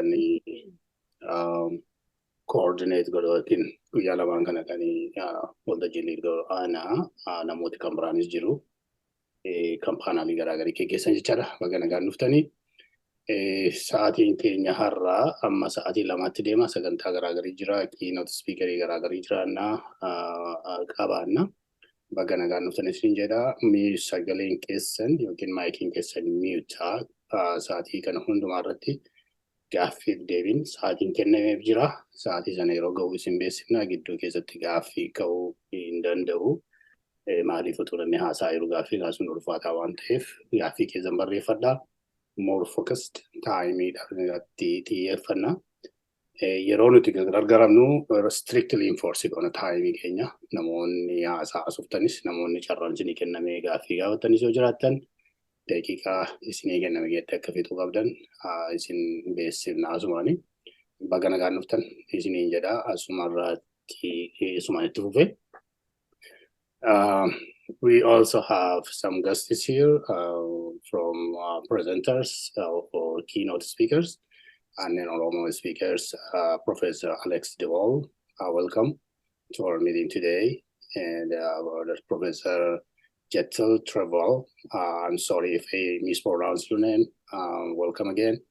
kan coordinate godhu yookiin guyyaa lamaan kana kan waltajjii liigdoo aanaa namooti kan biraanis jiru kan paanaalii garaagarii geggeessan jechaadha. Baga nagaan dhuftanii. Sa'aatiin keenya har'aa amma sa'aatii 2tti deema. Sagantaa garaagarii jira. Keynote speakerii garaagarii jiraannaa qabaanna. Baga nagaan dhuftanii isin jedha. Sagaleen keessan yookiin maayikiin keessan miutaa sa'aatii kana hundumaa irratti gaaffiif deebiin sa'aatiin kennameef jira. Sa'aatii sana yeroo ga'u isin beeksifna. Gidduu keessatti gaaffii ka'uu hin danda'u. Maaliif utuu namni haasaa jiru gaaffii kaasuun ulfaataa waan ta'eef gaaffii keessan barreeffadhaa. More focused time'idhaatti xiyyeeffanna. Yeroo nuti gargaaramnu strictly enforce goona taayimii keenya. Namoonni haasaa asuftanis namoonni carraan isinii kennamee gaaffii gaafattanis yoo jiraattan daqiiqaa isinii kenname geetti akka fixuu qabdan isin beeksifna asumaani. Baga nagaan dhuftan isiniin jedha asumaan itti fufe. We also have some guests here from presenters or keynote speakers and then Oromo speakers, Professor Alex DeWall. Welcome to our meeting today. And Professor Jettel Trevor. I'm sorry if I mispronounced your name. Welcome again.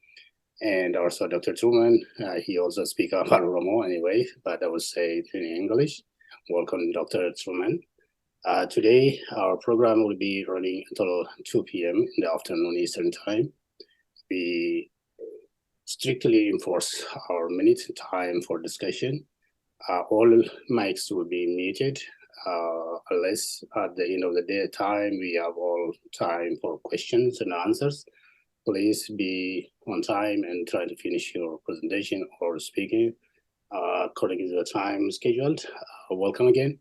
And also Dr. Truman. He also speaks about Oromo anyway, but I will say it in English. Welcome, Dr. Truman. Today, our program will be running until 2 p.m. in the afternoon Eastern Time. We strictly enforce our minute time for discussion. All mics will be muted unless at the end of the day time we have all time for questions and answers. Please be on time and try to finish your presentation or speaking according to the time scheduled. Welcome again.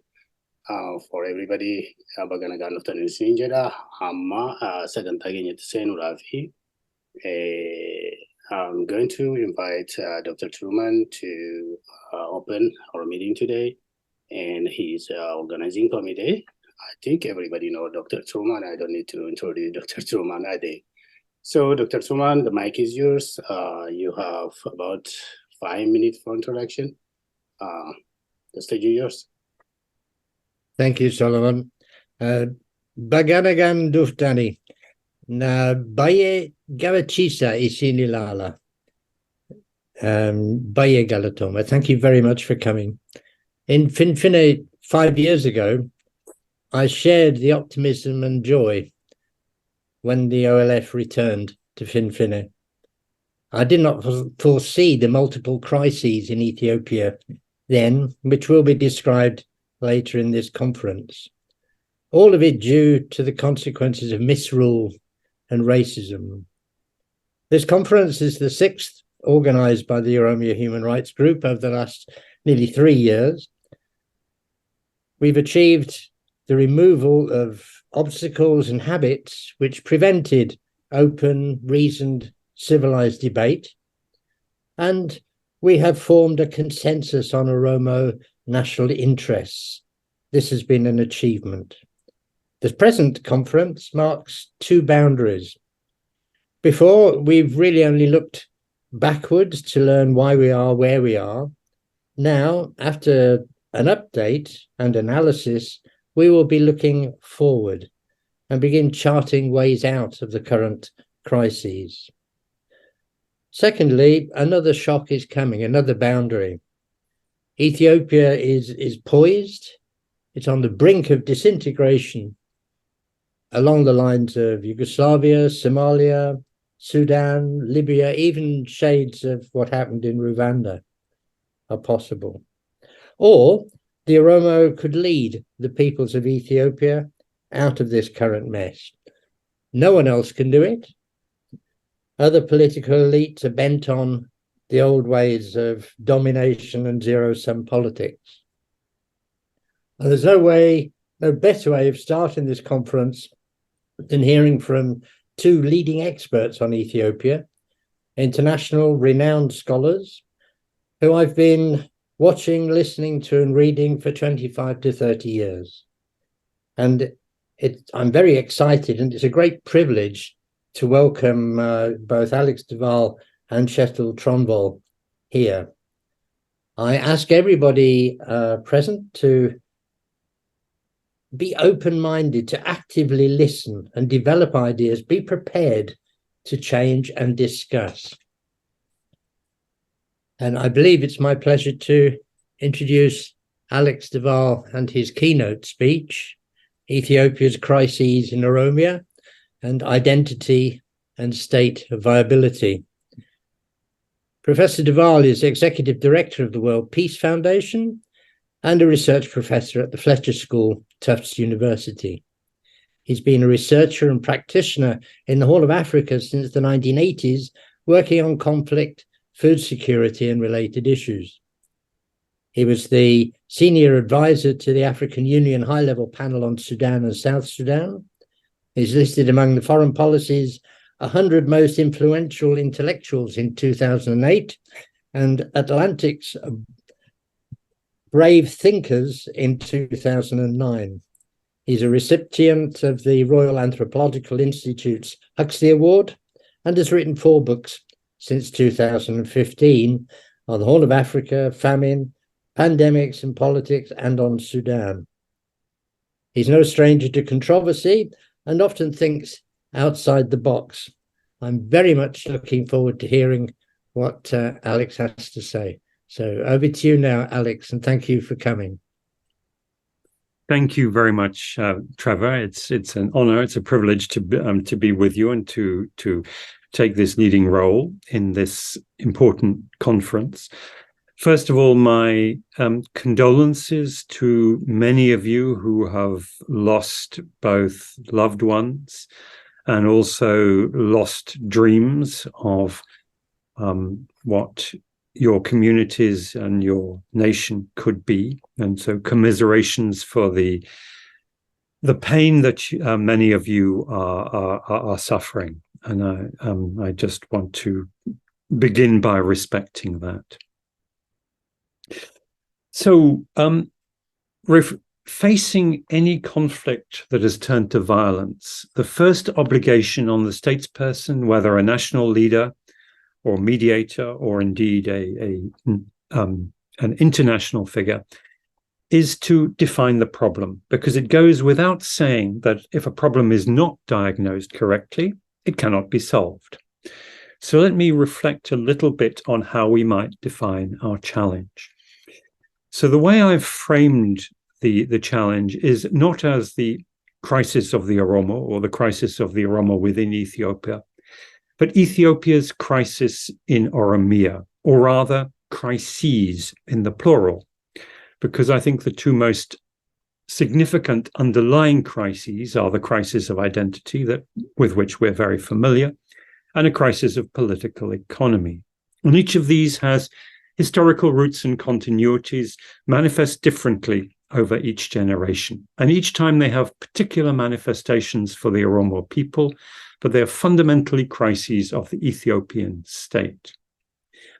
For everybody, baga nagaan dhuftanii isin jedha. Amma sagantaa keenyatti seenuudhaaf I'm going to invite Dr. Truman to open our meeting today, and he's organizing committee. I think everybody knows Dr. Truman. I don't need to introduce Dr. Truman, I think. So, Dr. Truman, the mic is yours. You have about 5 minutes for introduction. The stage is yours. Thank you, Solomon. Baga nagaan dhuftanii. Baay'ee gabachiisa isin ilaala. Baay'ee galatooma. Thank you very much for coming. In Finfinne 5 years ago, I shared the optimism and joy when the OLF returned to Finfinne. I did not foresee the multiple crises in Ethiopia then, which will be described later in this conference. All of it due to the consequences of misrule and racism. This conference is the 6th organized by the Oromiyaa Human Rights Group over the last nearly 3 years. We've achieved the removal of obstacles and habits which prevented open, reasoned, civilized debate. And we have formed a consensus on Oromo national interests. This has been an achievement. The present conference marks 2 boundaries. Before, we've really only looked backwards to learn why we are where we are. Now, after an update and analysis, we will be looking forward and begin charting ways out of the current crises. Secondly, another shock is coming, another boundary. Ethiopia is poised. It's on the brink of disintegration along the lines of Yugoslavia, Somalia, Sudan, Libya, even shades of what happened in Rwanda are possible. Or the Oromo could lead the peoples of Ethiopia out of this current mess. No one else can do it. Other political elites are bent on the old ways of domination and zero-sum politics. And there's no better way of starting this conference than hearing from 2 leading experts on Ethiopia, international renowned scholars, who I've been watching, listening to and reading for 25 to 30 years. And I'm very excited, and it's a great privilege to welcome both Alex Duval and Kjetil Tronvoll here. I ask everybody present to be open-minded, to actively listen and develop ideas, be prepared to change and discuss. And I believe it's my pleasure to introduce Alex de Waal and his keynote speech, Ethiopia's Crises in Oromiyaa and Identity and State Viability. Professor de Waal is Executive Director of the World Peace Foundation and a research professor at the Fletcher School, Tufts University. He's been a researcher and practitioner in the Horn of Africa since the 1980s, working on conflict, food security, and related issues. He was the senior advisor to the African Union High-Level Panel on Sudan and South Sudan. He's listed among the Foreign Policy's 100 most influential intellectuals in 2008 and Atlantic's Brave Thinkers in 2009. He's a recipient of the Royal Anthropological Institute's Huxley Award and has written 4 books since 2015 on the Horn of Africa, famine, pandemics and politics, and on Sudan. He's no stranger to controversy and often thinks outside the box. I'm very much looking forward to hearing what Alex has to say. So over to you now, Alex, and thank you for coming. Thank you very much, Trevor. It's an honor, it's a privilege to be with you and to take this leading role in this important conference. First of all, my condolences to many of you who have lost both loved ones and also lost dreams of what your communities and your nation could be. And so commiserations for the pain that many of you are suffering. And I just want to begin by respecting that. So facing any conflict that has turned to violence, the first obligation on the statesperson, whether a national leader or mediator or indeed an international figure, is to define the problem, because it goes without saying that if a problem is not diagnosed correctly, it cannot be solved. So let me reflect a little bit on how we might define our challenge. So the way I've framed the challenge is not as the crisis of the Oromo or the crisis of the Oromo within Ethiopia, but Ethiopia's crisis in Oromiyaa, or rather crises in the plural, because I think the two most significant underlying crises are the crisis of identity with which we're very familiar, and a crisis of political economy. And each of these has historical roots and continuities, manifest differently over each generation. And each time they have particular manifestations for the Oromo people, but they're fundamentally crises of the Ethiopian state.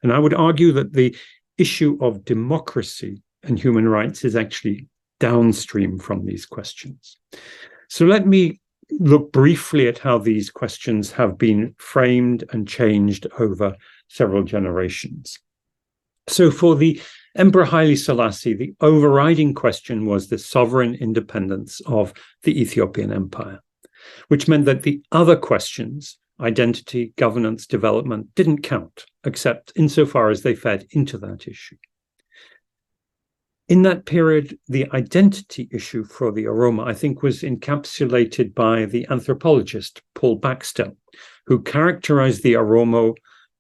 And I would argue that the issue of democracy and human rights is actually downstream from these questions. So let me look briefly at how these questions have been framed and changed over several generations. So for the Emperor Haile Selassie, the overriding question was the sovereign independence of the Ethiopian Empire, which meant that the other questions, identity, governance, development, didn't count, except insofar as they fed into that issue. In that period, the identity issue for the Oromo, I think, was encapsulated by the anthropologist Paul Baxter, who characterized the Oromo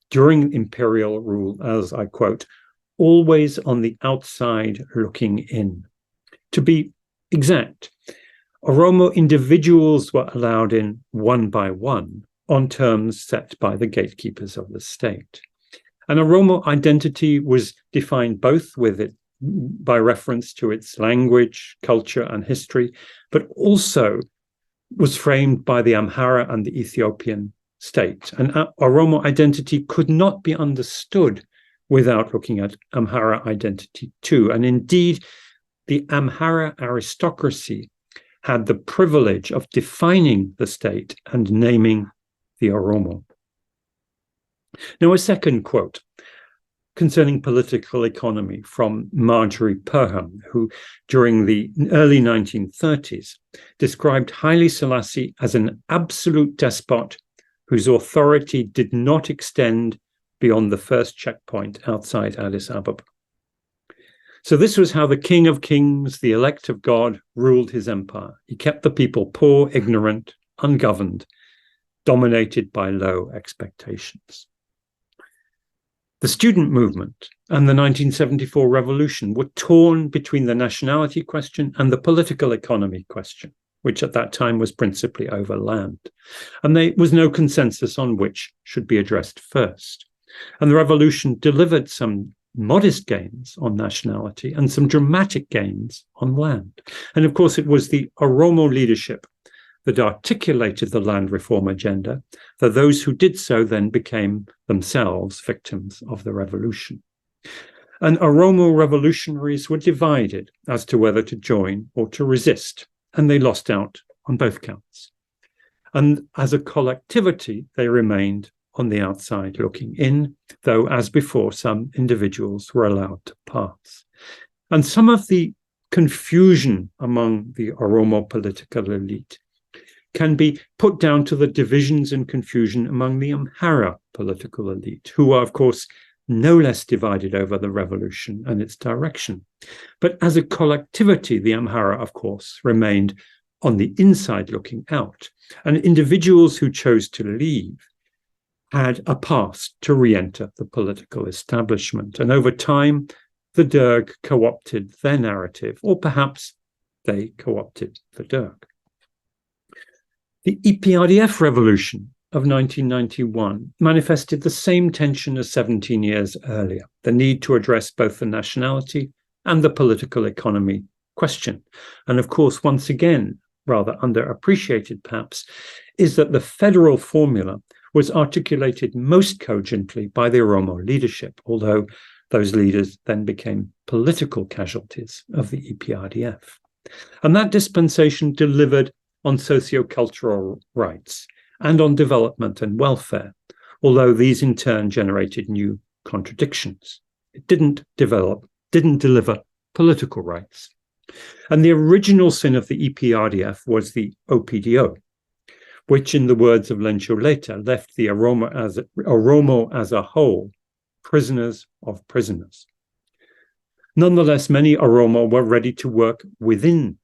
during imperial rule as, I quote, always on the outside looking in. To be exact, Oromo individuals were allowed in one by one on terms set by the gatekeepers of the state. And Oromo identity was defined both by reference to its language, culture, and history, but also was framed by the Amhara and the Ethiopian state. And Oromo identity could not be understood without looking at Amhara identity too. And indeed, the Amhara aristocracy had the privilege of defining the state and naming the Oromo. Now, a second quote concerning political economy from Marjorie Perham, who during the early 1930s described Haile Selassie as an absolute despot whose authority did not extend beyond the first checkpoint outside Addis Ababa. So this was how the King of Kings, the elect of God, ruled his empire. He kept the people poor, ignorant, ungoverned, dominated by low expectations. The student movement and the 1974 revolution were torn between the nationality question and the political economy question, which at that time was principally over land. And there was no consensus on which should be addressed first. And the revolution delivered some modest gains on nationality and some dramatic gains on land. And of course, it was the Oromo leadership that articulated the land reform agenda, though those who did so then became themselves victims of the revolution. And Oromo revolutionaries were divided as to whether to join or to resist, and they lost out on both counts. And as a collectivity, they remained on the outside looking in, though, as before, some individuals were allowed to pass. And some of the confusion among the Oromo political elite can be put down to the divisions and confusion among the Amhara political elite, who are, of course, no less divided over the revolution and its direction. But as a collectivity, the Amhara, of course, remained on the inside looking out, and individuals who chose to leave had a pass to re-enter the political establishment. And over time, the Derg co-opted their narrative, or perhaps they co-opted the Derg. The EPRDF revolution of 1991 manifested the same tension as 17 years earlier, the need to address both the nationality and the political economy question. And of course, once again, rather underappreciated perhaps, is that the federal formula was articulated most cogently by the Oromo leadership, although those leaders then became political casualties of the EPRDF. And that dispensation delivered on socio-cultural rights and on development and welfare, although these in turn generated new contradictions. It didn't deliver political rights. And the original sin of the EPRDF was the OPDO, which, in the words of Lencholeta, left the Oromo as a whole prisoners of prisoners. Nonetheless, many Oromo were ready to work within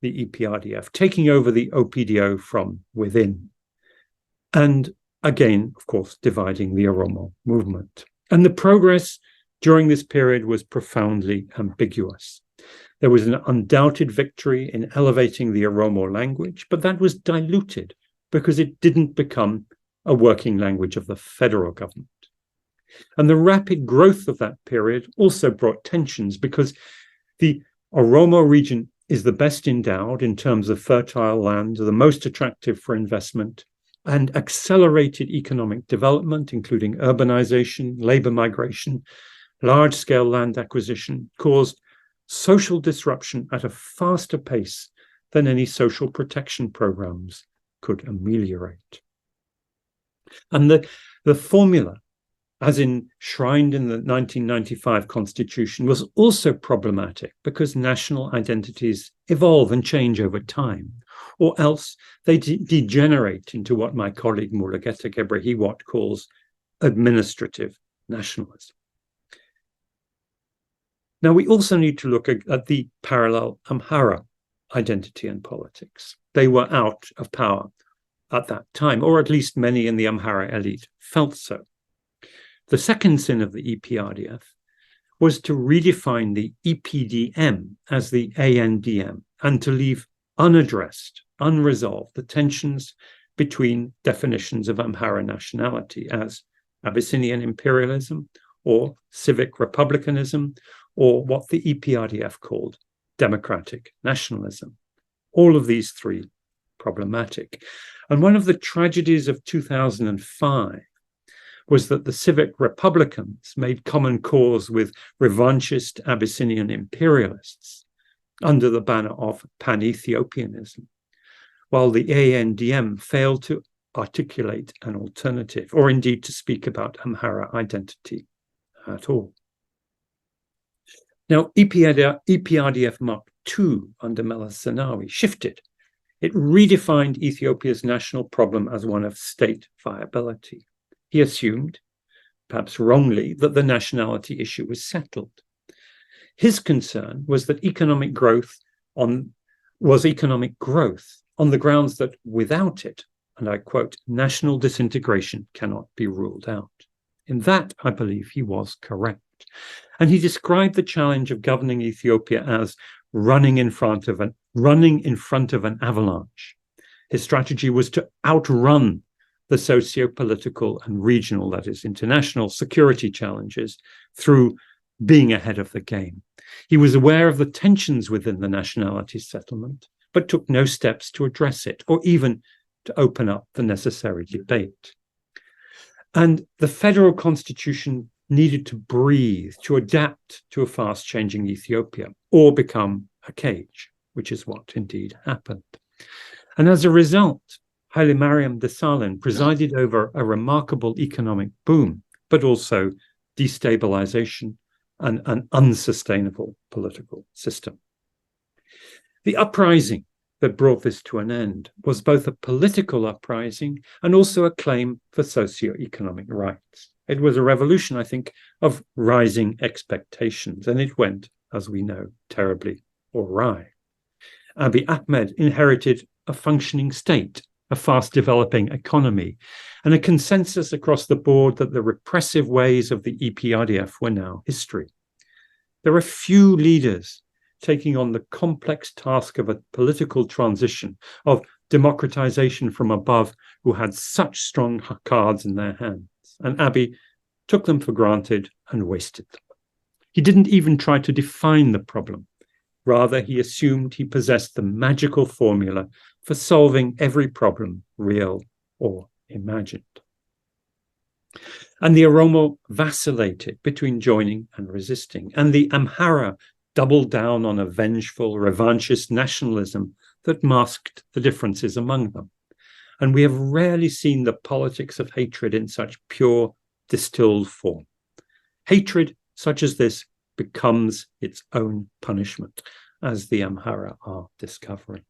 the EPRDF, taking over the OPDO from within. And again, of course, dividing the Oromo movement. And the progress during this period was profoundly ambiguous. There was an undoubted victory in elevating the Oromo language, but that was diluted because it didn't become a working language of the federal government. And the rapid growth of that period also brought tensions because the Oromo region is the best endowed in terms of fertile land, the most attractive for investment, and accelerated economic development, including urbanization, labor migration, large-scale land acquisition, caused social disruption at a faster pace than any social protection programs could ameliorate. And the formula, as enshrined in the 1995 Constitution, was also problematic because national identities evolve and change over time, or else they degenerate into what my colleague Mulugeta Gebrehiwot calls administrative nationalism. Now, we also need to look at the parallel Amhara identity and politics. They were out of power at that time, or at least many in the Amhara elite felt so. The second sin of the EPRDF was to redefine the EPDM as the ANDM and to leave unaddressed, unresolved the tensions between definitions of Amhara nationality as Abyssinian imperialism or civic republicanism, or what the EPRDF called democratic nationalism. All of these three problematic. And one of the tragedies of 2005 was that the civic republicans made common cause with revanchist Abyssinian imperialists under the banner of pan-Ethiopianism, while the ANDM failed to articulate an alternative, or indeed to speak about Amhara identity at all. Now, EPRDF Mark II under Meles Zenawi shifted. It redefined Ethiopia's national problem as one of state viability. He assumed, perhaps wrongly, that the nationality issue was settled. His concern was that economic growth was economic growth on the grounds that without it, and I quote, national disintegration cannot be ruled out. In that, I believe he was correct. And he described the challenge of governing Ethiopia as running in front of an avalanche. His strategy was to outrun the socio-political and regional, that is, international security challenges through being ahead of the game. He was aware of the tensions within the nationality settlement, but took no steps to address it or even to open up the necessary debate. And the federal constitution needed to breathe, to adapt to a fast-changing Ethiopia, or become a cage, which is what indeed happened. And as a result, Haile Mariam Desalegn presided over a remarkable economic boom, but also destabilization and an unsustainable political system. The uprising that brought this to an end was both a political uprising and also a claim for socio-economic rights. It was a revolution, I think, of rising expectations, and it went, as we know, terribly awry. Abiy Ahmed inherited a functioning state, a fast-developing economy, and a consensus across the board that the repressive ways of the EPRDF were now history. There are few leaders taking on the complex task of a political transition, of democratization from above, who had such strong cards in their hands. And Abiy took them for granted and wasted them. He didn't even try to define the problem. Rather, he assumed he possessed the magical formula for solving every problem, real or imagined. And the Oromo vacillated between joining and resisting, and the Amhara doubled down on a vengeful, revanchist nationalism that masked the differences among them. And we have rarely seen the politics of hatred in such pure, distilled form. Hatred such as this becomes its own punishment, as the Amhara are discovering.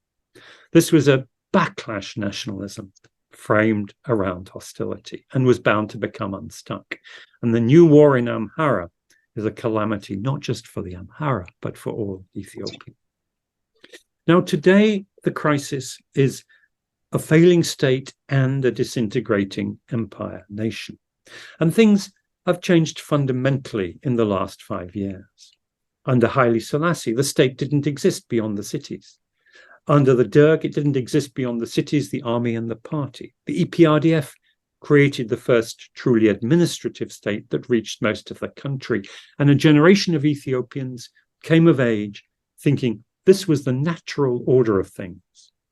This was a backlash nationalism framed around hostility and was bound to become unstuck. And the new war in Amhara is a calamity, not just for the Amhara, but for all Ethiopia. Now, today, the crisis is a failing state and a disintegrating empire nation. And things have changed fundamentally in the last 5 years. Under Haile Selassie, the state didn't exist beyond the cities. Under the Derg, it didn't exist beyond the cities, the army, and the party. The EPRDF created the first truly administrative state that reached most of the country. And a generation of Ethiopians came of age thinking this was the natural order of things,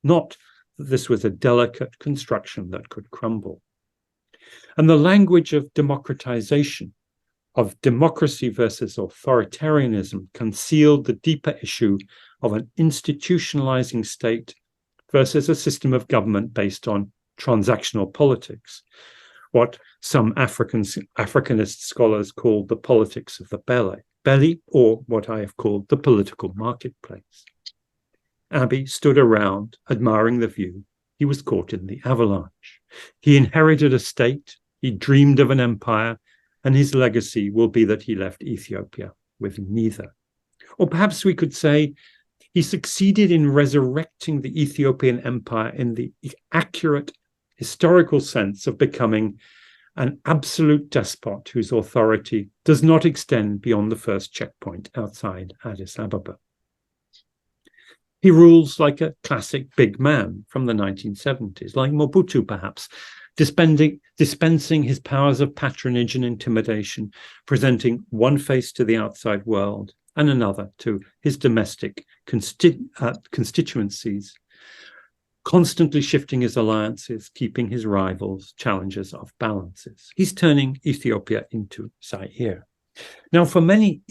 not that this was a delicate construction that could crumble. And the language of democratization, of democracy versus authoritarianism, concealed the deeper issue of an institutionalizing state versus a system of government based on transactional politics, what some Africanist scholars call the politics of the belly, or what I have called the political marketplace. Abiy stood around admiring the view. He was caught in the avalanche. He inherited a state, he dreamed of an empire, and his legacy will be that he left Ethiopia with neither. Or perhaps we could say he succeeded in resurrecting the Ethiopian empire in the accurate historical sense of becoming an absolute despot whose authority does not extend beyond the first checkpoint outside Addis Ababa. He rules like a classic big man from the 1970s, like Mobutu perhaps, dispensing his powers of patronage and intimidation, presenting one face to the outside world and another to his domestic constituencies, constantly shifting his alliances, keeping his rivals challengers off balances. He's turning Ethiopia into Zaire. Now, for many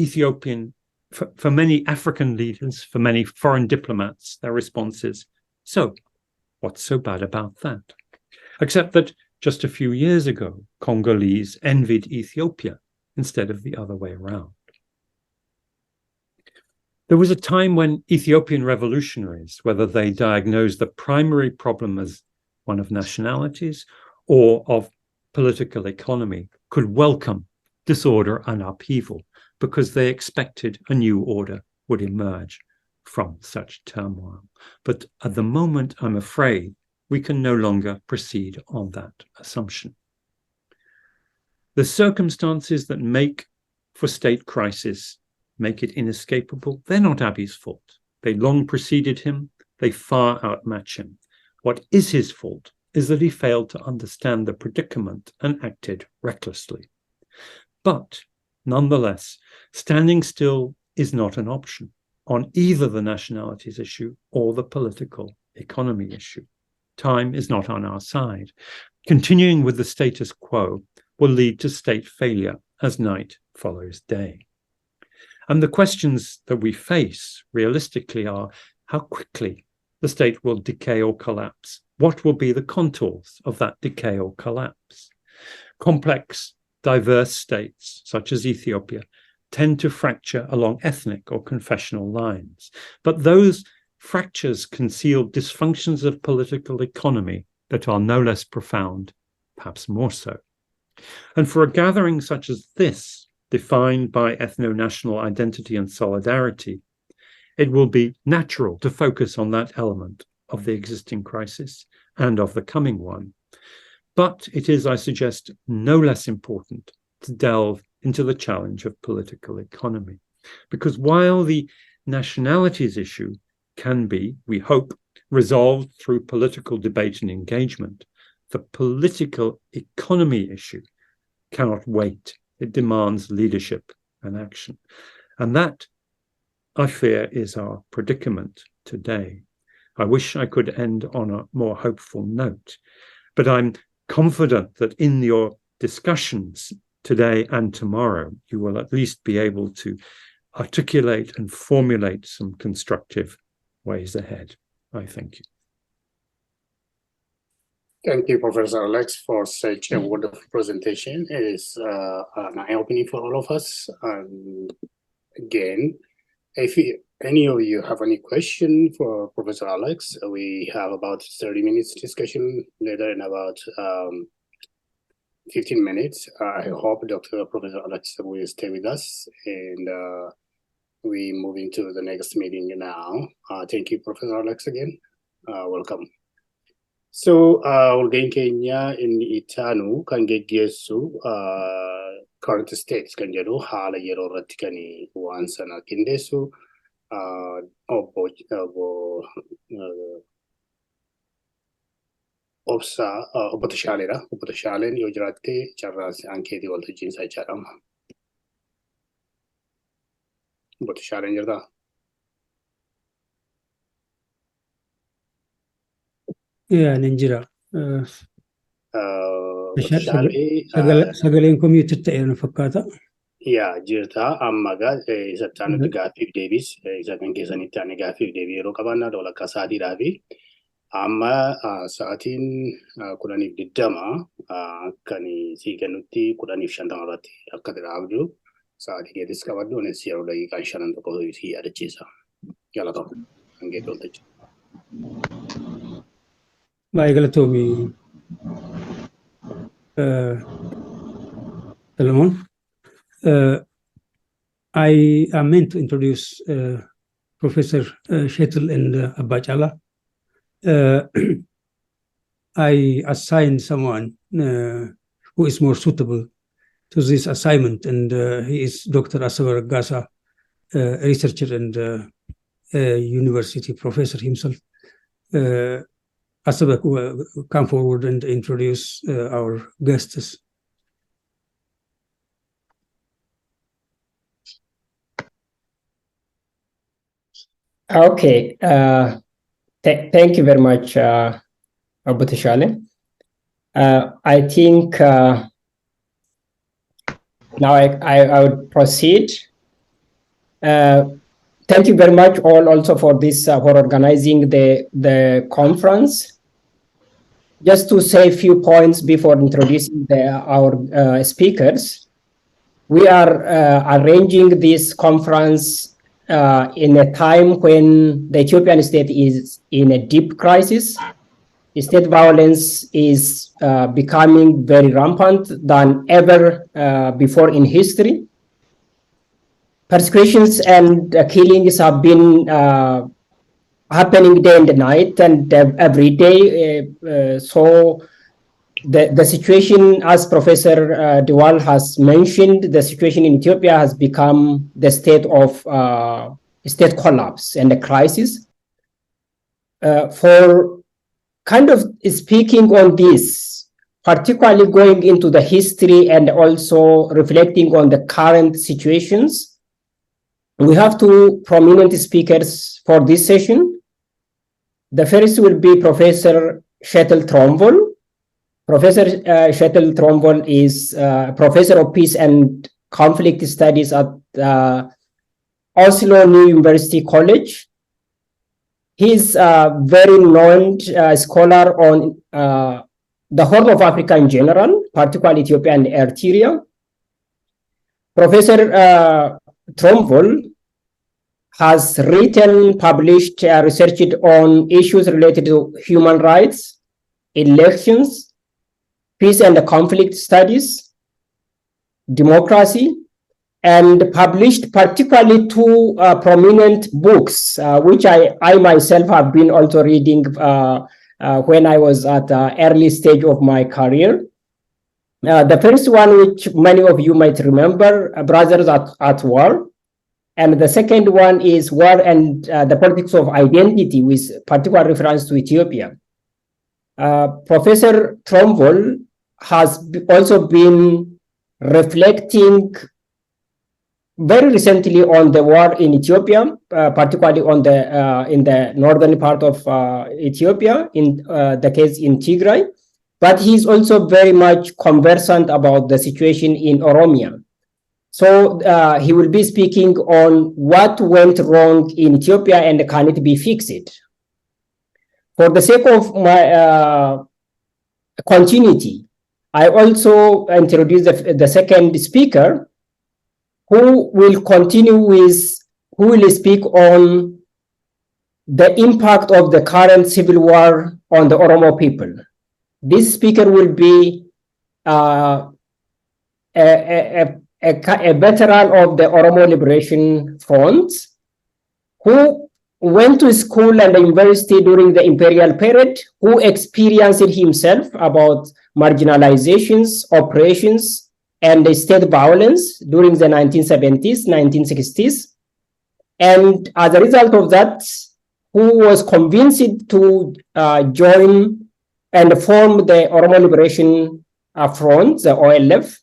African leaders, for many foreign diplomats, their response is, so what's so bad about that? except that just a few years ago, Congolese envied Ethiopia instead of the other way around. There was a time when Ethiopian revolutionaries, whether they diagnosed the primary problem as one of nationalities or of political economy, could welcome disorder and upheaval because they expected a new order would emerge from such turmoil. But at the moment, I'm afraid, we can no longer proceed on that assumption. The circumstances that make for state crisis make it inescapable. They're not Abiy's fault. They long preceded him. They far outmatch him. What is his fault is that he failed to understand the predicament and acted recklessly. But nonetheless, standing still is not an option on either the nationalities issue or the political economy issue. Time is not on our side. Continuing with the status quo will lead to state failure as night follows day. And the questions that we face realistically are how quickly the state will decay or collapse. What will be the contours of that decay or collapse? Complex, diverse states, such as Ethiopia, tend to fracture along ethnic or confessional lines. But those fractures conceal dysfunctions of political economy that are no less profound, perhaps more so. And for a gathering such as this, defined by ethno-national identity and solidarity, it will be natural to focus on that element of the existing crisis and of the coming one. But it is, I suggest, no less important to delve into the challenge of political economy. Because while the nationalities issue can be, we hope, resolved through political debate and engagement, the political economy issue cannot wait. It demands leadership and action. And that, I fear, is our predicament today. I wish I could end on a more hopeful note, but I'm confident that in your discussions today and tomorrow, you will at least be able to articulate and formulate some constructive ways ahead. I thank you. Thank you, Professor Alex, for such a wonderful presentation. It is an eye-opening for all of us. And again, if any of you have any question for Professor Alex, we have about 30 minutes discussion later in about 15 minutes. I hope Professor Alex will stay with us, and we moving to the next meeting now. Thank you, Professor Alex, again. Welcome. So, walga'iin keenya inni ittaanu kan geggeessu current states kan jedhu haala yeroo irratti kan waan sana qindeessu obbo Tashaaleedha. Obbo Tashaaleen yoo jiraatte carraas ankeetii waltajjiinsaa jechaadha. Obbo Tashaaleen jirtaa? Nin jira. Sagaleen koomiyuutir ta'e na fakkaata. Yaa jirta amma sattaan nuti gaaffiif deebis isa kan keessanitti ani gaaffiif deebii yeroo qabaannaa walakkaa sa'aatiidhaa fi amma sa'aatiin 10:20 kan sii kennutti 10:50 irratti akka ta'u sa'aatii keetis qabaddu anis yeroo daqiiqaan 5 tokko sii yaadachiisa. Galatoom kan geeddu waltajjii. Baay'ee galatoomii Solomon. I am meant to introduce Professor Shetul and Abba Chala. I assigned someone who is more suitable to this assignment, and he is Dr. Asabar Gasa, a researcher and university professor himself. Asabar, come forward and introduce our guests. Okay. Thank you very much, Abu Tashale. I think now I would proceed. Thank you very much all also for this, for organizing the conference. just to say a few points before introducing our speakers. We are arranging this conference in a time when the Ethiopian state is in a deep crisis. State violence is becoming very rampant than ever before in history. Persecutions and killings have been happening day and night and every day. So the situation, as Professor Diwal has mentioned, the situation in Ethiopia has become the state of state collapse and a crisis. For kind of speaking on this, particularly going into the history and also reflecting on the current situations, we have two prominent speakers for this session. The first will be Professor Shetel Tromvol. Professor Shetel Tromvol is Professor of Peace and Conflict Studies at Oslo New University College. He's a very known scholar on the Horn of Africa in general, particularly Ethiopia and Eritrea. Professor Tromvol has written, published, researched on issues related to human rights, elections, peace and conflict studies, democracy, and published particularly two prominent books, which I myself have been also reading when I was at the early stage of my career. The first one, which many of you might remember, Brothers at War. And the second one is War and the Politics of Identity, with particular reference to Ethiopia. Professor Tromvol has also been reflecting very recently on the war in Ethiopia, particularly on in the northern part of Ethiopia, in the case in Tigray. But he's also very much conversant about the situation in Oromiyaa. So he will be speaking on what went wrong in Ethiopia and can it be fixed. For the sake of my continuity, I also introduce the second speaker, who will speak on the impact of the current civil war on the Oromo people. This speaker will be a veteran of the Oromo Liberation Front, who went to school and university during the imperial period, who experienced it himself about marginalizations, oppressions, and state violence during the 1970s, 1960s. And as a result of that, who was convinced to join and form the Oromo Liberation Front, the OLF,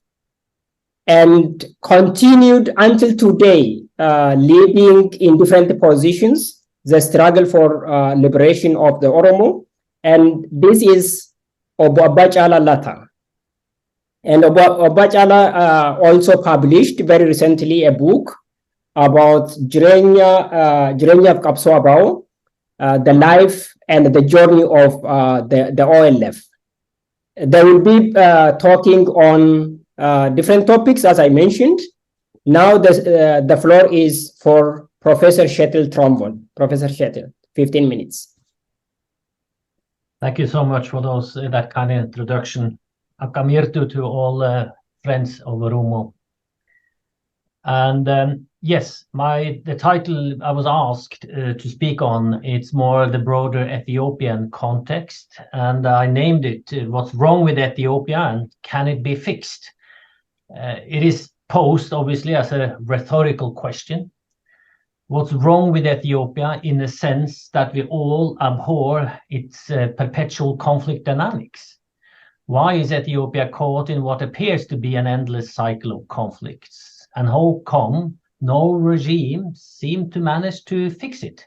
and continued until today, leading in different positions, the struggle for liberation of the Oromo. And this is Obachala Lata. And Obachala also published very recently a book about Jirenya Kapso Abao, the life and the journey of the OLF. They will be talking on different topics, as I mentioned. Now the floor is for Professor Shetel Tromvol. Professor Shetel, 15 minutes. Thank you so much for that kind of introduction. Akamirtu to all friends of Oromo. And yes, the title I was asked to speak on, it's more the broader Ethiopian context. And I named it, What's Wrong with Ethiopia and Can It Be Fixed? It is posed, obviously, as a rhetorical question. What's wrong with Ethiopia in the sense that we all abhor its perpetual conflict dynamics? Why is Ethiopia caught in what appears to be an endless cycle of conflicts? And how come no regime seemed to manage to fix it,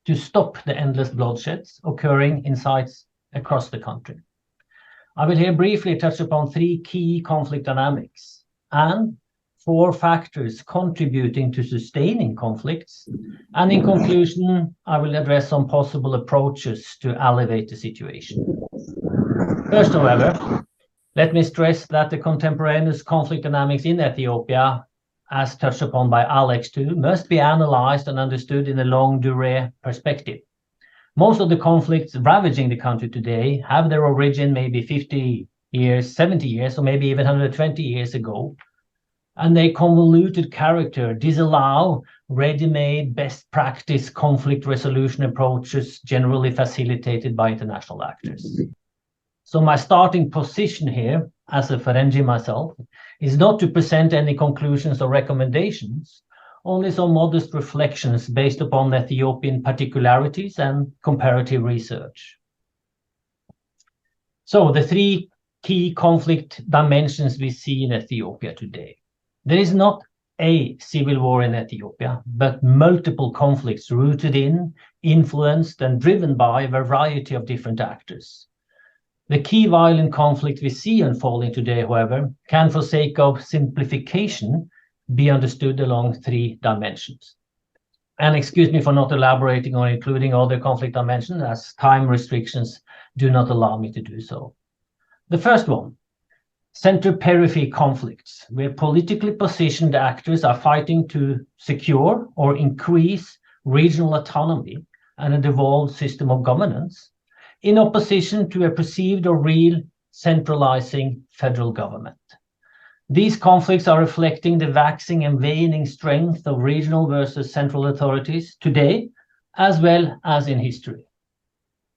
to stop the endless bloodsheds occurring in sites across the country? I will here briefly touch upon three key conflict dynamics and 4 factors contributing to sustaining conflicts. And in conclusion, I will address some possible approaches to elevate the situation. First, however, let me stress that the contemporaneous conflict dynamics in Ethiopia, as touched upon by Alex too, must be analyzed and understood in a longue durée perspective. Most of the conflicts ravaging the country today have their origin maybe 50 years, 70 years, or maybe even 120 years ago. And their convoluted character disallow ready-made best practice conflict resolution approaches generally facilitated by international actors. So my starting position here, as a Ferengi myself, is not to present any conclusions or recommendations, only some modest reflections based upon Ethiopian particularities and comparative research. So the 3 key conflict dimensions we see in Ethiopia today. There is not a civil war in Ethiopia, but multiple conflicts rooted in, influenced, and driven by a variety of different actors. The key violent conflict we see unfolding today, however, can, for sake of simplification, be understood along 3 dimensions. And excuse me for not elaborating or including other conflict dimensions, as time restrictions do not allow me to do so. The first one, center-periphery conflicts, where politically positioned actors are fighting to secure or increase regional autonomy and a devolved system of governance, in opposition to a perceived or real centralizing federal government. These conflicts are reflecting the waxing and waning strength of regional versus central authorities today, as well as in history.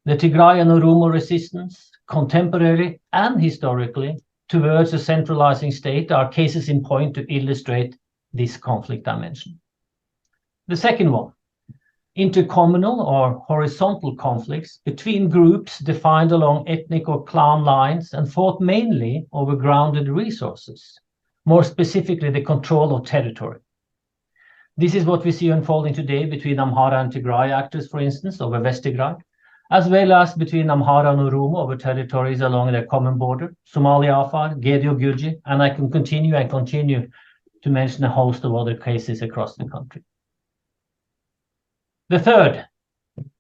The Tigray and Oromo resistance, contemporary and historically, towards a centralizing state are cases in point to illustrate this conflict dimension. The second one, intercommunal or horizontal conflicts between groups defined along ethnic or clan lines and fought mainly over grounded resources, more specifically the control of territory. This is what we see unfolding today between Amhara and Tigray actors, for instance, over West Tigray, as well as between Amhara and Oromo over territories along their common border, Somalia, Afar, Gedio, Guji, and I can continue to mention a host of other cases across the country. The third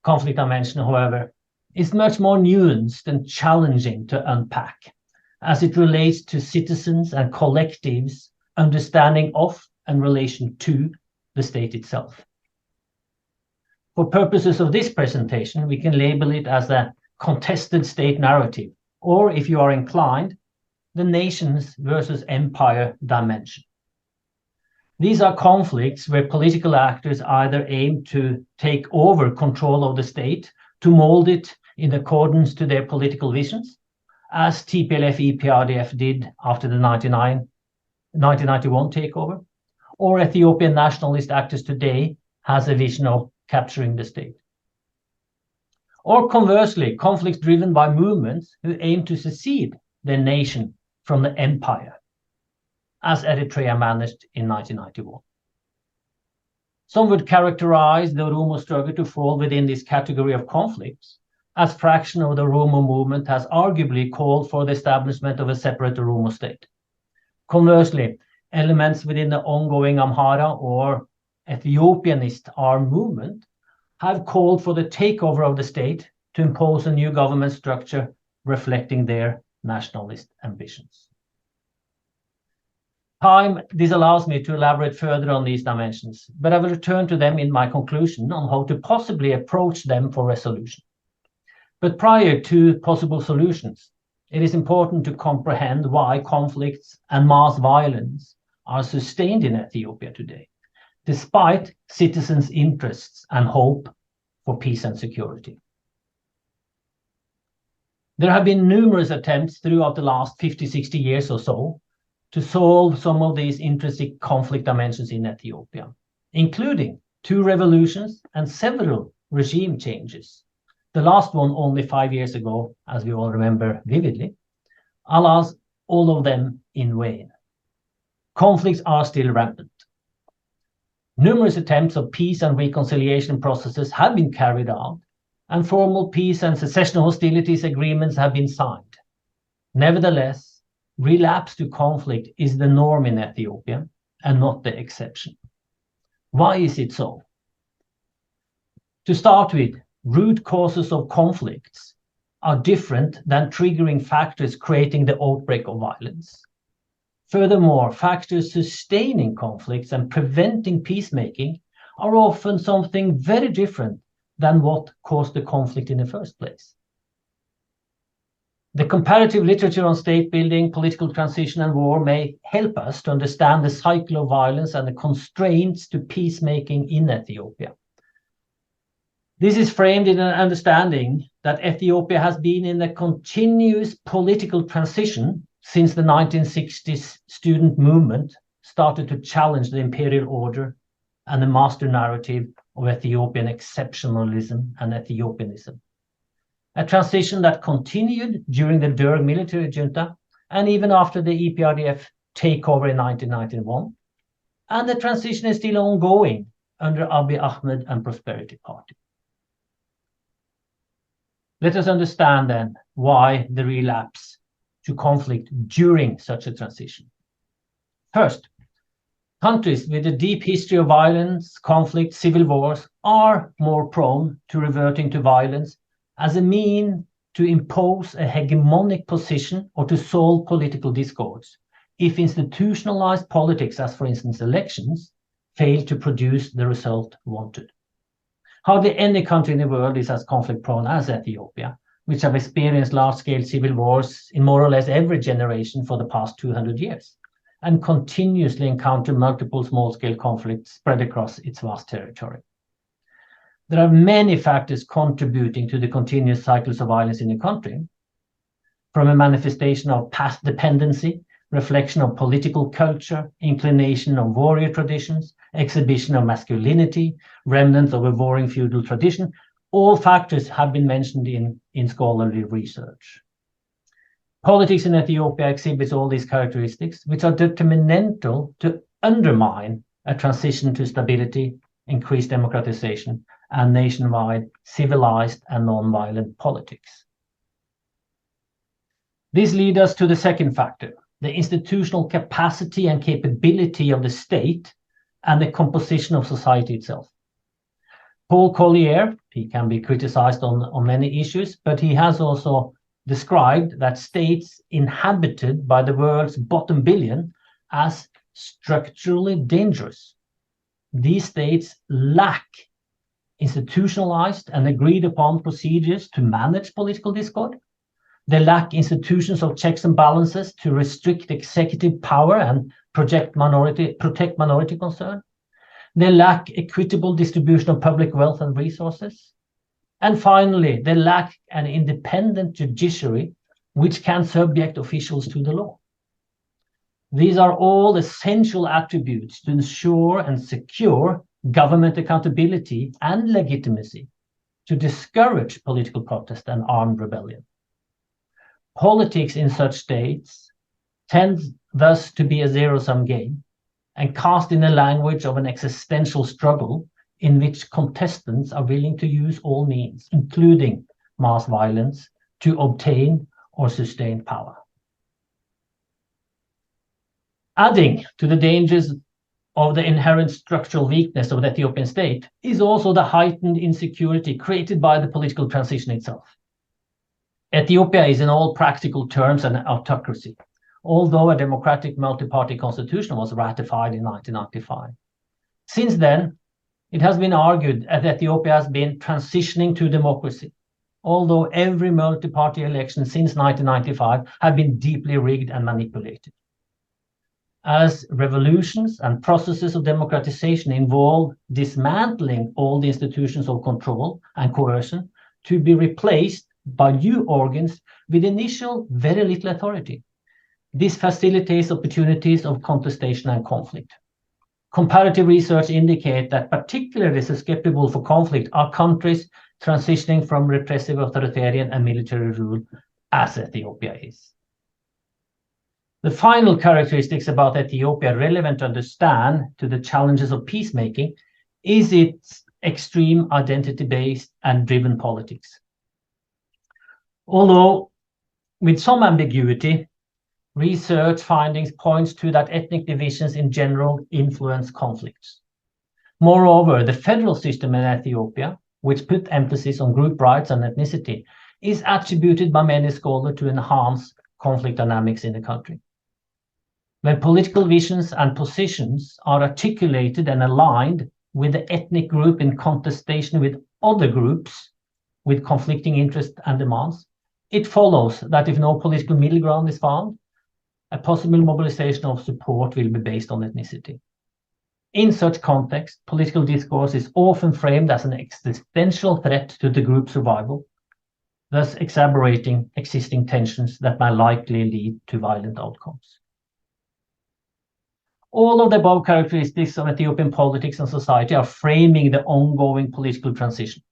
conflict dimension, however, is much more nuanced and challenging to unpack, as it relates to citizens and collectives' understanding of and relation to the state itself. For purposes of this presentation, we can label it as a contested state narrative, or if you are inclined, the nations versus empire dimension. These are conflicts where political actors either aim to take over control of the state, to mold it in accordance to their political visions, as TPLF-EPRDF did after the 1991 takeover, or Ethiopian nationalist actors today has a vision of capturing the state. Or conversely, conflicts driven by movements who aim to secede their nation from the empire, as Eritrea managed in 1991. Some would characterize the Oromo struggle to fall within this category of conflicts, as fraction of the Oromo movement has arguably called for the establishment of a separate Oromo state. Conversely, elements within the ongoing Amhara or Ethiopianist armed movement have called for the takeover of the state to impose a new government structure reflecting their nationalist ambitions. Time disallows me to elaborate further on these dimensions, but I will return to them in my conclusion on how to possibly approach them for resolution. But prior to possible solutions, it is important to comprehend why conflicts and mass violence are sustained in Ethiopia today, despite citizens' interests and hope for peace and security. There have been numerous attempts throughout the last 50, 60 years or so to solve some of these intrinsic conflict dimensions in Ethiopia, including 2 revolutions and several regime changes. The last one only 5 years ago, as we all remember vividly, alas, all of them in vain. Conflicts are still rampant. Numerous attempts of peace and reconciliation processes have been carried out, and formal peace and cessation hostilities agreements have been signed. Nevertheless, relapse to conflict is the norm in Ethiopia, and not the exception. Why is it so? To start with, root causes of conflicts are different than triggering factors creating the outbreak of violence. Furthermore, factors sustaining conflicts and preventing peacemaking are often something very different than what caused the conflict in the first place. The comparative literature on state building, political transition, and war may help us to understand the cycle of violence and the constraints to peacemaking in Ethiopia. This is framed in an understanding that Ethiopia has been in a continuous political transition since the 1960s student movement started to challenge the imperial order and the master narrative of Ethiopian exceptionalism and Ethiopianism. A transition that continued during the Derg military junta and even after the EPRDF takeover in 1991. And the transition is still ongoing under Abiy Ahmed and Prosperity Party. Let us understand then why the relapse to conflict during such a transition. First, countries with a deep history of violence, conflict, civil wars are more prone to reverting to violence as a mean to impose a hegemonic position or to solve political discords if institutionalized politics, as for instance elections, fail to produce the result wanted. Hardly any country in the world is as conflict-prone as Ethiopia, which have experienced large-scale civil wars in more or less every generation for the past 200 years, and continuously encounter multiple small-scale conflicts spread across its vast territory. There are many factors contributing to the continuous cycles of violence in the country, from a manifestation of past dependency, reflection of political culture, inclination of warrior traditions, exhibition of masculinity, remnants of a warring feudal tradition. All factors have been mentioned in scholarly research. Politics in Ethiopia exhibits all these characteristics, which are determinantal to undermine a transition to stability, increased democratization, and nationwide civilized and non-violent politics. This leads us to the second factor, the institutional capacity and capability of the state and the composition of society itself. Paul Collier, he can be criticized on many issues, but he has also described that states inhabited by the world's bottom billion as structurally dangerous. These states lack institutionalized and agreed upon procedures to manage political discord. They lack institutions of checks and balances to restrict executive power and protect minority concern. They lack equitable distribution of public wealth and resources. And finally, they lack an independent judiciary which can subject officials to the law. These are all essential attributes to ensure and secure government accountability and legitimacy to discourage political protest and armed rebellion. Politics in such states tends thus to be a zero-sum game and cast in the language of an existential struggle in which contestants are willing to use all means, including mass violence, to obtain or sustain power. Adding to the dangers of the inherent structural weakness of the Ethiopian state is also the heightened insecurity created by the political transition itself. Ethiopia is in all practical terms an autocracy, although a democratic multi-party constitution was ratified in 1995. Since then, it has been argued that Ethiopia has been transitioning to democracy, although every multi-party election since 1995 have been deeply rigged and manipulated. As revolutions and processes of democratization involve dismantling all the institutions of control and coercion to be replaced by new organs with initial very little authority. This facilitates opportunities of contestation and conflict. Comparative research indicates that particularly susceptible for conflict are countries transitioning from repressive authoritarian and military rule, as Ethiopia is. The final characteristics about Ethiopia relevant to understand to the challenges of peacemaking is its extreme identity-based and driven politics. Although with some ambiguity, research findings points to that ethnic divisions in general influence conflicts. Moreover, the federal system in Ethiopia, which put emphasis on group rights and ethnicity, is attributed by many scholars to enhance conflict dynamics in the country. When political visions and positions are articulated and aligned with the ethnic group in contestation with other groups with conflicting interests and demands, it follows that if no political middle ground is found, a possible mobilization of support will be based on ethnicity. In such context, political discourse is often framed as an existential threat to the group's survival, thus exacerbating existing tensions that might likely lead to violent outcomes. All of the above characteristics of Ethiopian politics and society are framing the ongoing political transition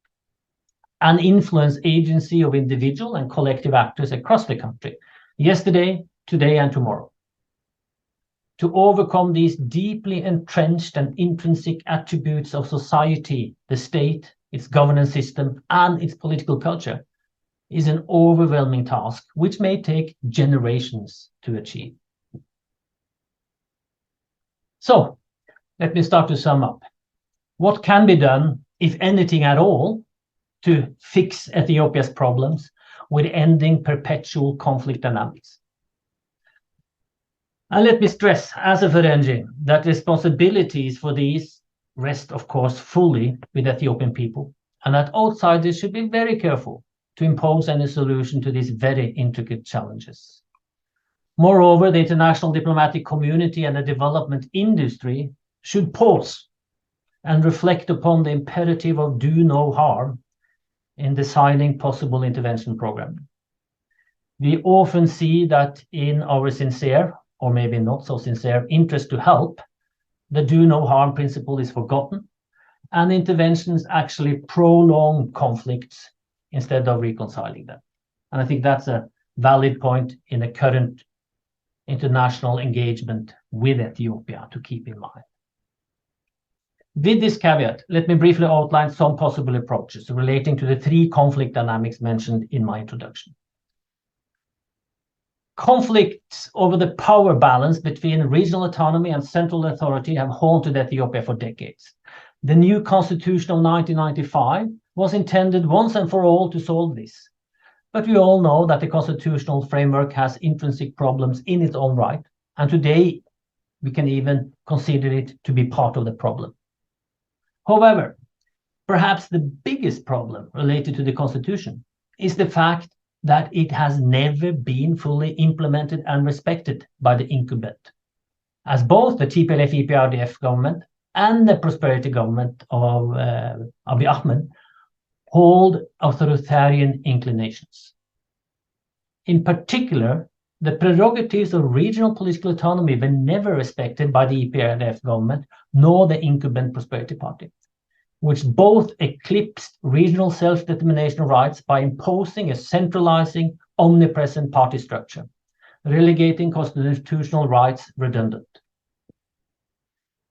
and influence agency of individual and collective actors across the country, yesterday, today, and tomorrow. To overcome these deeply entrenched and intrinsic attributes of society, the state, its governance system, and its political culture is an overwhelming task which may take generations to achieve. So, let me start to sum up. What can be done, if anything at all, to fix Ethiopia's problems with ending perpetual conflict dynamics? And let me stress, as a Ferengi, that responsibilities for these rest, of course, fully with Ethiopian people, and that outsiders should be very careful to impose any solution to these very intricate challenges. Moreover, the international diplomatic community and the development industry should pause and reflect upon the imperative of do no harm in designing possible intervention programming. We often see that in our sincere, or maybe not so sincere, interest to help, the do no harm principle is forgotten, and interventions actually prolong conflicts instead of reconciling them. And I think that's a valid point in the current international engagement with Ethiopia to keep in mind. With this caveat, let me briefly outline some possible approaches relating to the three conflict dynamics mentioned in my introduction. Conflicts over the power balance between regional autonomy and central authority have haunted Ethiopia for decades. The new constitution of 1995 was intended once and for all to solve this. But we all know that the constitutional framework has intrinsic problems in its own right, and today we can even consider it to be part of the problem. However, perhaps the biggest problem related to the constitution is the fact that it has never been fully implemented and respected by the incumbent, as both the TPLF-EPRDF government and the prosperity government of Abiy Ahmed hold authoritarian inclinations. In particular, the prerogatives of regional political autonomy were never respected by the EPRDF government nor the incumbent Prosperity Party, which both eclipsed regional self-determination rights by imposing a centralizing, omnipresent party structure, relegating constitutional rights redundant.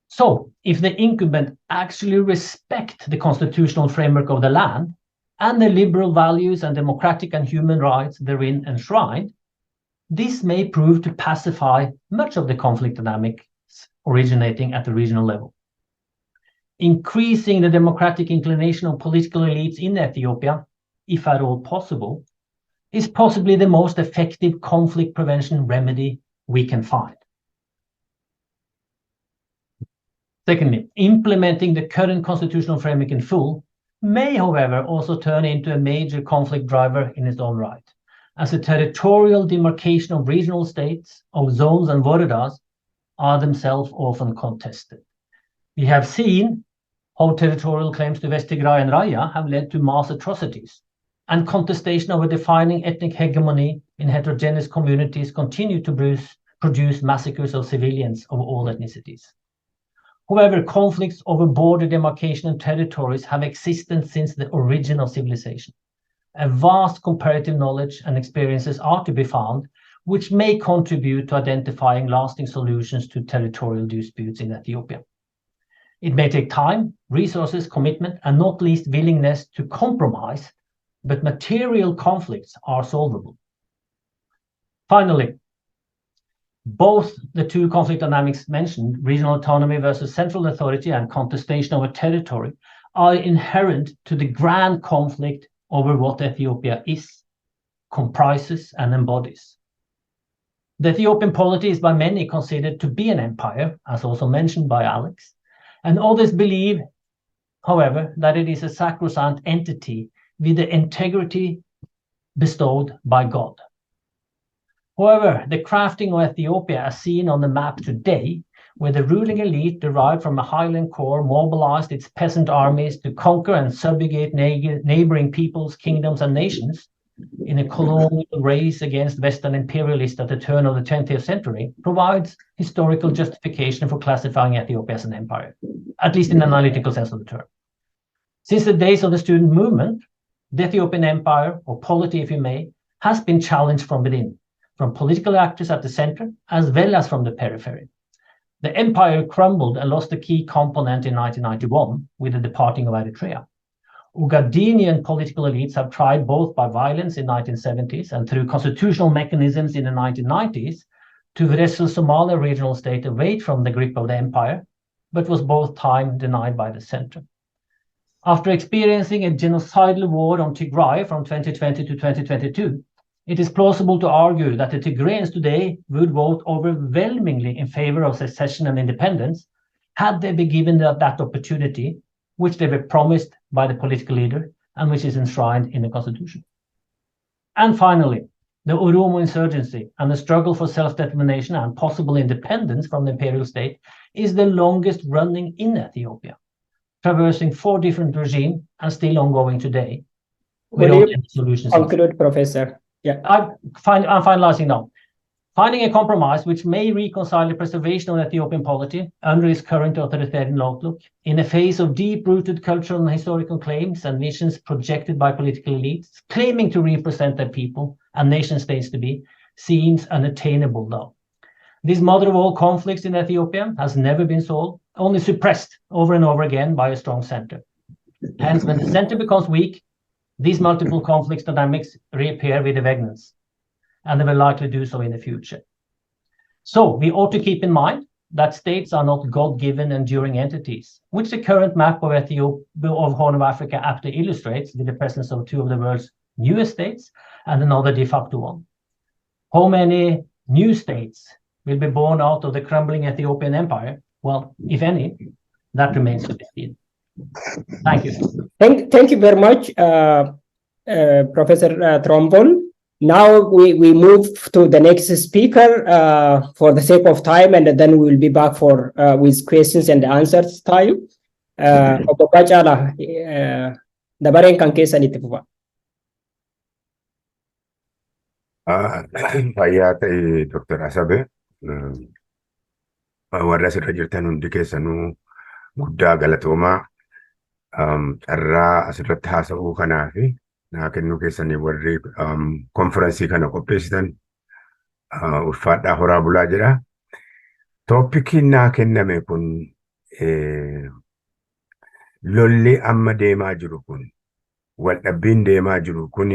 So, if the incumbent actually respect the constitutional framework of the land and the liberal values and democratic and human rights therein enshrined, this may prove to pacify much of the conflict dynamics originating at the regional level. Increasing the democratic inclination of political elites in Ethiopia, if at all possible, is possibly the most effective conflict prevention remedy we can find. Secondly, implementing the current constitutional framework in full may, however, also turn into a major conflict driver in its own right, as the territorial demarcation of regional states, of zones and woredas are themselves often contested. We have seen how territorial claims to West Tigray and Raya have led to mass atrocities, and contestation over defining ethnic hegemony in heterogeneous communities continue to produce massacres of civilians of all ethnicities. However, conflicts over border demarcation and territories have existed since the origin of civilization. A vast comparative knowledge and experiences are to be found, which may contribute to identifying lasting solutions to territorial disputes in Ethiopia. It may take time, resources, commitment, and not least willingness to compromise, but material conflicts are solvable. Finally, Both the two conflict dynamics mentioned, regional autonomy versus central authority and contestation over territory, are inherent to the grand conflict over what Ethiopia is, comprises, and embodies. The Ethiopian polity is by many considered to be an empire, as also mentioned by Alex, and others believe, however, that it is a sacrosanct entity with the integrity bestowed by God. However, the crafting of Ethiopia as seen on the map today, where the ruling elite derived from a highland core mobilized its peasant armies to conquer and subjugate neighboring peoples, kingdoms, and nations in a colonial race against Western imperialists at the turn of the 20th century, provides historical justification for classifying Ethiopia as an empire, at least in an analytical sense of the term. Since the days of the student movement, the Ethiopian empire, or polity if you may, has been challenged from within, from political actors at the center, as well as from the periphery. The empire crumbled and lost a key component in 1991 with the departing of Eritrea. Ogadinian political elites have tried both by violence in the 1970s and through constitutional mechanisms in the 1990s to wrestle Somalia regional state away from the grip of the empire, but was both time denied by the center. After experiencing a genocidal war on Tigray from 2020 to 2022, it is plausible to argue that the Tigrayans today would vote overwhelmingly in favor of secession and independence had they been given that opportunity, which they were promised by the political leader and which is enshrined in the constitution. And finally, the Oromo insurgency and the struggle for self-determination and possible independence from the imperial state is the longest running in Ethiopia, traversing 4 different regimes and still ongoing today. Will you conclude, Professor? Yeah. I'm finalizing now. Finding a compromise which may reconcile the preservation of Ethiopian polity under its current authoritarian outlook in a phase of deep-rooted cultural and historical claims and visions projected by political elites, claiming to represent their people and nation states to be, seems unattainable now. This mother of all conflicts in Ethiopia has never been solved, only suppressed over and over again by a strong center. Hence, when the center becomes weak, these multiple conflicts dynamics reappear with vengeance, and they will likely do so in the future. So we ought to keep in mind that states are not God-given enduring entities, which the current map of Ethiopia of Horn of Africa aptly illustrates with the presence of 2 of the world's newest states and another de facto one. How many new states will be born out of the crumbling Ethiopian empire? Well, if any, that remains to be seen. Thank you. Thank you very much, Professor Trombon. Now we move to the next speaker for the sake of time, and then we will be back for with questions and answers time. Obbo Bacala, dabareen kan keessan itti fufa. Fayyaa ta'e Dr. Asabe, warra asirra jirtan hundi keessanuu guddaa galatoomaa. Carraa asirratti haasa'uu kanaa fi naa kennuu keessanii warri konferansii kana qopheessitan ulfaadhaa horaa bulaa jedha. Tooppikiin naa kenname kun lolli amma deemaa jiru kun, waldhabbiin deemaa jiru kun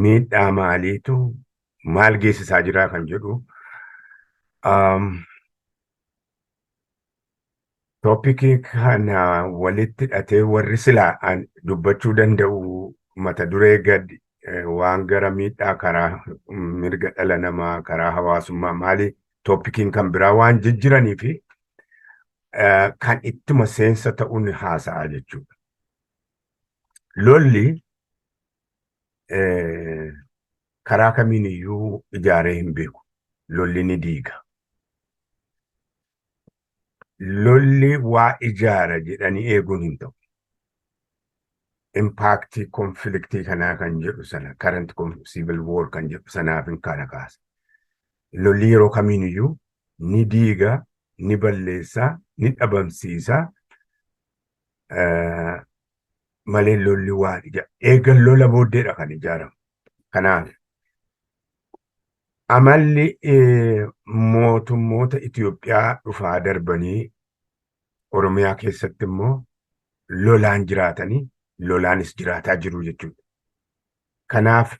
miidhaa maaliitu maal geessisaa jira kan jedhu. Toopikii kana walitti hidhatee warri silaa dubbachuu danda'u mata duree gadi waan gara miidhaa karaa mirga dhala namaa, karaa hawaasummaa maali toopikiin kan biraa waan jijjiranii fi kan ittuma seensa ta'uun haasa'aa jechuudha. Lolli karaa kamiin iyyuu ijaaree hin beeku. Lolli ni diiga. Lolli waa ijaara jedhanii eeguun hin ta'u. Impaaktii konfliktii kanaa kan jedhu sana, current civil war kan jedhu sanaaf hin kana kaasa. Lolli yeroo kamiin iyyuu ni diiga, ni balleessa, ni dhabamsiisa. Malee lolli waa ijaara. Eegan lola booddeedha kan ijaaramu. Kanaaf amalli mootummoota Itoophiyaa dhufaa darbanii Oromiyaa keessatti immoo lolaan jiraatanii lolaanis jiraataa jiru jechuudha. Kanaaf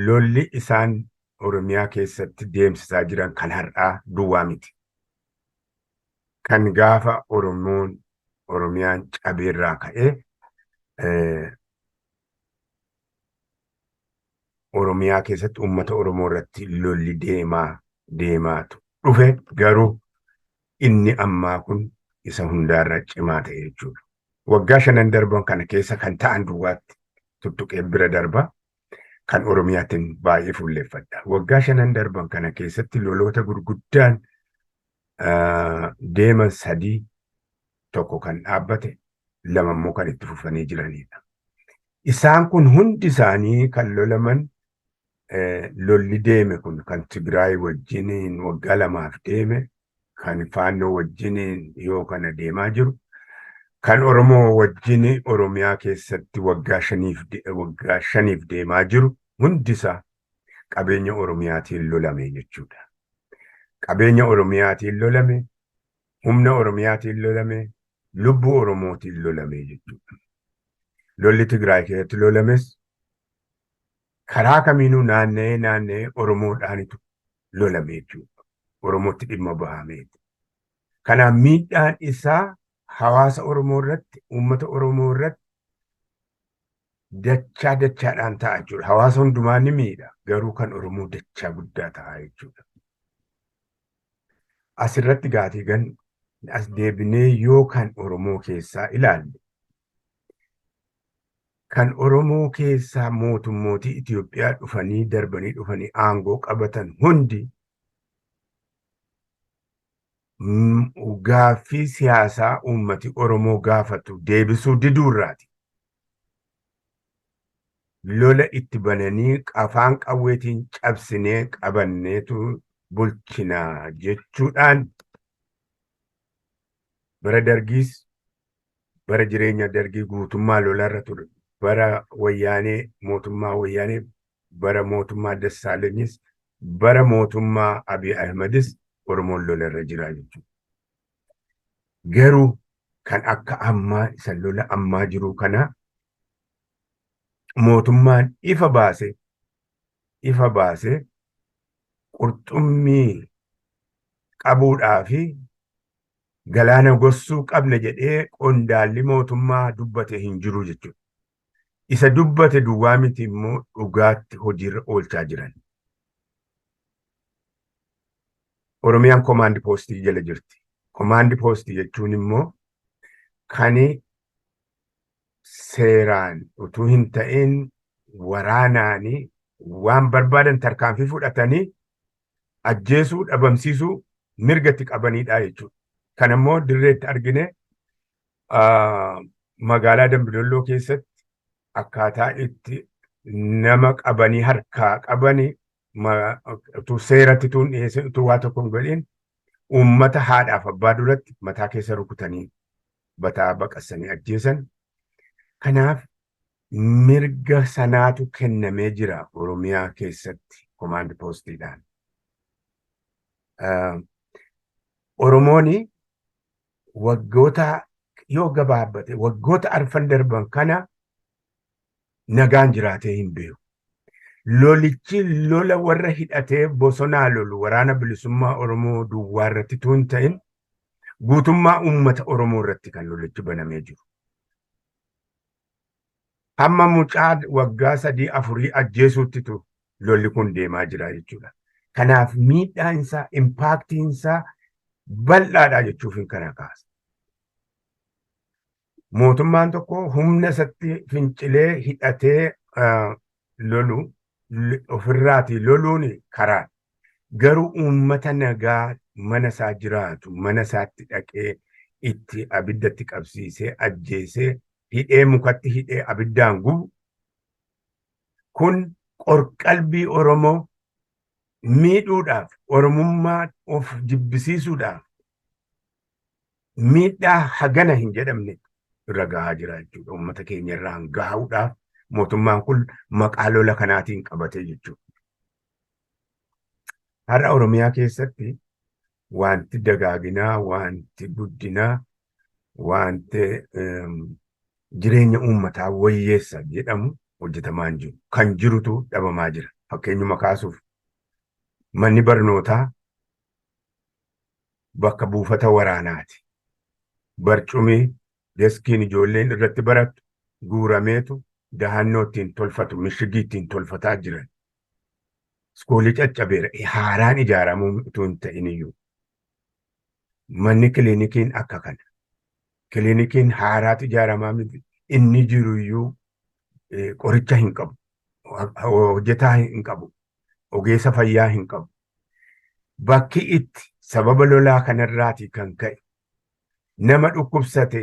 lolli isaan Oromiyaa keessatti deemsisaa jiran kan har'aa duwwaa miti. Kan gaafa Oromiyaan cabeerraa ka'ee Oromiyaa keessatti uummata Oromoo irratti lolli deemaatu dhufe garuu inni ammaa kun isa hundaarra cimaa ta'e jechuudha. Waggaa 5 darban kana keessa kan ta'an duwwaatti tuttuqee bira darba kan Oromiyaatiin baay'ee fuulleeffadha. Waggaa 5 darban kana keessatti loloota gurguddaan deeman 3 tokko kan dhaabbate 2 immoo kan itti fufanii jiranidha. Isaan kun hundi isaanii kan lolaman lolli deeme kun kan Tigraay wajjiniin waggaa 2 deeme, kan Faannoo wajjiniin yoo kana deemaa jiru, kan Oromoo wajjin Oromiyaa keessatti waggaa 5 deemaa jiru hundisaa qabeenya Oromiyaatiin lolame jechuudha. Qabeenya Oromiyaatiin lolame, humna Oromiyaatiin lolame, lubbuu Oromootiin lolame jechuudha. Lolli Tigraay keessatti lolames karaa kamiinuu naanna'ee Oromoodhaanitu lolame jechuudha. Oromootti dhimma bahameeti. Kanaaf miidhaan isaa hawaasa Oromoo irratti, uummata Oromoo irratti dachaadhaan ta'a jechuudha. Hawaasa hundumaa ni miidha. Garuu kan Oromoo dachaa guddaa ta'a jechuudha. Asirratti gaatiigan as deebinee yoo kan Oromoo keessaa ilaalle, kan Oromoo keessaa mootummootii Itoophiyaa dhufanii aangoo qabatan hundi gaaffii siyaasaa uummati Oromoo gaafatu deebisuu diduurraati. Lola itti bananii afaan qawweetiin cabsinee qabanneetu bulchinaa jechuudhaan bara dargiis bara jireenya dargii guutummaa lolarra ture. Bara mootummaa wayyaanee, bara mootummaa Dassaalanyis, bara mootummaa Abiy Ahmedis Oromoon lolarra jira jechuudha. Garuu kan akka ammaa isa lola ammaa jiru kana mootummaan ifa baase qurxummii qabuudhaa fi galaana gossuu qabna jedhee qondaalli mootummaa dubbate hin jiru jechuudha. Isa dubbate duwwaa miti immoo dhugaatti hojiirra oolchaa jiran. Oromiyaan komaandi poostii jala jirti. Komaandi poostii jechuun immoo kan seeraan utuu hin ta'in waraanaanii waan barbaadan tarkaanfii fudhatanii ajjeesuu, dhabamsiisuu mirga itti qabanidha jechuudha. Kan immoo dirreetti argine magaalaa Dambidolloo keessatti akkaataa itti nama qabanii harkaa qabanii utuu seeratti tuun dhiyeesse utuu waa tokko hin godhin uummata haadhaaf abbaa duratti mataa keessa rukutanii bataa baqassanii ajjeesan. Kanaaf mirga sanaatu kennamee jira Oromiyaa keessatti komaandi poostiidhaan. Oromooni waggoota yoo gabaabbate waggoota arfan darban kana nagaan jiraatee hin beeku. Lolichi lola warra hidhatee bosonaa lolu waraana bilisummaa Oromoo duwwaa irratti tuun ta'in guutummaa uummata Oromoo irratti kan lolichi banamee jiru. Hamma mucaa waggaa 3-4 ajjeesuuttitu lolli kun deemaa jira jechuudha. Kanaaf miidhaan isaa, impaaktiin isaa bal'aadha jechuuf hin kana kaasa. Mootummaan tokko humna isatti fincilee hidhatee lolu ofirraati loluun karaa. Garuu uummata nagaa mana isaa jiraatu, mana isaatti dhaqee itti abiddatti qabsiisee ajjeesee hidhee mukatti hidhee abiddaan gubu kun qorqalbii Oromoo miidhuudhaaf, Oromummaa of jibbisiisuudhaaf miidhaa hagana hin jedhamne irra gahaa jira jechuudha. Uummata keenya irraan gahuudhaaf mootummaan kun maqaa lola kanaatiin qabatee jechuudha. Har'a Oromiyaa keessatti wanti dagaaginaa, wanti guddinaa, wanti jireenya uummataa wayyeessa jedhamu hojjetamaa hin jiru. Kan jirutu dhabamaa jira. Fakkeenyuma kaasuuf manni barnootaa bakka buufata waraanaati. Barcumii deskiin ijoolleen irratti barattu guurameetu dahannoo ittiin tolfatu mishigii ittiin tolfataa jiran. Iskoolii caccabeera haaraan ijaaramuu utuu hin ta'in iyyuu. Manni kiliinikiin akka kana. Kiliinikiin haaraatu ijaaramaa miti. Inni jiru iyyuu qoricha hin qabu. Hojjetaa hin qabu. Ogeessa fayyaa hin qabu. Bakki itti sababa lolaa kanarraatii kan ka'e nama dhukkubsate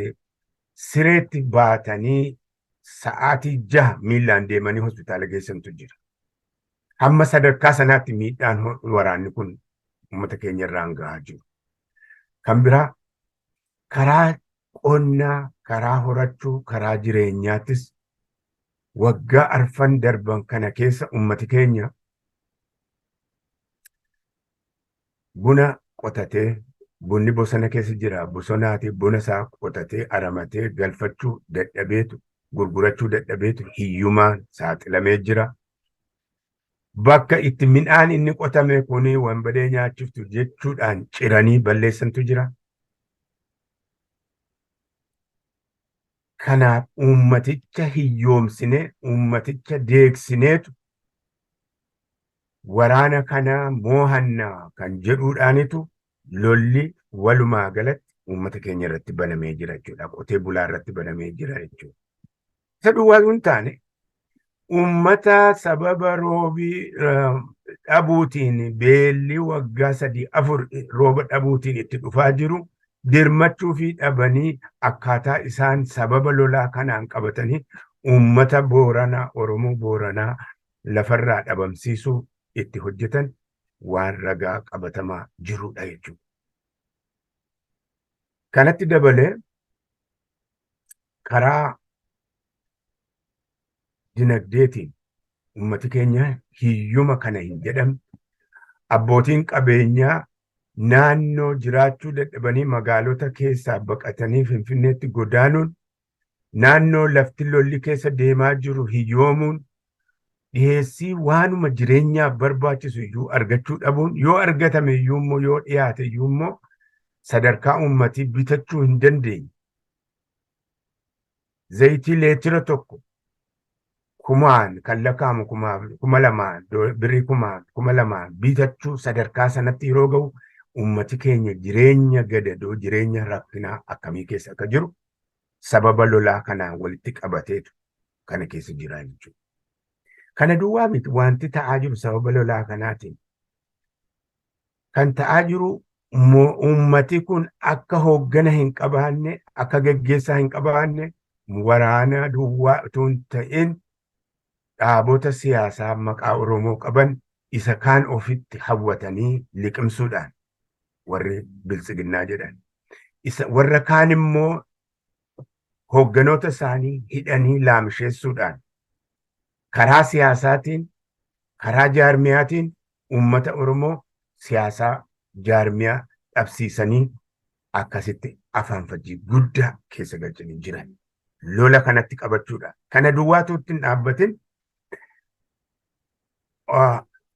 sireetti baatanii sa'aatii 6 miilaan deemanii hospitaala geessantu jira. Hamma sadarkaa sanaatti miidhaan waraanni kun uummata keenya irraan gahaa jiru. Kan biraa karaa qonnaa, karaa horachuu, karaa jireenyaattis waggaa arfan darban kana keessa uummati keenya buna qotatee, bunni bosona keessa jira, bosonaati buna isaa qotatee aramatee galfachuu dadhabeetu, gurgurachuu dadhabeetu hiyyumaan saaxilamee jira. Bakka itti midhaan inni qotame kuni wanbadee nyaachiftu jechuudhaan ciranii balleessantu jira. Kanaaf uummaticha hiyyoomsine, uummaticha deegsineetu waraana kana moohannaa kan jedhuudhaanitu lolli walumaa galatti uummata keenya irratti banamee jira jechuudha. Qotee bulaa irratti banamee jira jechuudha. Isa duwwaa hin taane uummata sababa roobii dhabuutiin beelli waggaa 3-4 rooba dhabuutiin itti dhufaa jiru dirmachuu fi dhabanii akkaataa isaan sababa lolaa kanaan qabatanii uummata Booranaa, Oromoo Booranaa lafarraa dhabamsiisuu itti hojjetan waan ragaa qabatamaa jirudha jechuudha. Kanatti dabalee karaa dinagdeetiin uummati keenya hiyyuma kana hin jedhamne. Abbootiin qabeenyaa naannoo jiraachuu dadhabanii magaalota keessaa baqatanii Finfinneetti godaanuun, naannoo lafti lolli keessa deemaa jiru hiyyoomuun, dhiyeessii waanuma jireenyaaf barbaachisu iyyuu argachuu dhabuun, yoo argatame iyyuu immoo yoo dhiyaate iyyuu immoo sadarkaa uummatii bitachuu hin dandeenye. Zayitii leetira tokko kumaan kan lakkaa'amu 2,000 birrii 2,000 bitachuu sadarkaa sanatti yeroo ga'u uummati keenya jireenya gadadoo, jireenya rakkinaa akkamii keessa akka jiru sababa lolaa kanaan walitti qabateetu kana keessa jira jechuudha. Kana duwwaa miti wanti ta'aa jiru sababa lolaa kanaatiin. Kan ta'aa jiru uummati kun akka hooggana hin qabaanne, akka gaggeessaa hin qabaanne, waraana duwwaa utuu hin ta'in dhaabota siyaasaa maqaa Oromoo qaban isa kaan ofitti hawwatanii liqimsuudhaan warri biltsiginnaa jedhan. Warra kaan immoo hoogganoota isaanii hidhanii laamsheessuudhaan karaa siyaasaatiin, karaa jaarmiyaatiin uummata Oromoo siyaasaa jaarmiyaa dhabsiisanii akkasitti afaan fajjii guddaa keessa galchanii jiran. Lola kanatti qabachuudha. Kana duwwaatu ittiin dhaabbatin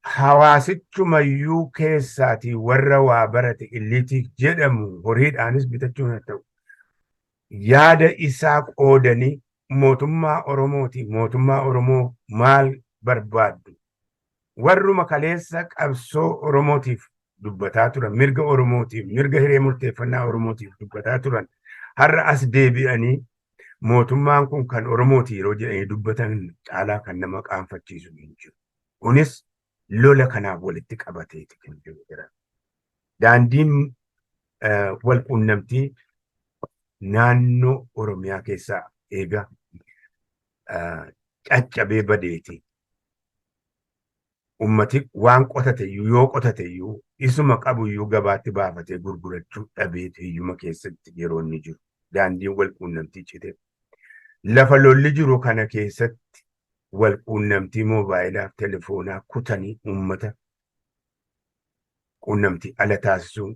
hawaasichumayyuu keessaatii warra waa barate illiitii jedhamu horiidhaanis bitachuun haa ta'u yaada isaa qoodanii mootummaa Oromooti, mootummaa Oromoo maal barbaaddu? Warruma kaleessa qabsoo Oromootiif dubbataa turan, mirga Oromootiif, mirga hiree murteeffannaa Oromootiif dubbataa turan har'a as deebi'anii mootummaan kun kan Oromooti yeroo jedhanii dubbatan caalaa kan nama qaanfachiisu hin jiru. Kunis lola kanaaf walitti qabateeti kan jiru. Daandiin wal quunnamtii naannoo Oromiyaa keessaa eega caccabee badeeti. Ummati waan qotateyyuu yoo qotateyyuu isuma qabuyyuu gabaatti baafatee gurgurachuu dhabeeti hiyyuma keessatti yeroo inni jiru. Daandiin wal quunnamtii cite. Lafa lolli jiru kana keessatti wal quunnamtii moobaayilaa fi telefoonaa kutanii uummata quunnamtii ala taasisuun.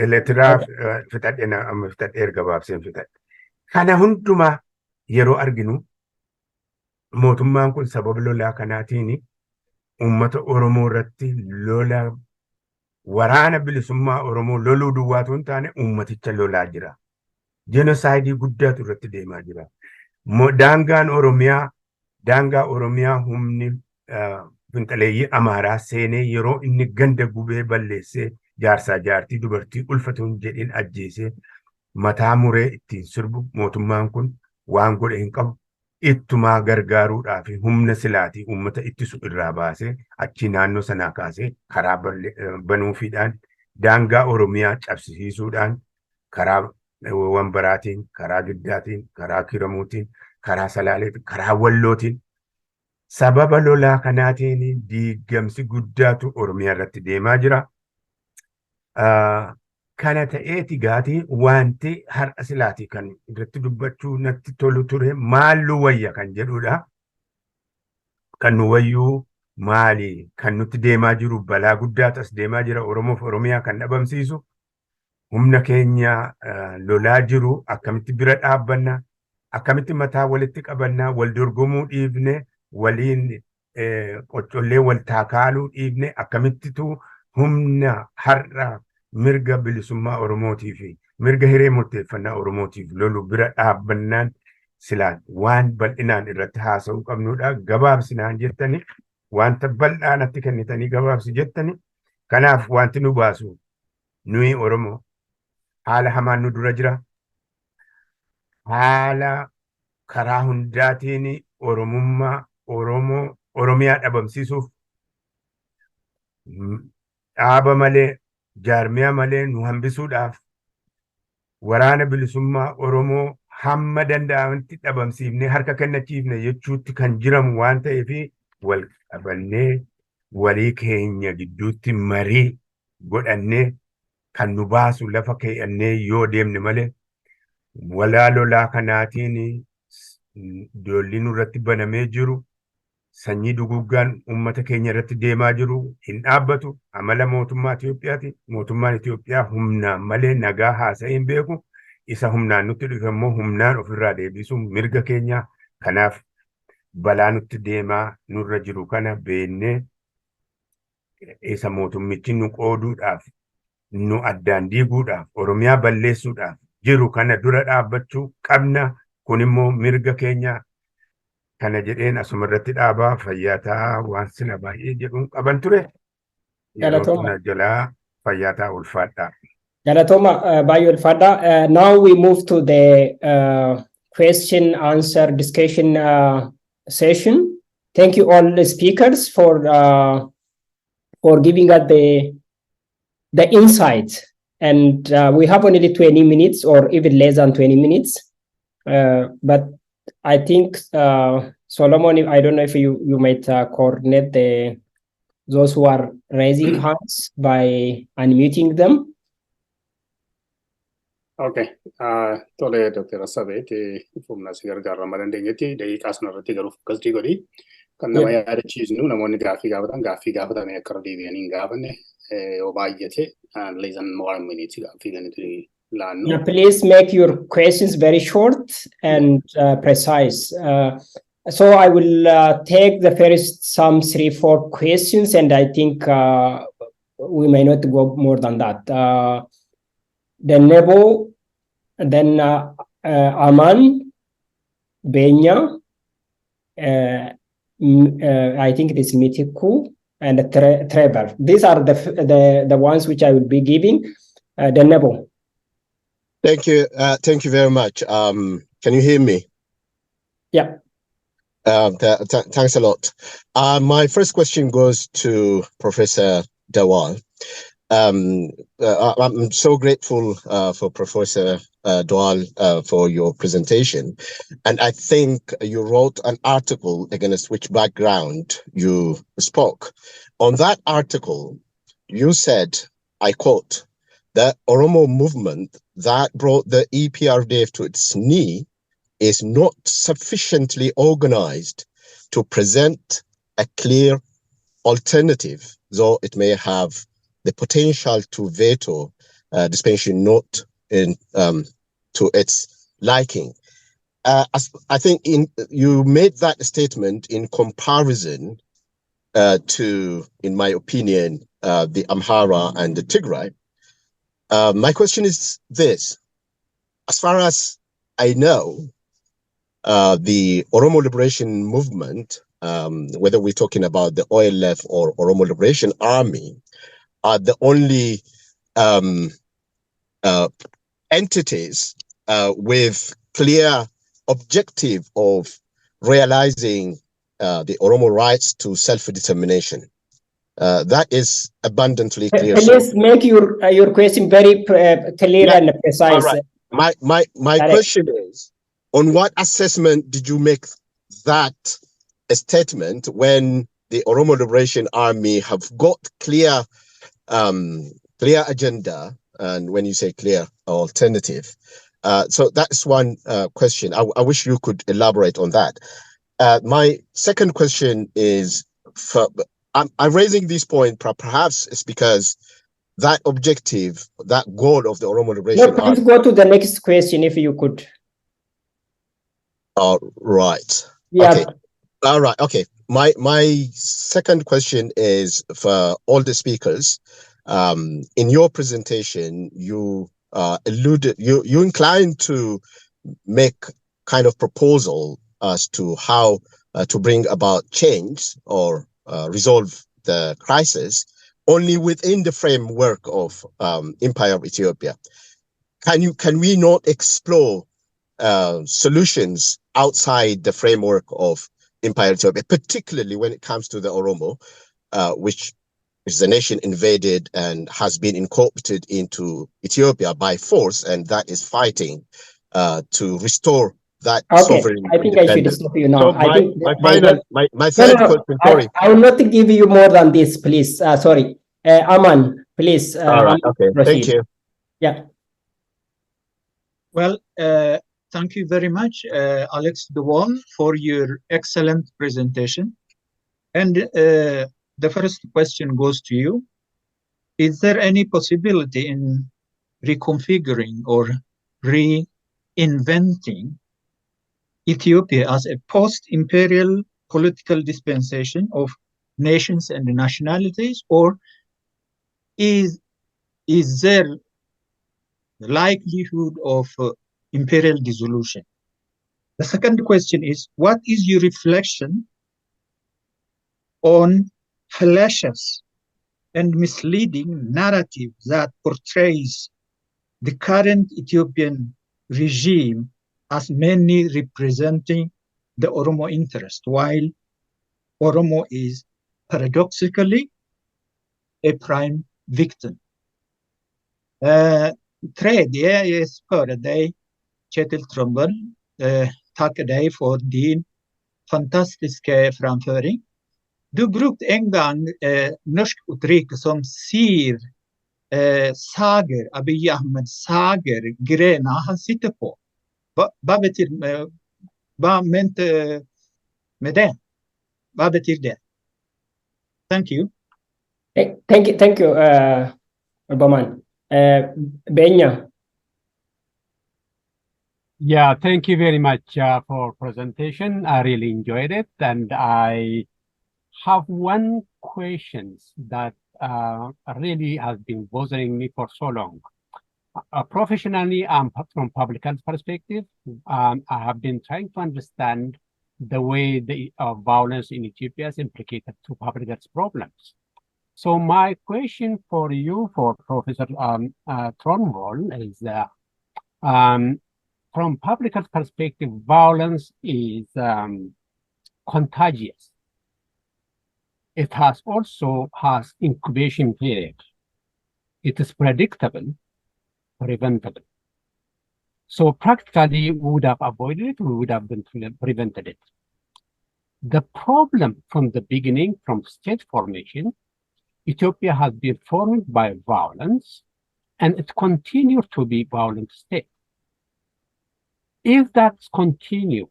Elektiraaf fixadhee erga baabseen fixadhe. Kana hundumaa yeroo arginu mootummaan kun sababa lolaa kanaatiin uummata Oromoo irratti lola waraana bilisummaa Oromoo loluu duwwaatu hin taane uummaticha lolaa jira. Jenosaayidii guddaatu irratti deemaa jira. Daangaa Oromiyaa humni finxaleeyyii Amaaraa seenee yeroo inni ganda gubee balleessee jaarsaa jaartii dubartii ulfatuun jedhin ajjeesee mataa muree ittiin sirbu mootummaan kun waan godhe hin qabu. Ittumaa gargaaruudhaaf humna silaatii uummata ittisu irraa baasee achi naannoo sanaa kaasee karaa banuufiidhaan daangaa Oromiyaa cabsisiisuudhaan karaa Wambaraatiin, karaa Giddaatiin, karaa Kiramuutiin, karaa Salaaleetiin, karaa Wallootiin sababa lolaa kanaatiin diigamsi guddaatu Oromiyaa irratti deemaa jira. Kana ta'eeti gaatii wanti har'a silaatii kan irratti dubbachuu natti tolu ture maallu wayya kan jedhudha. Kan nu wayyuu maali? Kan nutti deemaa jiru balaa guddaatu as deemaa jira. Oromoof Oromiyaa kan dhabamsiisu humna keenya lolaa jiru akkamitti bira dhaabbanna, akkamitti mataa walitti qabanna, wal dorgomuu dhiifne, waliin qoccollee wal taakaaluu dhiifne, akkamittitu humna har'a mirga bilisummaa Oromootii fi mirga hiree murteeffannaa Oromootiif lolu bira dhaabbannaan silaa waan bal'inaan irratti haasa'uu qabnudha. Gabaabsinaan jettani wanta bal'aanatti kennitanii gabaabsi jettani. Kanaaf wanti nu baasu nuyi Oromoo haala hamaan nu dura jira. Haala karaa hundaatiin Oromummaa Oromiyaa dhabamsiisuuf dhaaba malee jaarmiyaa malee nu hambisuudhaaf waraana bilisummaa Oromoo hamma danda'amutti dhabamsiifnee harka kennachiifne jechuutti kan jiramu waan ta'eef wal qabannee walii keenya gidduutti marii godhannee kan nu baasu lafa kee'annee yoo deemne malee walaa lolaa kanaatiin doolli nurratti banamee jiru sanyii duguggaan uummata keenya irratti deemaa jiru hin dhaabbatu. Amala mootummaa Itoophiyaati. Mootummaan Itoophiyaa humnaan malee nagaa haasa'ee hin beeku. Isa humnaan nutti dhufe immoo humnaan ofirraa deebisuun mirga keenya. Kanaaf balaa nutti deemaa nurra jiru kana beennee isa mootummichi nu qooduudhaaf, nu addaan diiguudhaaf, Oromiyaa balleessuudhaaf jiru kana dura dhaabbachuu qabna. Kun immoo mirga keenya. Kana jedheen asuma irratti dhaabaa fayyaataa waan sila baay'ee jedhuun qaban ture. Galatoma. Jalaa fayyaataa ulfaadhaa. Galatoma baay'ee ulfaadhaa. Now we move to the question answer discussion session. Thank you all the speakers for giving us the insight. And we have only 20 minutes or even less than 20 minutes. But I think Solomon, I don't know if you might coordinate those who are raising hands by unmuting them. Okay. Tole Dr. Asabeti from Gargar Ramadan Dengeti, the Kasnarati of Kasdigodi. Can never add cheese no one Gaffigavadan, Gaffigavadan, a Cardivian in Gavane, Obayete, and less than more minutes. Yeah, please make your questions very short and precise. So I will take the first some 3-4 questions, and I think we may not go more than that. Then Nebo, then Aman, Benya, I think it is Mitiku, and Trevor. These are the ones which I will be giving. Then Nebo. Thank you. Thank you very much. Can you hear me? Yeah. Thanks a lot. My first question goes to Professor Dawal. I'm so grateful for Professor Dawal for your presentation. And I think you wrote an article against which background you spoke. On that article, you said, I quote, "The Oromo movement that brought the EPRDF to its knee is not sufficiently organized to present a clear alternative, though it may have the potential to veto dispensation not in to its liking." As I think you made that statement in comparison to, in my opinion, the Amhara and the Tigray. My question is this: as far as I know, the Oromo Liberation Movement, whether we're talking about the OLF or Oromo Liberation Army, are the only entities with clear objective of realizing the Oromo rights to self-determination. That is abundantly clear. Please make your question very clear and precise. All right. My question is, on what assessment did you make that a statement when the Oromo Liberation Army have got clear agenda, and when you say clear, alternative? So that's one question. I wish you could elaborate on that. My second question is, I'm raising this point perhaps it's because that objective, that goal of the Oromo Liberation Army. Please go to the next question if you could. Right. Yeah. Okay. All right. Okay. My second question is for all the speakers. In your presentation, you you inclined to make kind of proposal as to how to bring about change or resolve the crisis only within the framework of Empire of Ethiopia. Can we not explore solutions outside the framework of Empire of Ethiopia, particularly when it comes to the Oromo, which is a nation invaded and has been incorporated into Ethiopia by force, and that is fighting to restore that sovereign I think I should stop you now. So my third question, sorry. I will not give you more than this, please. Sorry. Aman, please. All right, okay. Proceed. Thank you. Yeah. Well, thank you very much, Alex DeWall, for your excellent presentation. And the first question goes to you. Is there any possibility in reconfiguring or reinventing Ethiopia as a post-imperial political dispensation of nations and nationalities, or is there the likelihood of imperial dissolution? The second question is, what is your reflection on fallacious and misleading narrative that portrays the current Ethiopian regime as mainly representing the Oromo interest, while Oromo is paradoxically a prime victim? Tredje spør deg, Kjetil Trømbel, takker deg for din fantastiske framføring. Du brukte en gang norsk uttrykk som sier sager, Abiy Ahmed sager, grena han sitter på. Hva mente med det? Hva betyr det? Thank you. Thank you, Obaman. Benya. Yeah, thank you very much for presentation. I really enjoyed it, and I have one question that really has been bothering me for so long. Professionally, from public health perspective, I have been trying to understand the way the violence in Ethiopia is implicated to public health problems. So my question for you, for Professor Tronwall, is that from public health perspective, violence is contagious. It also has incubation period. It is predictable, preventable. So practically, we would have avoided it, we would have prevented it. The problem from the beginning, from state formation, Ethiopia has been formed by violence, and it continues to be a violent state. If that continues,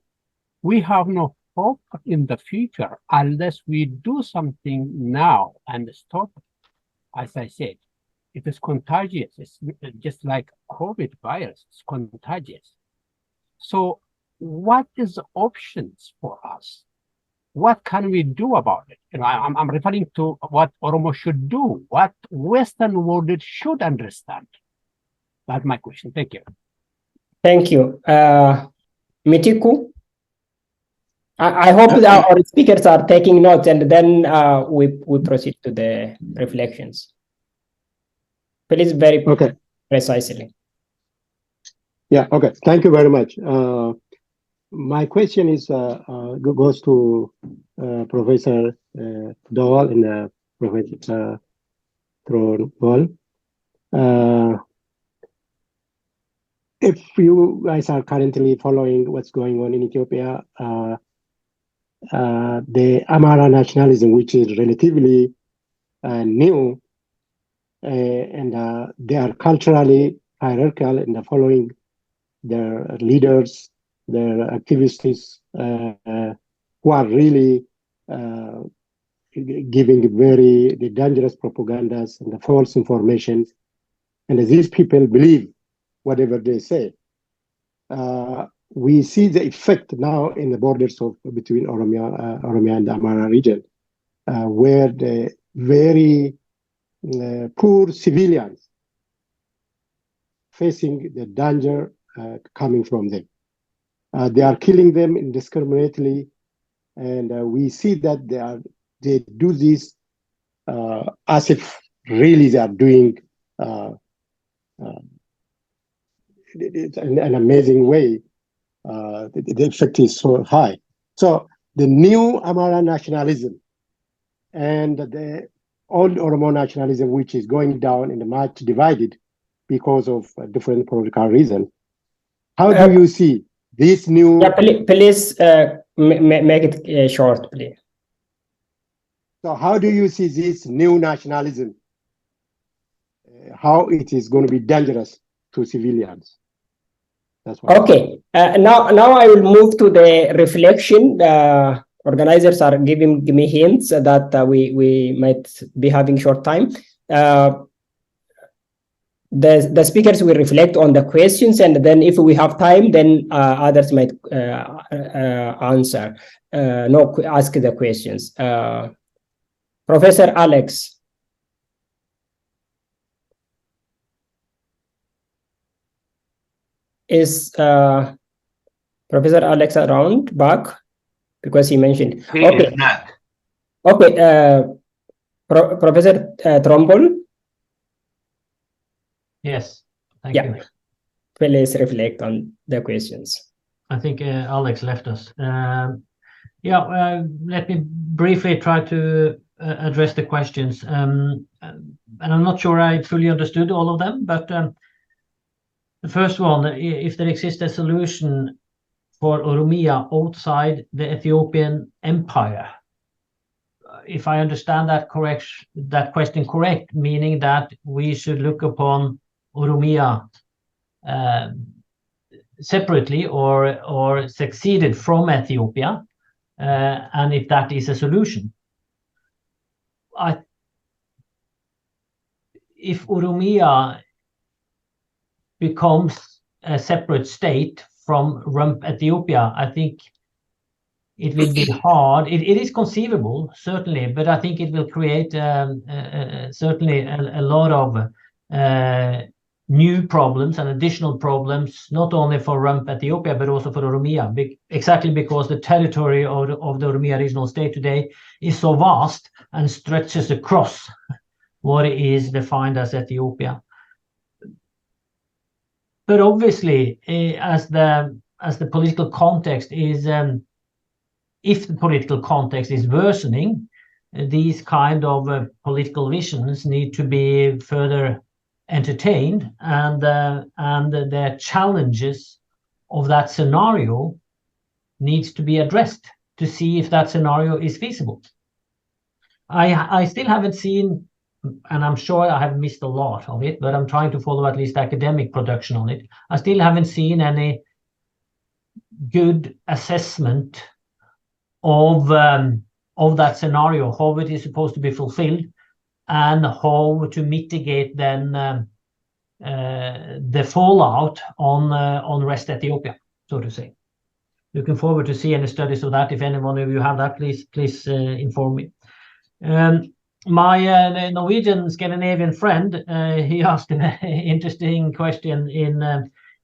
we have no hope in the future unless we do something now and stop it. As I said, it is contagious. It's just like COVID virus, it's contagious. So what is the options for us? what can we do about it? I'm referring to what Oromo should do, what Western world should understand. That's my question. Thank you. Thank you. Mitiku? I hope that our speakers are taking notes, and then we proceed to the reflections. Please, very precisely. Yeah, okay. Thank you very much. My question is goes to Professor Dowell and Professor Tronwall. If you guys are currently following what's going on in Ethiopia, the Amara nationalism, which is relatively new, and they are culturally hierarchical and following their leaders, their activists, who are really giving very dangerous propagandas and the false information. And these people believe whatever they say. We see the effect now in the borders between Oromiyaa and the Amara region, where the very poor civilians facing the danger coming from them. They are killing them indiscriminately, and we see that they do this as if really they are doing in an amazing way. The effect is so high. So the new Amara nationalism and the old Oromo nationalism, which is going down and much divided because of different political reasons. How do you see this new? Yeah, please make it short, please. So how do you see this new nationalism? How it is going to be dangerous to civilians? That's what okay. Now I will move to the reflection. Organizers are giving me hints that we might be having short time. The speakers will reflect on the questions, and then if we have time, then others might answer. Ask the questions. Professor Alex. Is Professor Alex around back? Because he mentioned. He is not. Okay. Professor Tronwall. Yes, thank you. Please reflect on the questions. I think Alex left us. Let me briefly try to address the questions. And I'm not sure I fully understood all of them, but the first one, if there exists a solution for Oromiyaa outside the Ethiopian Empire. If I understand that question correct, meaning that we should look upon Oromiyaa separately or succeeded from Ethiopia, and if that is a solution. If Oromiyaa becomes a separate state from Rump Ethiopia, I think it will be hard. It is conceivable, certainly, but I think it will create certainly a lot of new problems and additional problems, not only for Rump Ethiopia, but also for Oromiyaa, exactly because the territory of the Oromiyaa regional state today is so vast and stretches across what is defined as Ethiopia. But obviously, as the political context is, if the political context is worsening, these kind of political visions need to be further entertained, and the challenges of that scenario needs to be addressed to see if that scenario is feasible. I still haven't seen, and I'm sure I have missed a lot of it, but I'm trying to follow at least academic production on it. I still haven't seen any good assessment of that scenario, how it is supposed to be fulfilled, and how to mitigate then the fallout on West Ethiopia, so to say. looking forward to see any studies of that. If any one of you have that, please inform me. My Norwegian Scandinavian friend, he asked an interesting question in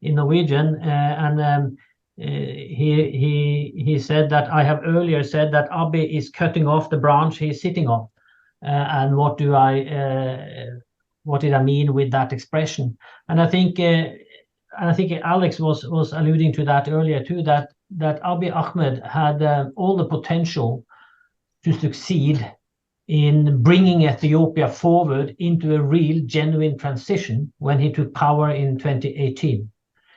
Norwegian, and he said that I have earlier said that Abiy is cutting off the branch he's sitting on, and what did I mean with that expression? And I think Alex was alluding to that earlier too, that Abiy Ahmed had all the potential to succeed in bringing Ethiopia forward into a real, genuine transition when he took power in 2018.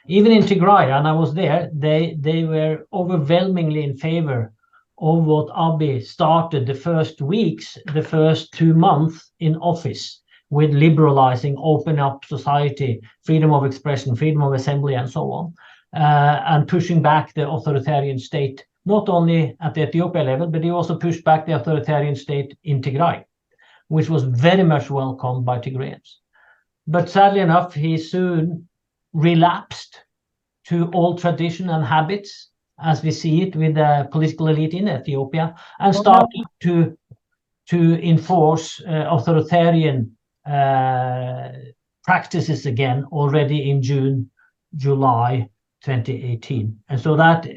Even in Tigray, and I was there, they were overwhelmingly in favor of what Abiy started the first weeks, the first 2 months in office, with liberalizing, open up society, freedom of expression, freedom of assembly, and so on, and pushing back the authoritarian state, not only at the Ethiopia level, but he also pushed back the authoritarian state in Tigray, which was very much welcomed by Tigrayans. But sadly enough, he soon relapsed to old tradition and habits, as we see it with the political elite in Ethiopia, and started to enforce authoritarian practices again already in July 2018. And so that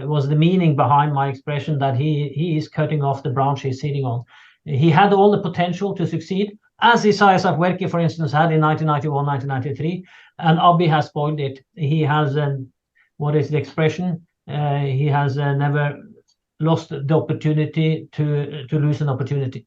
was the meaning behind my expression that he is cutting off the branch he's sitting on. He had all the potential to succeed, as Isaias Afwerki, for instance, had in 1991, 1993, and Abiy has spoiled it. He has, what is the expression? He has never lost the opportunity to lose an opportunity.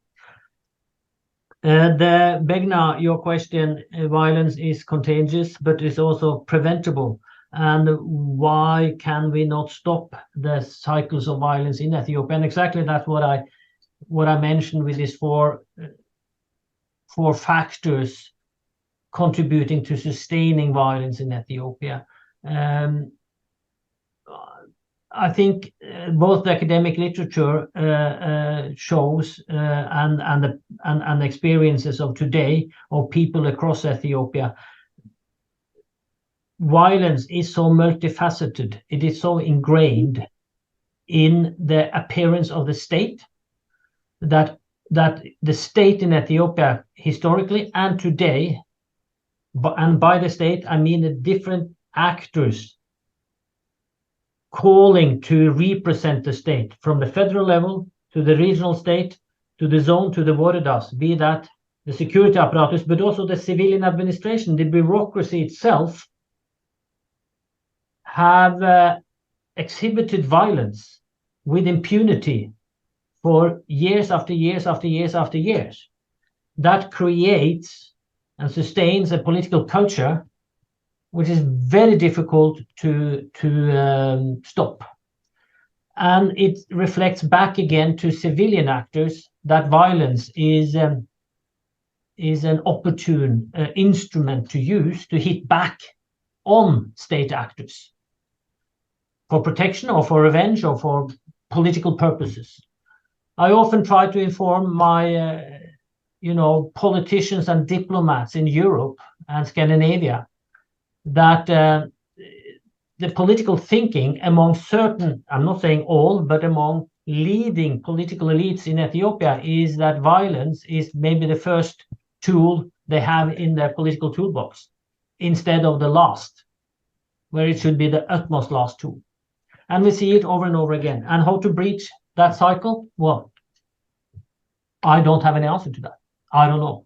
The Begna, your question, violence is contagious, but it's also preventable. And why can we not stop the cycles of violence in Ethiopia? And exactly that's what I mentioned with these four factors contributing to sustaining violence in Ethiopia. I think both the academic literature shows and the experiences of today of people across Ethiopia. Violence is so multifaceted. It is so ingrained in the appearance of the state that the state in Ethiopia historically and today, and by the state I mean the different actors calling to represent the state, from the federal level to the regional state to the zone to the woredas, be that the security apparatus, but also the civilian administration, the bureaucracy itself, have exhibited violence with impunity for years after years after years after years. That creates and sustains a political culture which is very difficult to stop. And it reflects back again to civilian actors that violence is an opportune instrument to use to hit back on state actors for protection or for revenge or for political purposes. I often try to inform my politicians and diplomats in Europe and Scandinavia that the political thinking among certain, I'm not saying all, but among leading political elites in Ethiopia is that violence is maybe the first tool they have in their political toolbox, instead of the last, where it should be the utmost last tool. And we see it over and over again. And how to breach that cycle? Well, I don't have any answer to that. I don't know.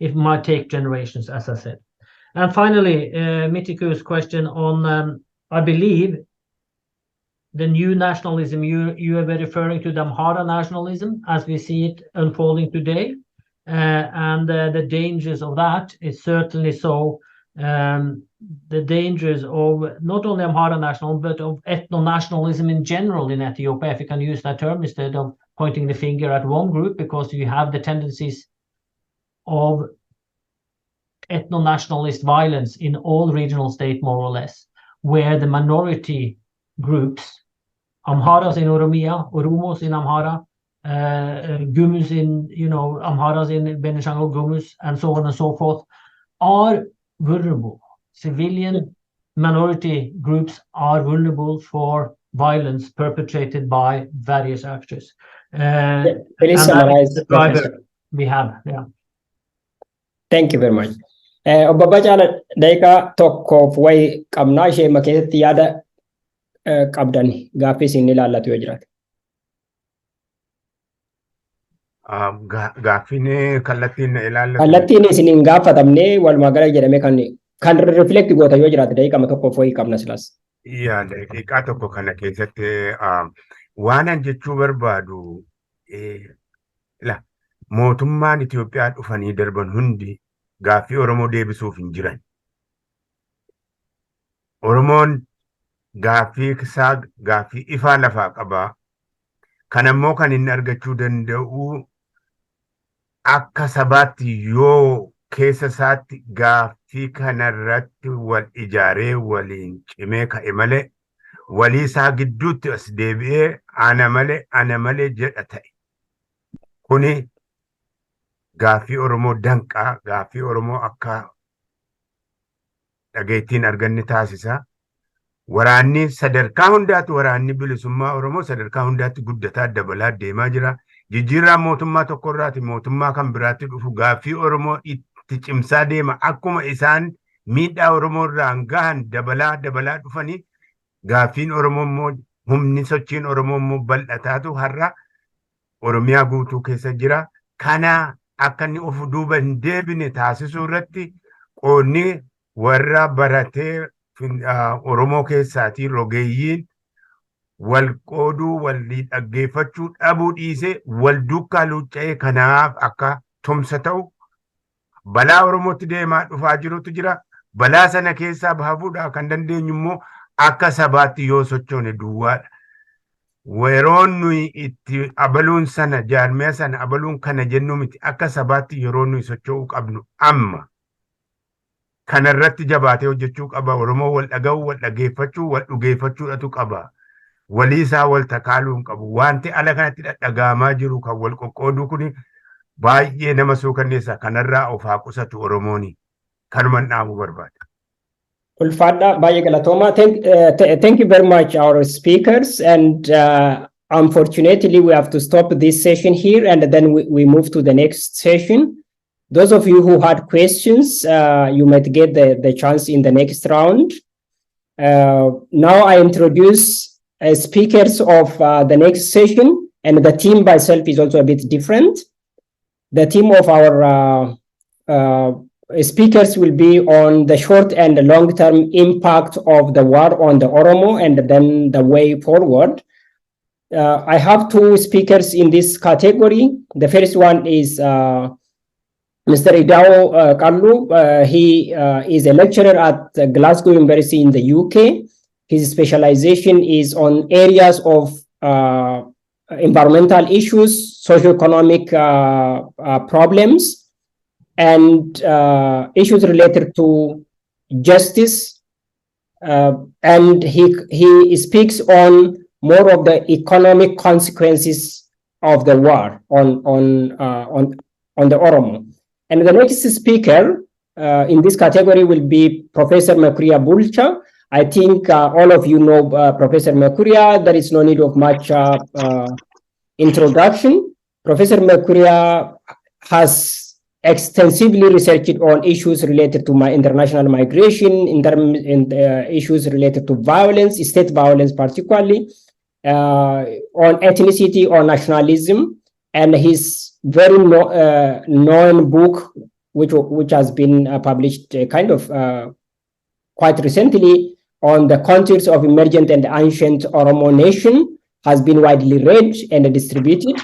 It might take generations, as I said. And finally, Mitiku's question on, I believe, the new nationalism. You are referring to the Amhara nationalism as we see it unfolding today. And the dangers of that is certainly so. The dangers of not only Amhara national, but of ethno-nationalism in general in Ethiopia, if you can use that term, instead of pointing the finger at one group, because you have the tendencies of ethno-nationalist violence in all regional states, more or less, where the minority groups, Amharas in Oromiyaa, Oromos in Amhara, Gumus in, Amharas in Benishangul Gumus, and so on and so forth, are vulnerable. Civilian minority groups are vulnerable for violence perpetrated by various actors. Please and that is summarize, the driver Professor. we have. Yeah. Thank you very much. Obbo Bacaala daqiiqaa tokkoof wayi qabnaa ishee keessatti yaada qabdan gaaffii isin ilaallatu yoo jiraate. Gaaffiin kallattiin ilaallatu. Kallattiin isin hin gaafatamne walumaa gala jedhame kan reflect goota yoo jiraate daqiiqaa tokkoof wayi qabna silaas. Yaa daqiiqaa tokko kana keessatti waanan jechuu barbaadu mootummaan Itoophiyaa dhufanii darban hundi gaaffii Oromoo deebisuuf hin jiran. Oromoon gaaffii isaa gaaffii ifaa lafaa qabaa. Kanammoo kan inni argachuu danda'u akka sabaatti yoo keessa isaatti gaaffii kanarratti wal ijaaree waliin cimee ka'e malee walii isaa gidduutti as deebi'ee ana malee jedha ta'e. Kuni gaaffii Oromoo danqaa, gaaffii Oromoo akka dhageettiin arganne taasisa. Waraanni sadarkaa hundaatti waraanni bilisummaa Oromoo sadarkaa hundaatti guddataa dabalaa deemaa jira. Jijjiirraa mootummaa tokkorraati mootummaa kan biraatti dhufu gaaffii Oromoo itti cimsaa deema. Akkuma isaan miidhaa Oromoo irraan gahan dabalaa dhufanii gaaffiin Oromoo immoo humni sochiin Oromoo immoo bal'ataatu har'a Oromiyaa guutuu keessa jira. Kana akka inni of duuba hin deebine taasisuu irratti qoonni warra baratee Oromoo keessaatii rogeeyyiin wal qooduu walii dhaggeeffachuu dhabuu dhiisee wal duukaa luucca'ee kanaaf akka tumsa ta'u balaa Oromootti deemaa dhufaa jirutu jira. Balaa sana keessaa baafuudhaa kan dandeenyu immoo akka sabaatti yoo sochoone duwwaadha. Yeroon nuyi itti abaluun sana jaarmiyaa sana abaluun kana jennu miti akka sabaatti yeroo nuyi socho'uu qabnu amma. Kanarratti jabaatee hojjechuu qaba. Oromoo wal dhaga'uu, wal dhageeffachuu, wal dhugeeffachuudhatu qaba. Walii isaa wal takaaluu hin qabu. Wanti ala kanatti dhaga'amaa jiru kan wal qoqqooduu kun baay'ee nama suukanneessa. Kanarraa of haa qusatu Oromooni. Kanuman dhaamuu barbaada. Ulfaadha baay'ee galatooma. Thank you very much our speakers and unfortunately we have to stop this session here and then we move to the next session. Those of you who had questions, you might get the chance in the next round. Now I introduce speakers of the next session, and the team by itself is also a bit different. The team of our speakers will be on the short and long-term impact of the war on the Oromo and then the way forward. I have two speakers in this category. The first one is Mr. Idao Kallu. He is a lecturer at Glasgow University in the UK. His specialization is on areas of environmental issues, socioeconomic problems, and issues related to justice. And he speaks on more of the economic consequences of the war on the Oromo. And the next speaker in this category will be Professor Makuria Bulcha. I think all of you know Professor Makuria. There is no need of much introduction. Professor Makuria has extensively researched on issues related to international migration, issues related to violence, state violence particularly, on ethnicity or nationalism, and his very known book, which has been published quite recently, on the contours of emergent and ancient Oromo nation, has been widely read and distributed.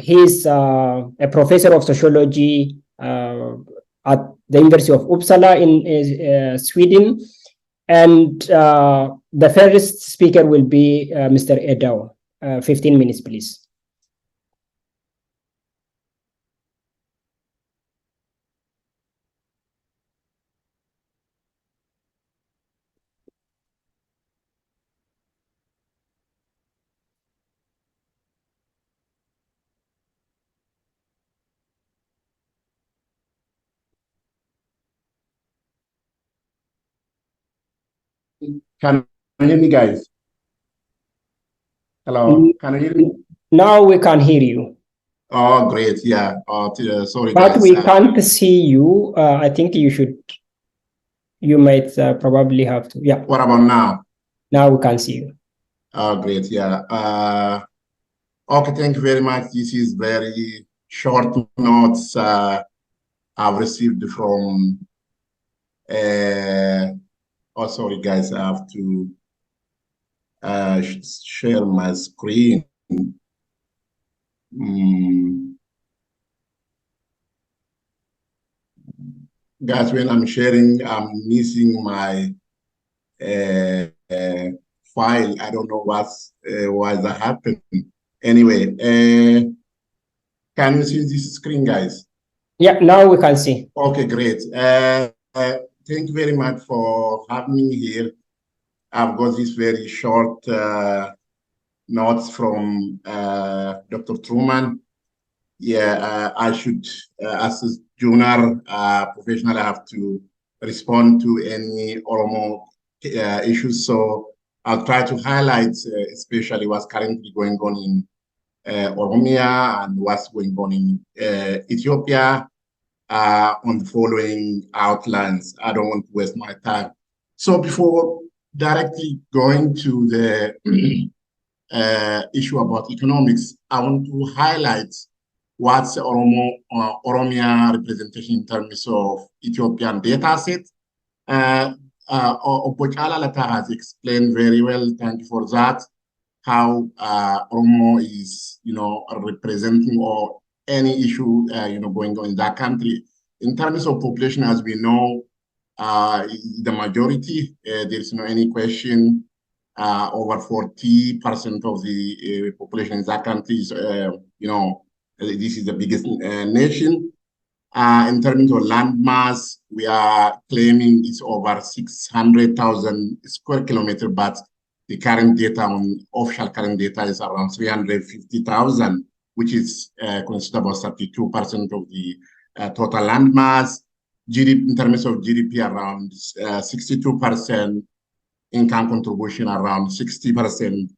He's a professor of sociology at the University of Uppsala in Sweden. And the first speaker will be Mr. Edao. 15 minutes, please. Can you hear me, guys? Hello, can you hear me? Now we can hear you. Oh, great. Yeah. Sorry, But guys. we can't see you. I think you might probably have to. Yeah. What about now? Now we can see you. Oh, great. Yeah. Okay, thank you very much. This is very short notes I've received from. Oh, sorry, guys. I have to share my screen. Guys, when I'm sharing, I'm missing my file. I don't know why that happened. Anyway, can you see this screen, guys? Yeah, now we can see. Okay, great. Thank you very much for having me here. I've got this very short notes from Dr. Truman. Yeah, I should, as a junior professional, I have to respond to any Oromo issues. So I'll try to highlight especially what's currently going on in Oromiyaa and what's going on in Ethiopia on the following outlines. I don't want to waste my time. So before directly going to the issue about economics, I want to highlight what's Oromiyaa representation in terms of Ethiopian data set. Obochala Lata has explained very well, thank you for that, how Oromo is, representing or any issue, going on in that country. In terms of population, as we know, the majority, there is no any question, over 40% of the population in that country is, this is the biggest nation. In terms of land mass, we are claiming it's over 600,000 square kilometers, but the current data on official current data is around 350,000, which is considered about 32% of the total land mass. GDP, in terms of GDP, around 62%, income contribution around 60%,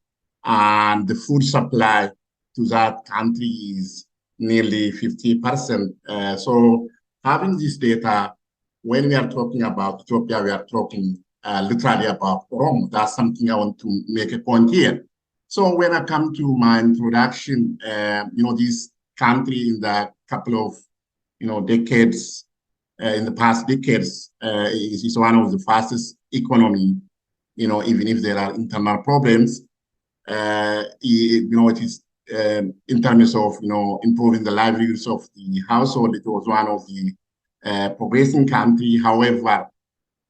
and the food supply to that country is nearly 50%. So having this data, when we are talking about Ethiopia, we are talking literally about Oromo. That's something I want to make a point here. So when I come to my introduction, this country in the couple of, decades, in the past decades, is one of the fastest economy, even if there are internal problems, it is in terms of, improving the livelihoods of the household, it was one of the progressing country. However,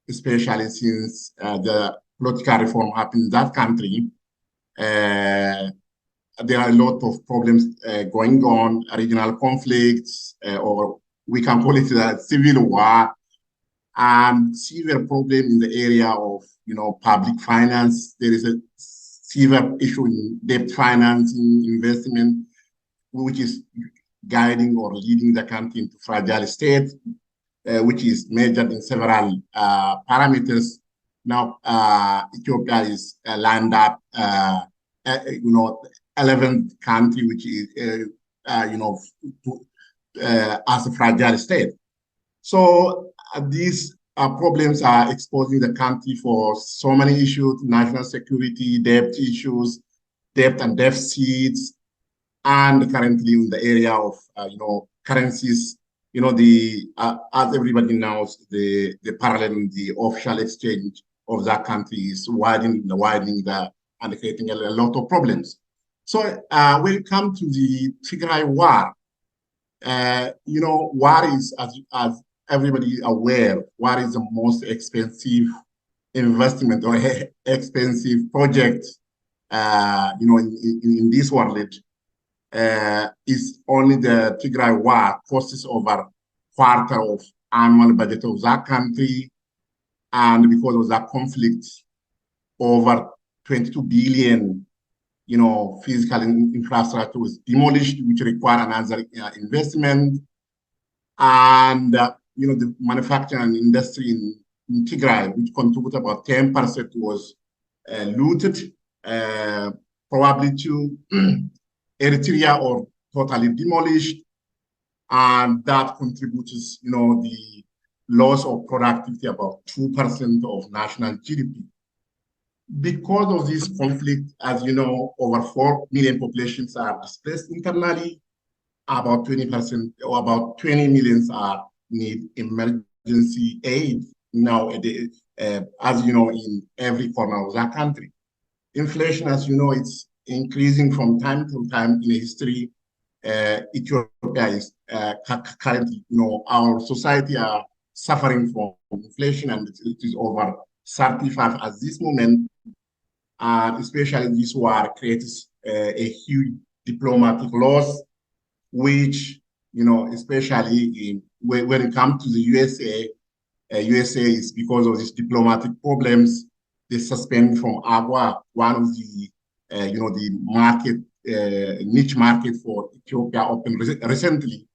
especially since the political reform happened in that country, there are a lot of problems going on, regional conflicts, or we can call it a civil war, and severe problem in the area of, public finance. There is a severe issue in debt financing, investment, which is guiding or leading the country into fragile state, which is measured in several parameters. Now, Ethiopia is lined up, 11th country, which is, as a fragile state. So these problems are exposing the country for so many issues: national security, debt issues, debt and deficits, and currently in the area of, currencies. As everybody knows, the parallel, the official exchange of that country is widening and creating a lot of problems. So when we come to the Tigray war, war is, as everybody is aware, war is the most expensive investment or expensive project, in this world. Is only the Tigray war costs over quarter of annual budget of that country, and because of that conflict, over 22 billion, physical infrastructure was demolished, which require another investment, and the manufacturing industry in in Tigray, which contributed about 10%, was looted, probably to Eritrea or totally demolished, and that contributes, the loss of productivity about 2% of national GDP. Because of this conflict, as you know, over 4 million populations are displaced internally, about 20% or about 20 million need emergency aid nowadays, as you know, in every corner of that country. Inflation, as you know, it's increasing from time to time in history. Ethiopia is currently, our society are suffering from inflation, and it is over 35 at this moment. And especially this war creates a huge diplomatic loss, which, especially when it comes to the USA, USA is because of these diplomatic problems, they suspend from AGUA, one of the, the market, niche market for Ethiopia opened recently.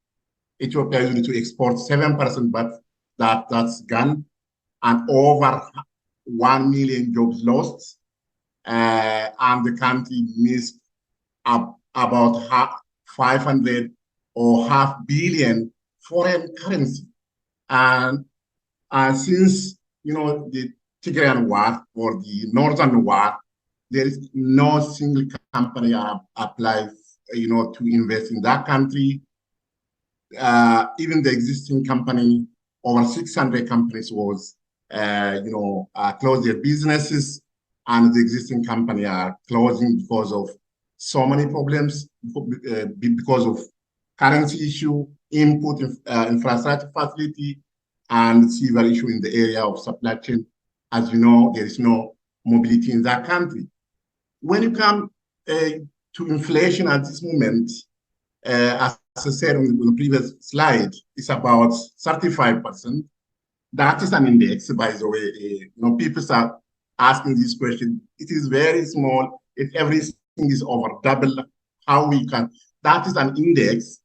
Ethiopia used to export 7%, but that's gone, and over 1 million jobs lost. And the country missed about 500 or $500 million foreign currency. And since, the Tigrayan war or the Northern war, there is no single company applied, to invest in that country. Even the existing company, over 600 companies was, closed their businesses, and the existing company are closing because of so many problems, because of currency issue, input infrastructure facility, and severe issue in the area of supply chain. As you know, there is no mobility in that country. When you come to inflation at this moment, as I said on the previous slide, it's about 35%. That is an index, by the way. People are asking this question. It is very small. If everything is over double, how we can? That is an index.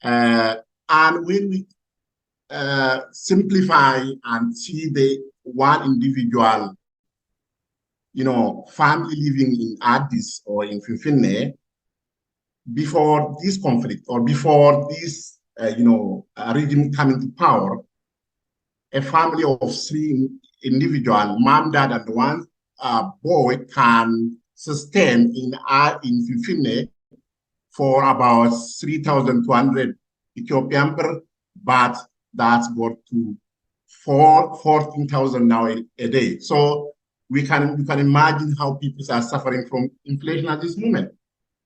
And when we simplify and see the one individual, family living in Addis or in Finfinne, before this conflict or before this, regime coming to power, a family of 3 individual, mom, dad, and one boy can sustain in Finfinne for about 3,200 Ethiopian birr, but that's got to 14,000 now a day. So we can imagine how people are suffering from inflation at this moment.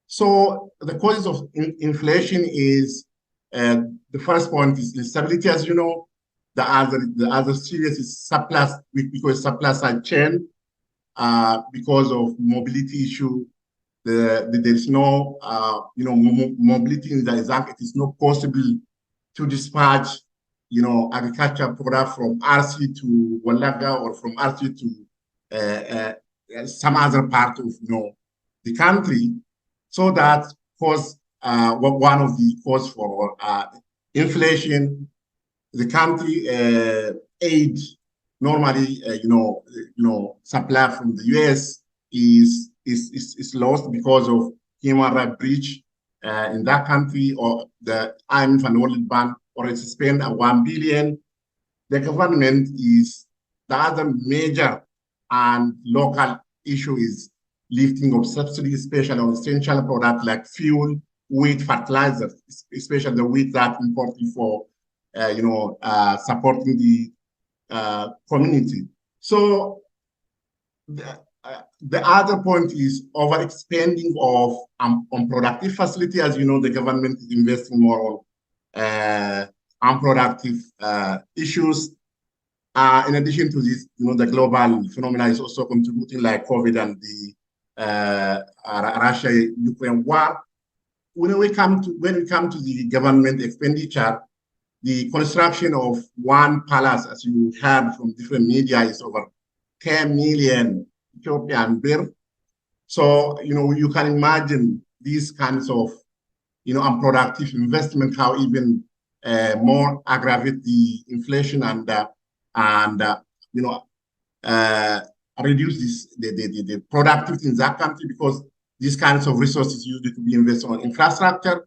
So the causes of inflation is the first point is instability, as you know. The other serious is surplus, because surplus side chain, because of mobility issue. There is no, mobility in the example. It is not possible to dispatch, agricultural product from RC to Walaga or from RC to some other part of, the country. So that caused one of the cause for inflation. The country aid normally, supply from the US is lost because of human rights breach in that country, or the IMF and World Bank already spent $1 billion. The government is the other major and local issue is lifting of subsidies, especially on essential products like fuel, wheat, fertilizers, especially the wheat that imported for supporting the community. So the other point is overexpanding of unproductive facility. As you know, the government is investing more on unproductive issues. In addition to this, the global phenomena is also contributing, like COVID and the Russia-Ukraine war. When we come to the government expenditure, the construction of one palace, as you heard from different media, is over 10 million Ethiopian birr. So, you can imagine these kinds of, unproductive investment, how even more aggravate the inflation and reduce the productivity in that country, because these kinds of resources usually to be invested on infrastructure,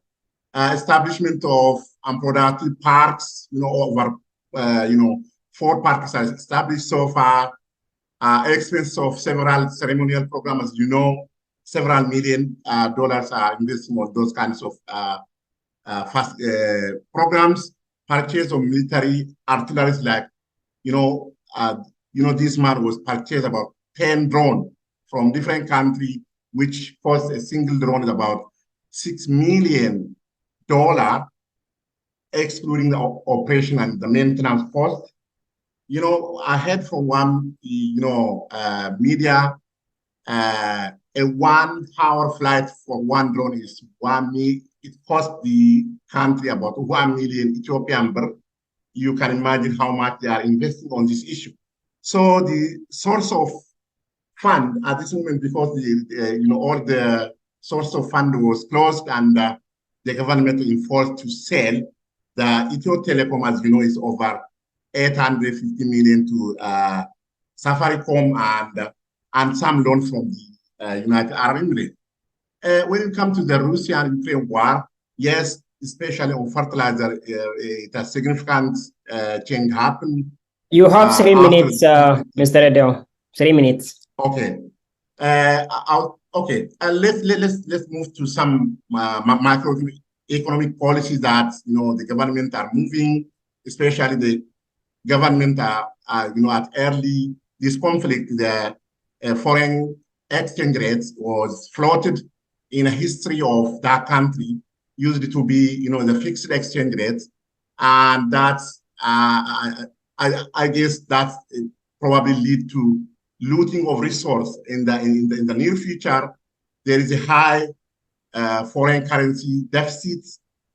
establishment of unproductive parks, over 4 parks are established so far, expense of several ceremonial programs, several million dollars are invested on those kinds of programs, purchase of military artillery, like, this man was purchased about 10 drones from different countries, which cost a single drone is about $6 million, excluding the operation and the maintenance cost. I heard from one, media, a 1-hour flight for one drone is it cost the country about 1 million Ethiopian birr. You can imagine how much they are investing on this issue. So the source of fund at this moment, because all the source of fund was closed and the government enforced to sell, the Ethio Telecom, as is over 850 million to Safaricom and some loan from the United Arab Emirates. When it comes to the Russian-Ukraine war, yes, especially on fertilizer, it has significant change happened. You have 3 minutes, Mr. Edel. 3 minutes. Okay. Let's move to some macroeconomic policies that the government are moving, especially the government are at early this conflict. The foreign exchange rates was floated in a history of that country, used to be the fixed exchange rates, and that's I guess that probably lead to looting of resource in the near future. There is a high foreign currency deficit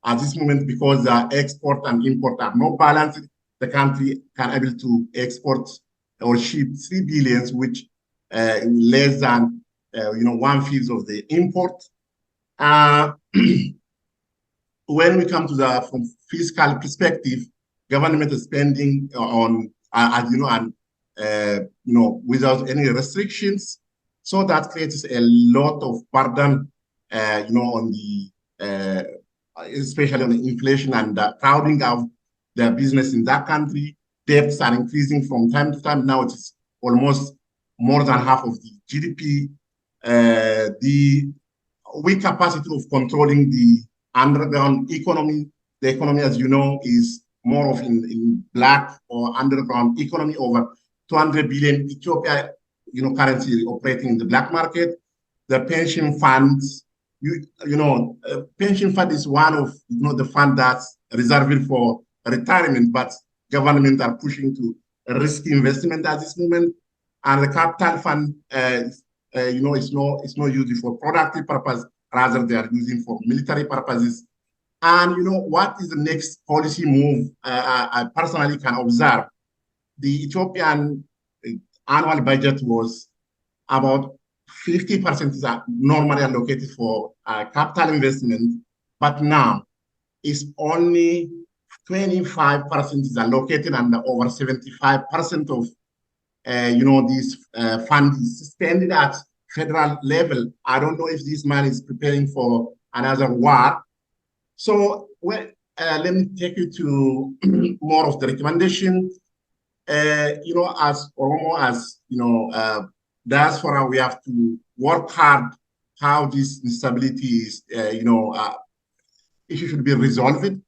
at this moment because the export and import are not balanced. The country can able to export or ship 3 billion, which less than 1/5 of the import. When we come to from fiscal perspective, government is spending on without any restrictions, so that creates a lot of burden, on the especially on the inflation and crowding out the business in that country. Debts are increasing from time to time. Now it is almost more than half of the GDP. The weak capacity of controlling the underground economy. The economy, as you know, is more of in black or underground economy, over 200 billion Ethiopia, currency operating in the black market. The pension funds, pension fund is one of the fund that's reserved for retirement, but government are pushing to risky investment at this moment. And the capital fund, it's not used for productive purpose, rather they are using for military purposes. And what is the next policy move? I personally can observe the Ethiopian annual budget was about 50% is normally allocated for capital investment, but now it's only 25% is allocated, and over 75% of this fund is spent at federal level. I don't know if this man is preparing for another war. So let me take you to more of the recommendation. As Oromo, as diaspora, we have to work hard how this instability is, issue should be resolved.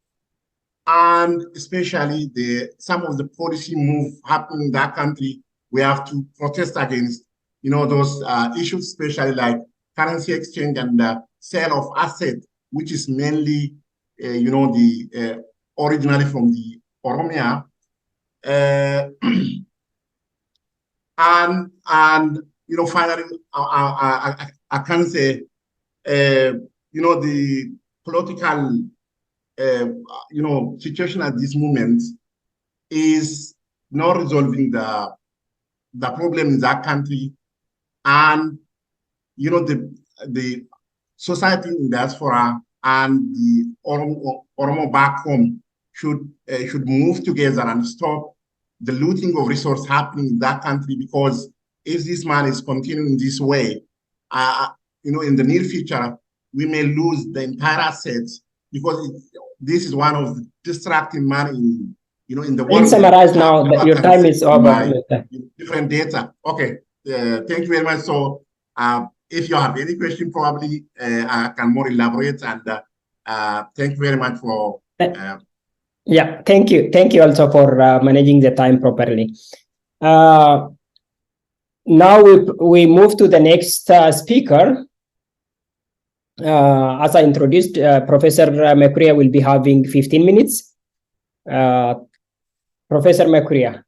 And especially some of the policy move happening in that country, we have to protest against, those issues, especially like currency exchange and sale of assets, which is mainly, originally from the Oromiyaa. And finally, I can say, the political, situation at this moment is not resolving the problem in that country, and the society in diaspora and the Oromo back home should move together and stop the looting of resources happening in that country, because if this man is continuing this way, in the near future, we may lose the entire assets, because this is one of the distracting money in the world. Please summarize now that your time is over. Different data. Okay. Thank you very much. So if you have any question, probably I can more elaborate. And thank you very much for. Yeah, thank you. Thank you also for managing the time properly. Now we move to the next speaker. As I introduced, Professor Mekuria will be having 15 minutes. Professor Mekuria,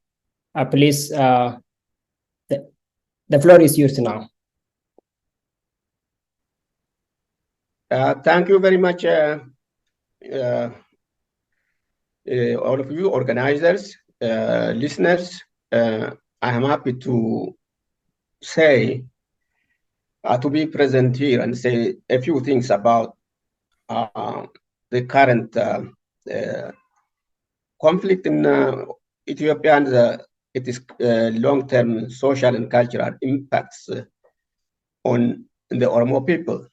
please, the floor is yours now. Thank you very much, all of you organizers, listeners. I am happy to say, to be present here and say a few things about the current conflict in Ethiopia and its long-term social and cultural impacts on the Oromo people.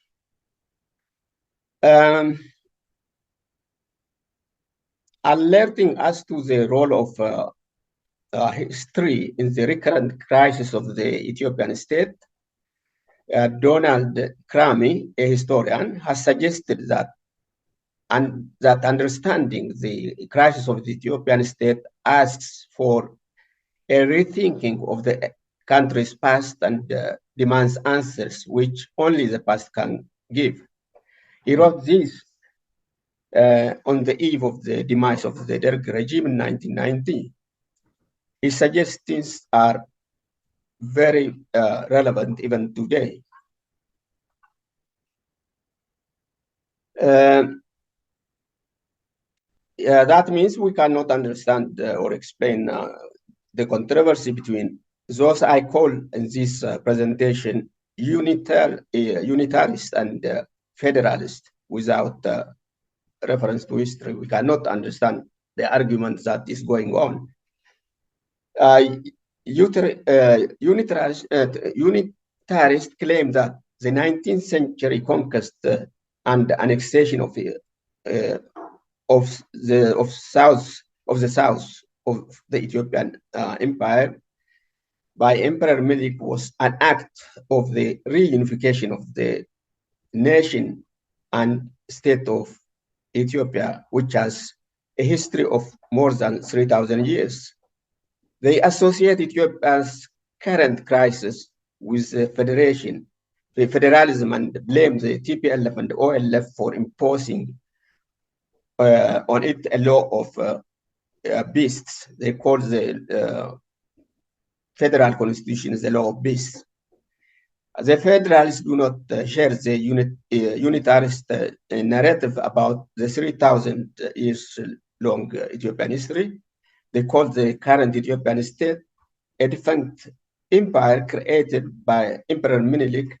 Alerting us to the role of history in the recurrent crisis of the Ethiopian state, Donald Cramy, a historian, has suggested that understanding the crisis of the Ethiopian state asks for a rethinking of the country's past and demands answers which only the past can give. He wrote this on the eve of the demise of the Derg regime in 1990. His suggestions are very relevant even today. That means we cannot understand or explain the controversy between those I call in this presentation unitarist and federalist without reference to history. We cannot understand the argument that is going on. Unitarists claim that the 19th century conquest and annexation of the south of the Ethiopian empire by Emperor Melik was an act of the reunification of the nation and state of Ethiopia, which has a history of more than 3,000 years. They associate Ethiopia's current crisis with the federalism, and blame the TPLF and OLF for imposing on it a law of beasts. They call the federal constitution the law of beasts. The federalists do not share the unitarist narrative about the 3,000 years long Ethiopian history. They call the current Ethiopian state a defunct empire created by Emperor Menelik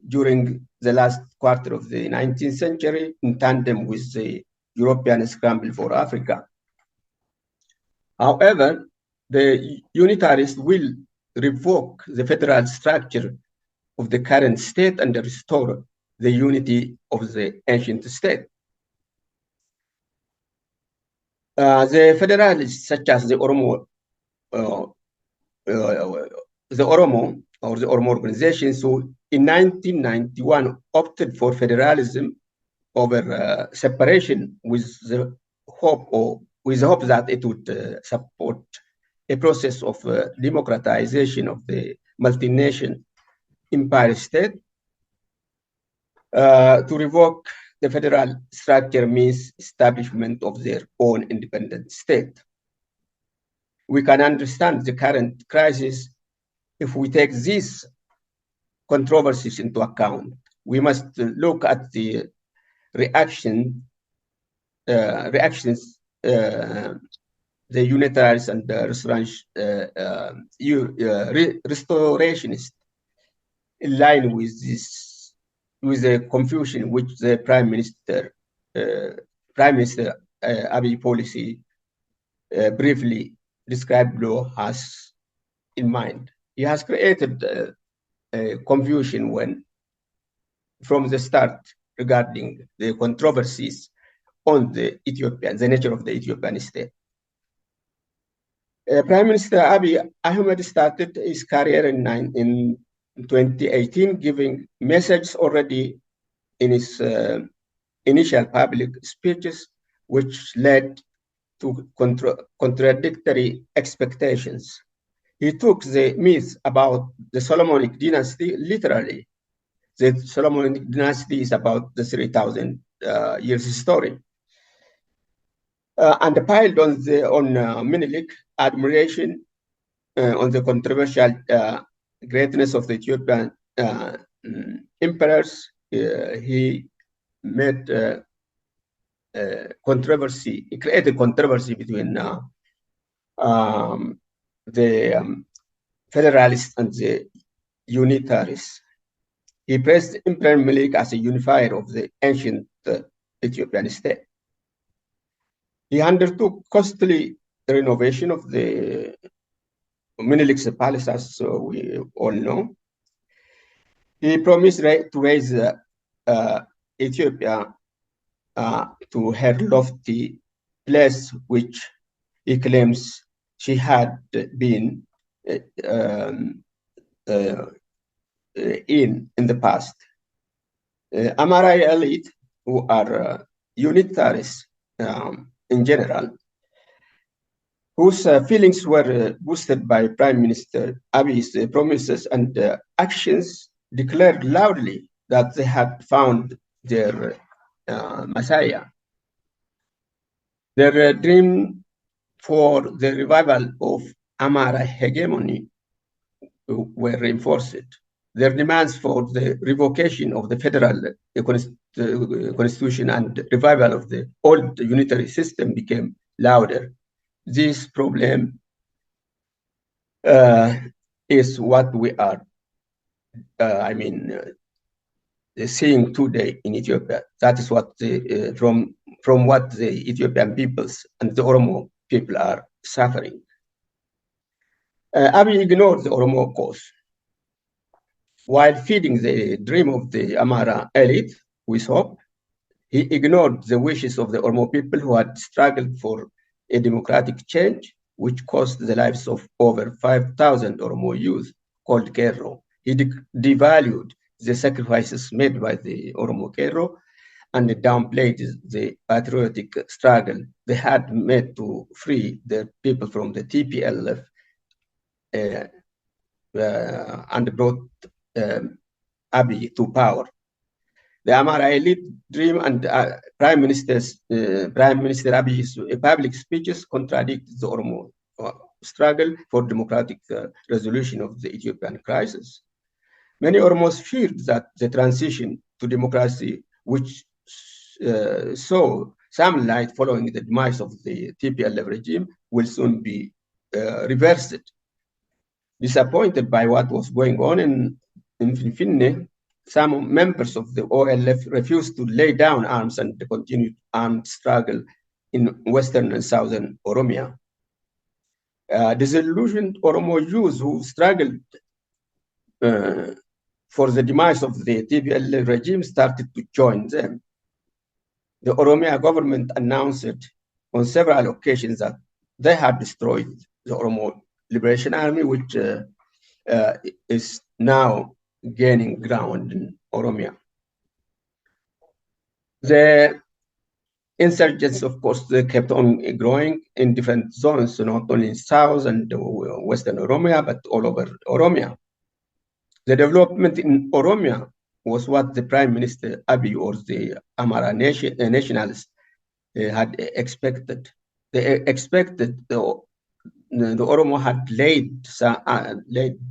during the last quarter of the 19th century in tandem with the European scramble for Africa. However, the unitarists will revoke the federal structure of the current state and restore the unity of the ancient state. The federalists, such as the Oromo or the Oromo organization, so in 1991 opted for federalism over separation with the hope that it would support a process of democratization of the multinational empire state. To revoke the federal structure means establishment of their own independent state. We can understand the current crisis if we take these controversies into account. We must look at the reactions the unitarists and the restorationists in line with this, with the confusion which the Prime Minister Abiy policy briefly described law has in mind. He has created confusion from the start regarding the controversies on the nature of the Ethiopian state. Prime Minister Abiy Ahmed started his career in 2018, giving messages already in his initial public speeches, which led to contradictory expectations. He took the myth about the Solomonic dynasty literally. The Solomonic dynasty is about the 3,000 years story. And piled on Menelik admiration on the controversial greatness of the Ethiopian emperors. He made controversy. He created controversy between the Federalists and the Unitarists. He praised Emperor Menelik as a unifier of the ancient Ethiopian state. He undertook costly renovation of the Menelik's palace, as we all know. He promised to raise Ethiopia to her lofty place, which he claims she had been in the past. Amara elite, who are unitarists in general, whose feelings were boosted by Prime Minister Abiy's promises and actions, declared loudly that they had found their Messiah. Their dream for the revival of Amara hegemony were reinforced. Their demands for the revocation of the federal constitution and revival of the old unitary system became louder. This problem is what we are, seeing today in Ethiopia. That is what from what the Ethiopian peoples and the Oromo people are suffering. Abiy ignored the Oromo cause. While feeding the dream of the Amara elite with hope, he ignored the wishes of the Oromo people who had struggled for a democratic change, which cost the lives of over 5,000 Oromo youth called Kero. He devalued the sacrifices made by the Oromo Kero and downplayed the patriotic struggle they had made to free their people from the TPLF and brought Abiy to power. The Amara elite dream and Prime Minister Abiy's public speeches contradict the Oromo struggle for democratic resolution of the Ethiopian crisis. Many Oromos feared that the transition to democracy, which saw some light following the demise of the TPLF regime, will soon be reversed. Disappointed by what was going on in Finfinne, some members of the OLF refused to lay down arms and continued armed struggle in western and southern Oromiyaa. Disillusioned Oromo youths who struggled for the demise of the TPLF regime started to join them. The Oromiyaa government announced on several occasions that they had destroyed the Oromo Liberation Army, which is now gaining ground in Oromiyaa. The insurgents, of course, they kept on growing in different zones, not only in South and Western Oromiyaa, but all over Oromiyaa. The development in Oromiyaa was what the Prime Minister Abiy or the Amara nationalists had expected. They expected the Oromo had laid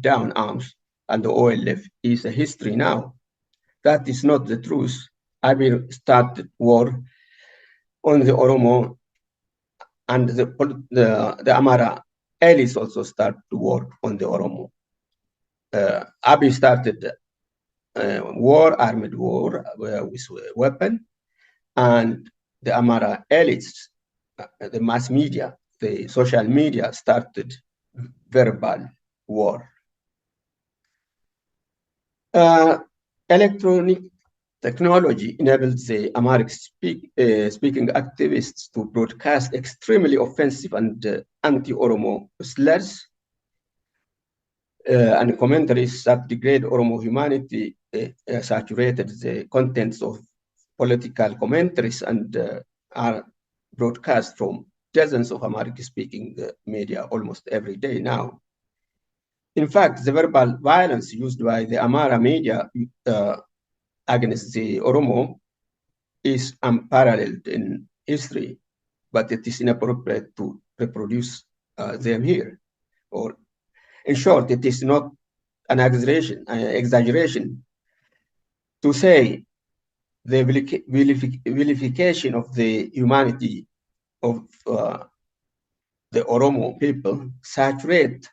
down arms, and the OLF is a history now. That is not the truth. Abiy started war on the Oromo, and the Amara allies also started to war on the Oromo. Abiy started armed war with weapon, and the Amara elites, the mass media, the social media started verbal war. Electronic technology enabled the Amharic speaking activists to broadcast extremely offensive and anti-Oromo slurs and commentaries that degrade Oromo humanity, saturated the contents of political commentaries and are broadcast from dozens of Amharic-speaking media almost every day now. In fact, the verbal violence used by the Amhara media against the Oromo is unparalleled in history, but it is inappropriate to reproduce them here. Or, in short, it is not an exaggeration to say the vilification of the humanity of the Oromo people saturate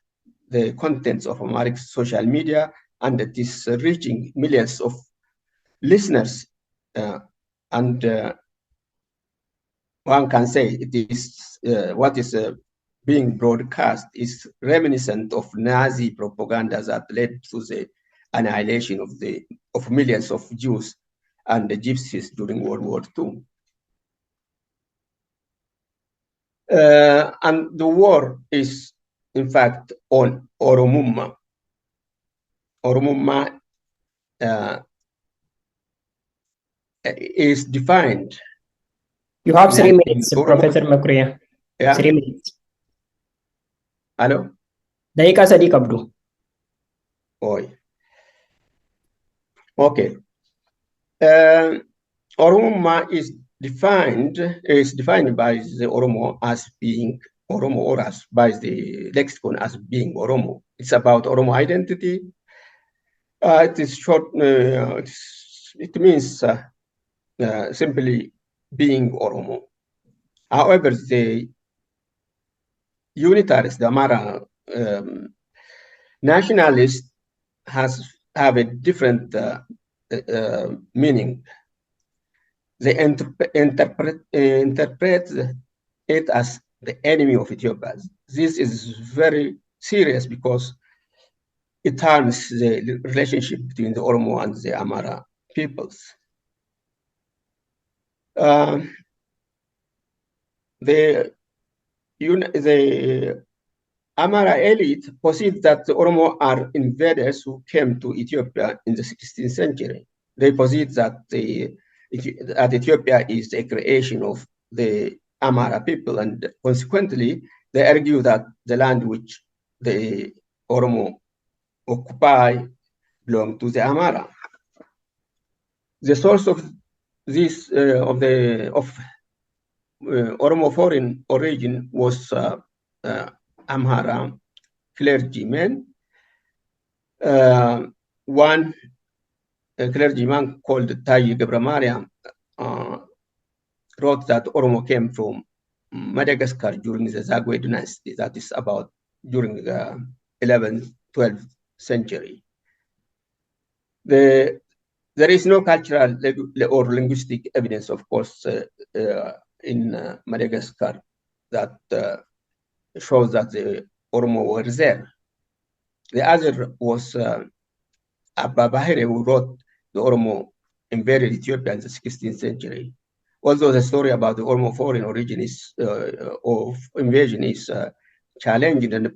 the contents of Amharic social media, and it is reaching millions of listeners. And one can say it is what is being broadcast is reminiscent of Nazi propaganda that led to the annihilation of millions of Jews and the Gypsies during World War II. And the war is, in fact, on Oromuma. Oromuma is defined. You have 3 minutes, Professor Makuriya. Yeah. 3 minutes. Hello? Daika Sadi Kabdu. Oi. Okay. Oromuma is defined by the Oromo as being Oromo, or as by the lexicon as being Oromo. It's about Oromo identity. It is short. It means simply being Oromo. However, the unitarists, the Amhara nationalists, have a different meaning. They interpret it as the enemy of Ethiopia. This is very serious because it harms the relationship between the Oromo and the Amhara peoples. The Amhara elite posits that the Oromo are invaders who came to Ethiopia in the 16th century. They posit that Ethiopia is a creation of the Amhara people, and consequently, they argue that the land which the Oromo occupy belong to the Amhara. The source of this Oromo foreign origin was Amhara clergymen. One clergyman called Tayi Gebramariam wrote that Oromo came from Madagascar during the Zagwe dynasty, that is about during the 11th, 12th century. There is no cultural or linguistic evidence, of course, in Madagascar that shows that the Oromo were there. The other was Abba Bahire, who wrote the Oromo invaded Ethiopia in the 16th century. Although the story about the Oromo foreign origin of invasion is challenged and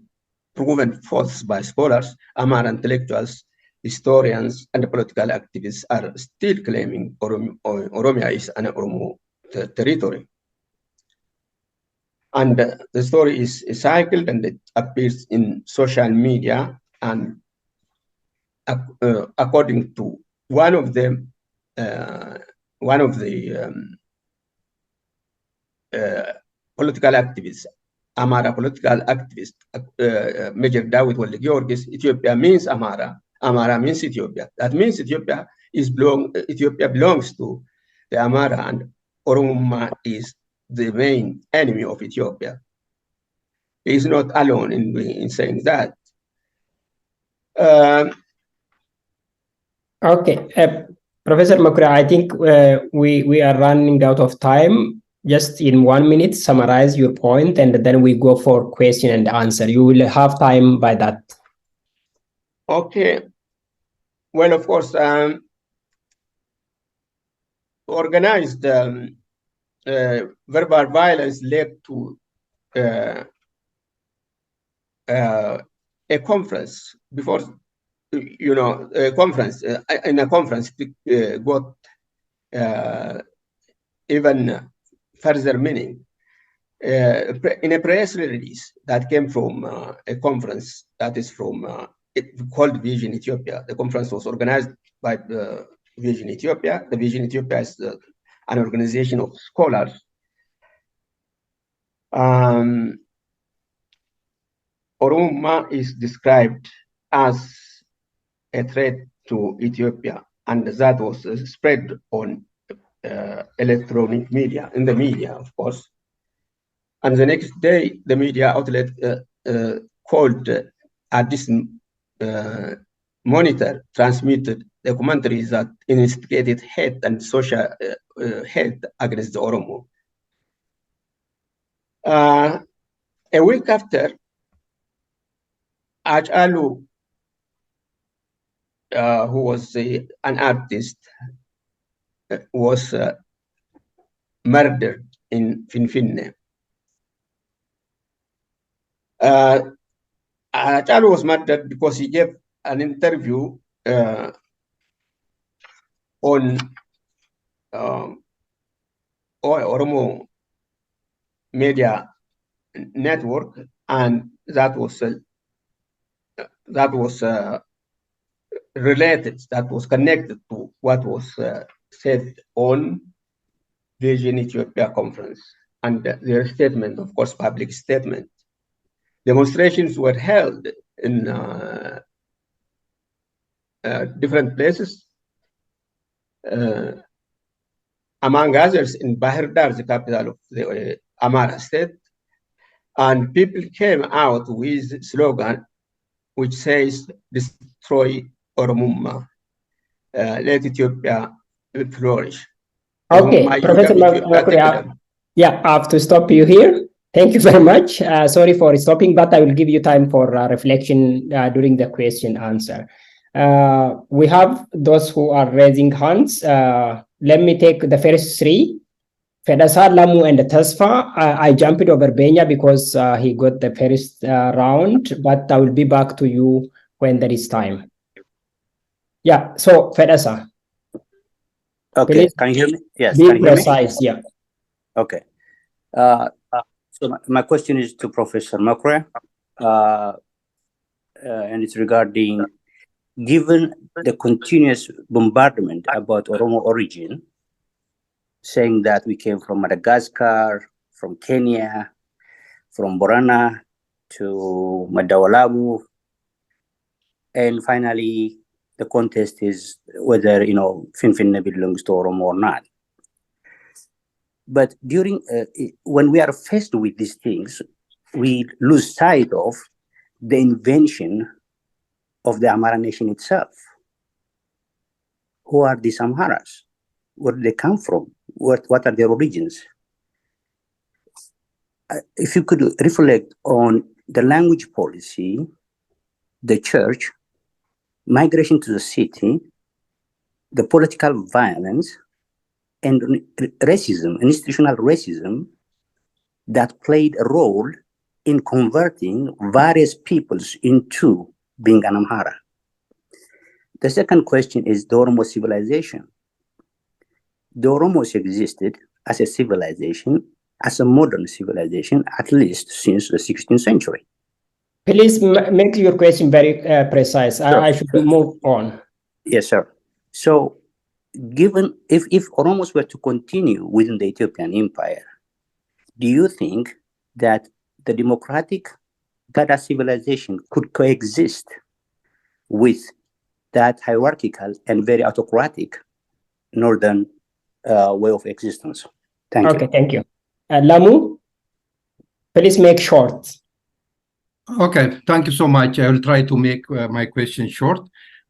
proven false by scholars, Amhara intellectuals, historians, and political activists are still claiming Oromiyaa is an Oromo territory. And the story is cycled and it appears in social media, and according to one of the political activists, Amhara political activist, Major Dawit Walde Giorgis, Ethiopia means Amhara, Amhara means Ethiopia. That means Ethiopia belongs to the Amhara, and Oromo is the main enemy of Ethiopia. He is not alone in saying that. Okay, Professor Makuriya, I think we are running out of time. just in 1 minute, summarize your point, and then we go for question and answer. You will have time by that. Okay. Well, of course, organized verbal violence led to a conference before, a conference. In a conference, got even further meaning. In a press release that came from a conference that is from called Vision Ethiopia. The conference was organized by Vision Ethiopia. The Vision Ethiopia is an organization of scholars. Oromiyaa is described as a threat to Ethiopia, and that was spread on electronic media, in the media, of course. And the next day, the media outlet called Addis Monitor transmitted the commentaries that instigated hate and social hate against the Oromo. A week after, Achalu, who was an artist, was murdered in Finfinne. Achalu was murdered because he gave an interview on Oromo media network, and that was related, that was connected to what was said on Vision Ethiopia conference and their statement, of course, public statement. Demonstrations were held in different places, among others in Bahir Dar, the capital of the Amara state, and people came out with slogan which says, "Destroy Oromummaa, let Ethiopia flourish." Okay, Professor Makuri, yeah, I have to stop you here. Thank you very much. Sorry for stopping, but I will give you time for reflection during the question answer. We have those who are raising hands. Let me take the first three. Fedasa, Lamu, and Tasfa. I jumped over Benya because he got the first round, but I will be back to you when there is time. Yeah, so Fedasa. Okay, please can you hear me? Yes, be can you hear me? precise, yeah. Okay. So my question is to Professor Makuri, and it's regarding, given the continuous bombardment about Oromo origin, saying that we came from Madagascar, from Kenya, from Borana to Madawalabu, and finally the contest is whether Finfinne belongs to Oromo or not. But during when we are faced with these things, we lose sight of the invention of the Amhara nation itself. Who are these Amharas? Where do they come from? What are their origins? If you could reflect on the language policy, the church, migration to the city, the political violence, and racism, institutional racism that played a role in converting various peoples into being an Amhara. The second question is the Oromo civilization. The Oromos existed as a civilization, as a modern civilization, at least since the 16th century. Please make your question very precise. Sure. I should move on. Yes, sir. So, given if Oromos were to continue within the Ethiopian Empire, do you think that the democratic Gadaa civilization could coexist with that hierarchical and very autocratic northern way of existence? Thank you. Okay, thank you. Lamu, please make short. Okay, thank you so much. I will try to make my question short.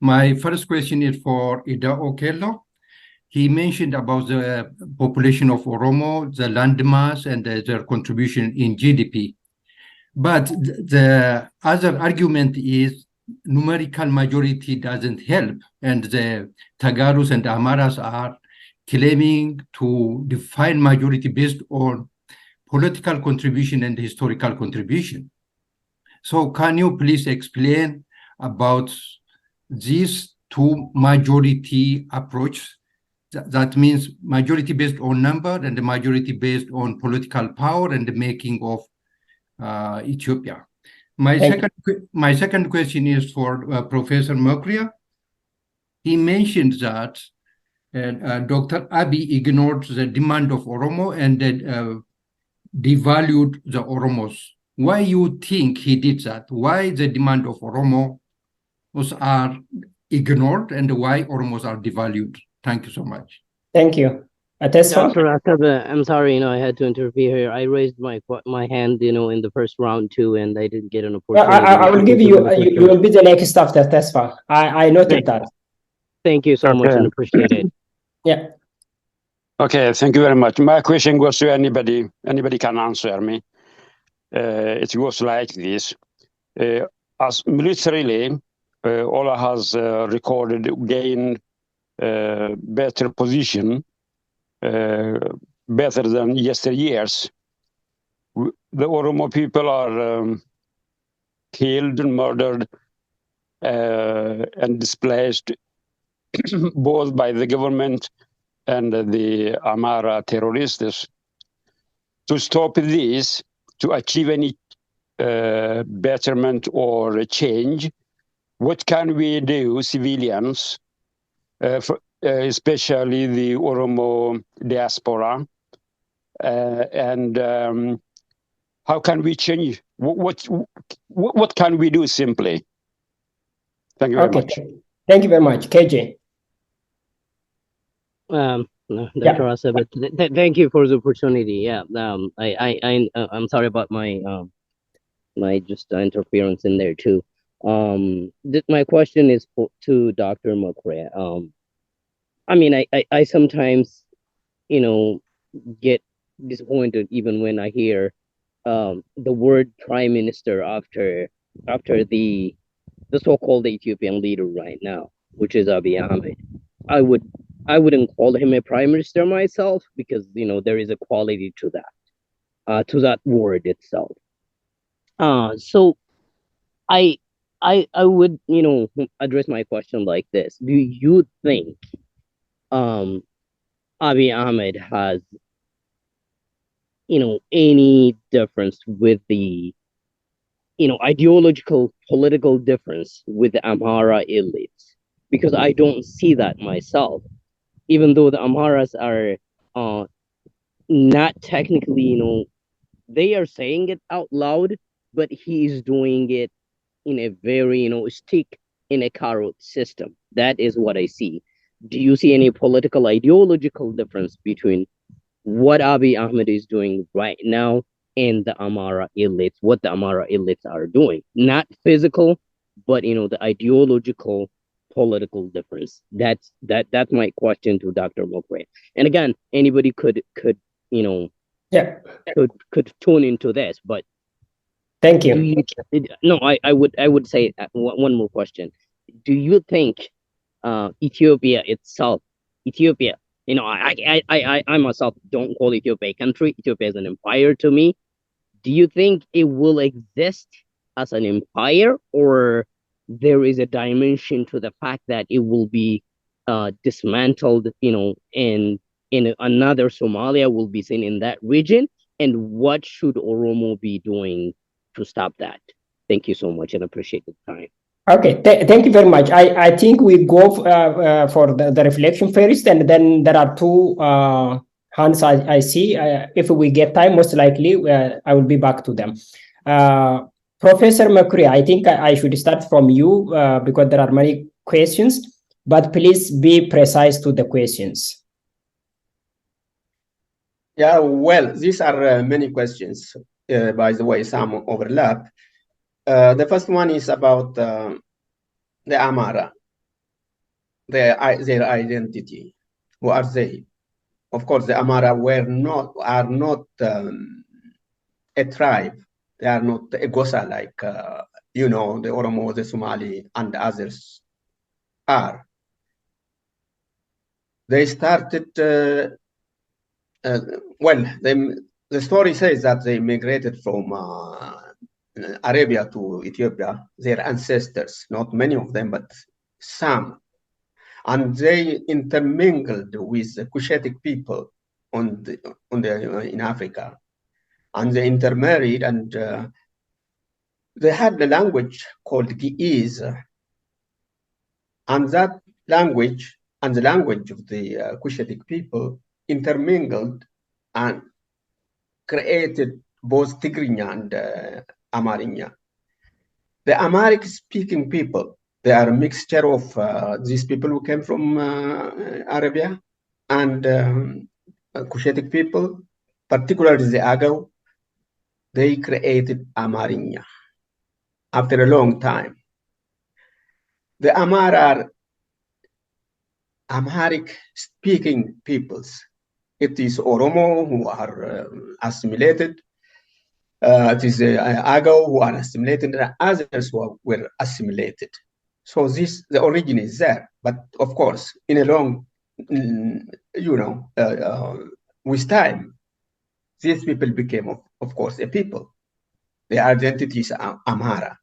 My first question is for Ida Okello. he mentioned about the population of Oromo, the landmass, and their contribution in GDP. But the other argument is numerical majority doesn't help, and the Tagarus and Amaras are claiming to define majority based on political contribution and historical contribution. So can you please explain about these two majority approach? That means majority based on number and the majority based on political power and the making of Ethiopia. My second question is for Professor Mokria. He mentioned that Dr. Abiy ignored the demand of Oromo and devalued the Oromos. Why you think he did that? Why the demand of Oromos are ignored and why Oromos are devalued? Thank you so much. Thank you. Dr. Akabe, I'm sorry, I had to interfere here. I raised my hand, in the first round too, and I didn't get an opportunity. I will give you, you will be the next after Tesfa. I noted that. Thank you so much and appreciate it. Yeah. Okay, thank you very much. My question goes to anybody. Anybody can answer me. It goes like this. As militarily, Ola has recorded gained better position, better than yesteryears. The Oromo people are killed and murdered and displaced both by the government and the Amara terrorists. To stop this, to achieve any betterment or change, what can we do, civilians, especially the Oromo diaspora, and how can we change? What can we do simply? Thank you very much. Thank you very much, KJ. Dr. Asa, but thank you for the opportunity. Yeah, I'm sorry about my my interference in there too. My question is to Dr. Mokria. I mean, I sometimes, get disappointed even when I hear the word prime minister after the so-called Ethiopian leader right now, which is Abiy Ahmed. I wouldn't call him a prime minister myself because there is a quality to that word itself. So I would address my question like this: do you think Abiy Ahmed has any difference with the ideological political difference with the Amhara elites? Because I don't see that myself. Even though the Amharas are not technically, they are saying it out loud, but he is doing it in a very, stick in a carrot system. That is what I see. Do you see any political ideological difference between what Abiy Ahmed is doing right now and the Amhara elites, what the Amhara elites are doing? Not physical, but the ideological political difference. That's my question to Dr. Mokria. And again, anybody could could tune into this, but thank you. No, I would say one more question. Do you think Ethiopia itself, I myself don't call Ethiopia a country. Ethiopia is an empire to me. Do you think it will exist as an empire, or there is a dimension to the fact that it will be dismantled, and in another Somalia will be seen in that region? And what should Oromo be doing to stop that? Thank you so much and appreciate the time. Okay, thank you very much. I think we go for the reflection first, and then there are two hands I see. If we get time, most likely I will be back to them. Professor Mokria, I think I should start from you because there are many questions, but please be precise to the questions. Yeah, well, these are many questions. By the way, some overlap. The first one is about the Amhara, their identity. Who are they? Of course, the Amara are not a tribe. They are not a Gosa like, the Oromo, the Somali, and others are. They started, the story says that they migrated from Arabia to Ethiopia, their ancestors, not many of them, but some. And they intermingled with the Cushitic people in Africa. And they intermarried, and they had a language called Ge'ez. And that language and the language of the Cushitic people intermingled and created both Tigrinya and Amarinya. The Amharic-speaking people, they are a mixture of these people who came from Arabia and Cushitic people, particularly the Agaw. They created Amarinya after a long time. The Amara are Amharic-speaking peoples. It is Oromo who are assimilated. It is Agaw who are assimilated, and others who were assimilated. So the origin is there. But of course, in a long, with time, these people became, of course, a people. Their identity is Amhara.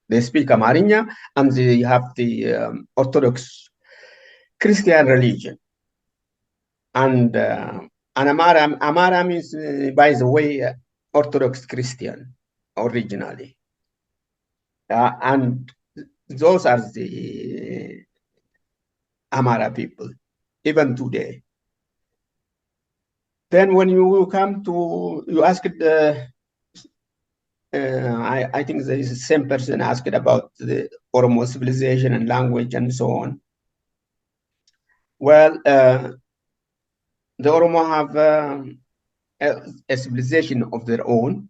They speak Amarinya, and they have the Orthodox Christian religion. And Amara means, by the way, Orthodox Christian originally. And those are the Amara people, even today. Then when you come to, you asked, I think there is the same person asked about the Oromo civilization and language and so on. Well, the Oromo have a civilization of their own.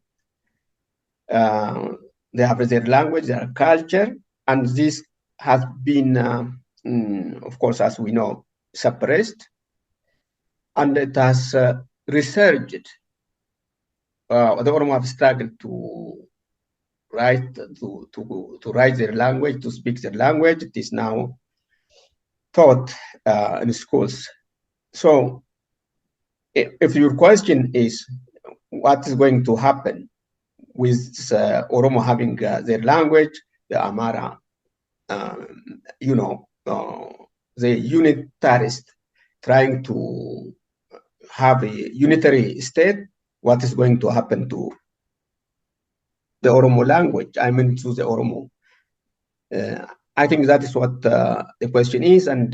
They have their language, their culture, and this has been, of course, as we know, suppressed, and it has resurged. The Oromo have struggled to write their language, to speak their language. It is now taught in schools. So, if your question is what is going to happen with Oromo having their language, the Amara, the unitarist trying to have a unitary state, what is going to happen to the Oromo language? I mean, to the Oromo. I think that is what the question is, and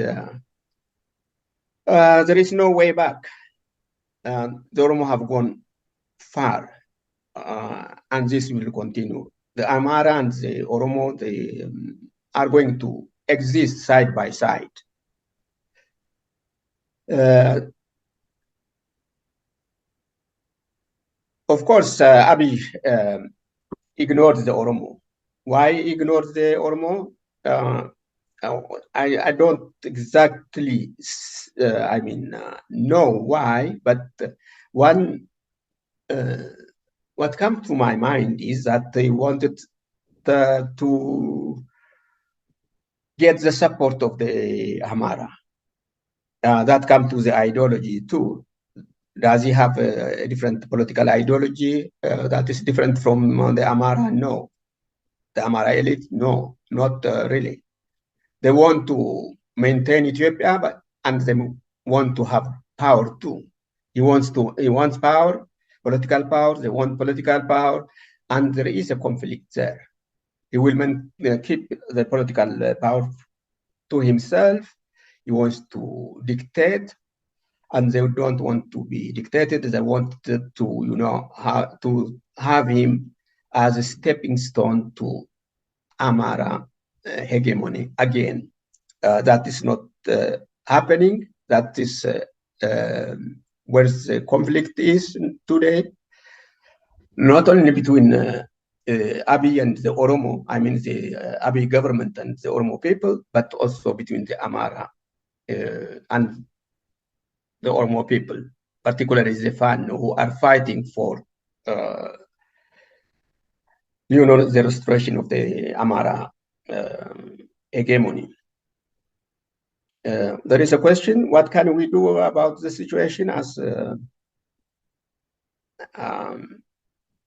there is no way back. The Oromo have gone far, and this will continue. The Amara and the Oromo, they are going to exist side by side. Of course, Abiy ignored the Oromo. Why ignored the Oromo? I don't exactly, know why, but what comes to my mind is that they wanted to get the support of the Amara. That comes to the ideology too. Does he have a different political ideology that is different from the Amara? No. The Amara elite? No, not really. They want to maintain Ethiopia, and they want to have power too. He wants power, political power. They want political power, and there is a conflict there. He will keep the political power to himself. He wants to dictate, and they don't want to be dictated. They want to have him as a stepping stone to Amara hegemony again. That is not happening. That is where the conflict is today. Not only between Abiy and the Oromo, I mean the Abiy government and the Oromo people, but also between the Amara. And the Oromo people, particularly the FAN, who are fighting for the restoration of the Amara hegemony. There is a question: what can we do about the situation as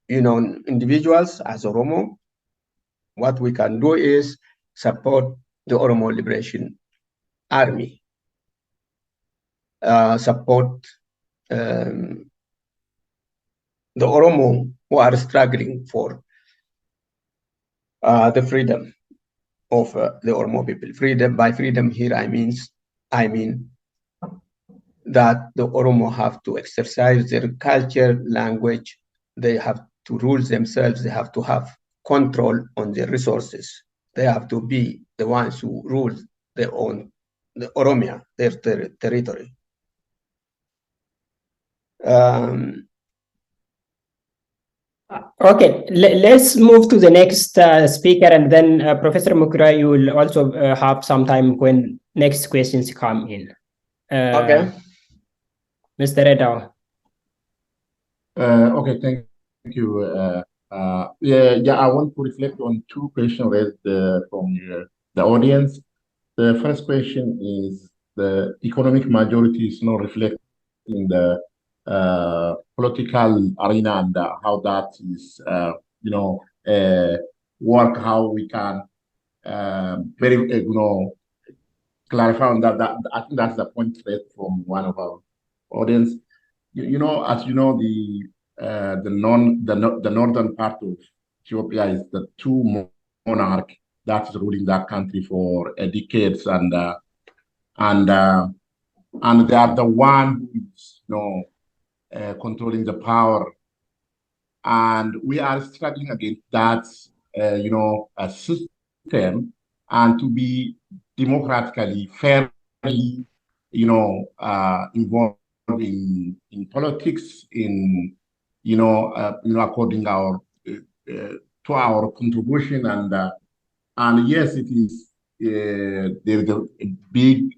individuals, as Oromo? What we can do is support the Oromo Liberation Army, support the Oromo who are struggling for the freedom of the Oromo people. Freedom, by freedom here I mean that the Oromo have to exercise their culture, language, they have to rule themselves, they have to have control on their resources. They have to be the ones who rule the Oromiyaa, their territory. Okay, let's move to the next speaker, and then Professor Mukra, you will also have some time when next questions come in. Okay. Mr. Redao. Okay, thank you. I want to reflect on two questions raised from the audience. The first question is the economic majority is not reflected in the political arena, and how that is, work, how we can clarify on that. I think that's the point raised from one of our audience. As you know, the northern part of Ethiopia is the two monarch that's ruling that country for decades, and they are the one who is controlling the power, and we are struggling against that a system, and to be democratically, fairly, involved in politics, in according to our contribution, and yes, it is there is a big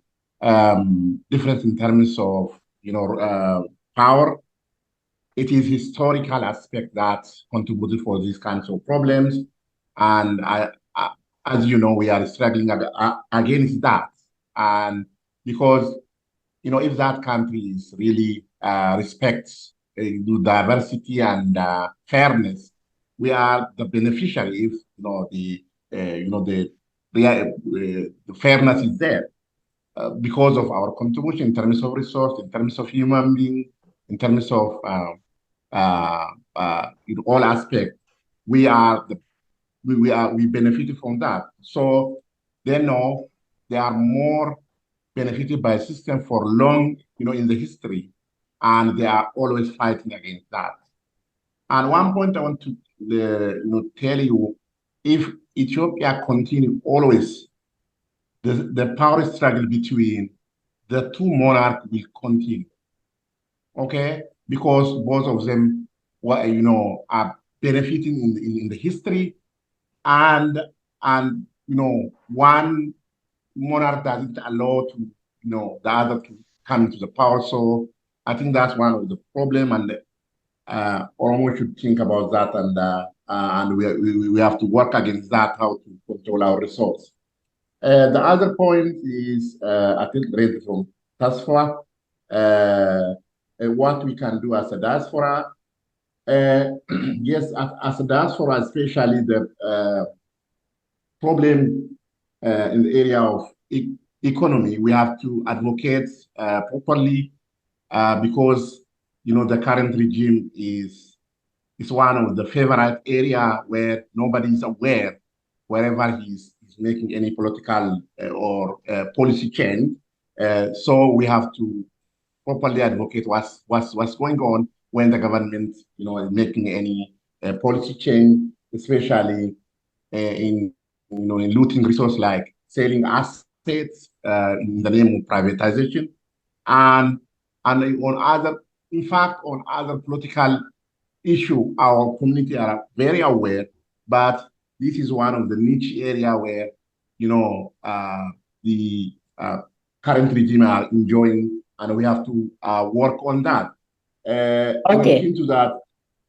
difference in terms of power. It is historical aspect that contributed for these kinds of problems, and as you know, we are struggling against that, and because if that country is really respects diversity and fairness, we are the beneficiary if the fairness is there because of our contribution in terms of resource, in terms of human being, in terms of in all aspects. We benefited from that. So they know they are more benefited by a system for long, in the history, and they are always fighting against that. And one point I want to tell you, if Ethiopia continue always, the power struggle between the two monarchs will continue. Okay, because both of them, are benefiting in the history, and one monarch doesn't allow to the other to come into the power. So I think that's one of the problem, and Oromo should think about that, and we have to work against that, how to control our resources. The other point is I think raised from diaspora, what we can do as a diaspora. Yes, as a diaspora, especially the problem in the area of economy, we have to advocate properly because the current regime is one of the favorite area where nobody is aware wherever he's making any political or policy change. So we have to properly advocate what's going on when the government is making any policy change, especially in looting resources like selling assets in the name of privatization, and on other political issue, our community are very aware, but this is one of the niche area where the current regime are enjoying and we have to work on that. Okay. Into that.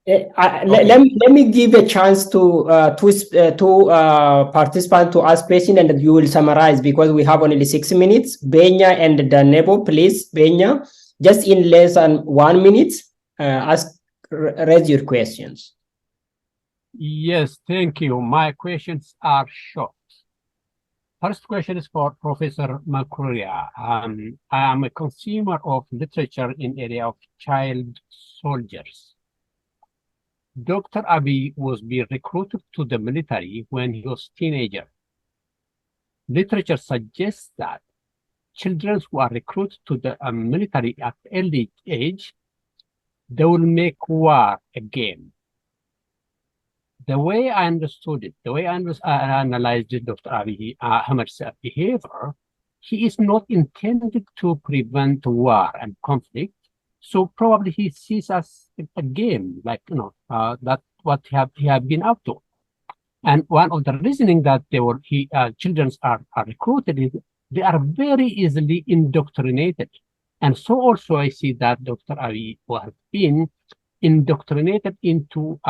Let me give a chance to participants to ask questions, and you will summarize because we have only 6 minutes. Benya and Danebo, please. Benya, just in less than 1 minute, raise your questions. Yes, thank you. My questions are short. First question is for Professor Makuria. I am a consumer of literature in area of child soldiers. Dr. Abiy was being recruited to the military when he was a teenager. Literature suggests that children who are recruited to the military at early age, they will make war a game. The way I understood it, the way I analyzed Dr. Abiy Ahmed's behavior, he is not intended to prevent war and conflict. So probably he sees us a game, like, that's what he have been up to. And one of the reasoning that children are recruited is they are very easily indoctrinated. And so also I see that Dr. Abiy has been indoctrinated into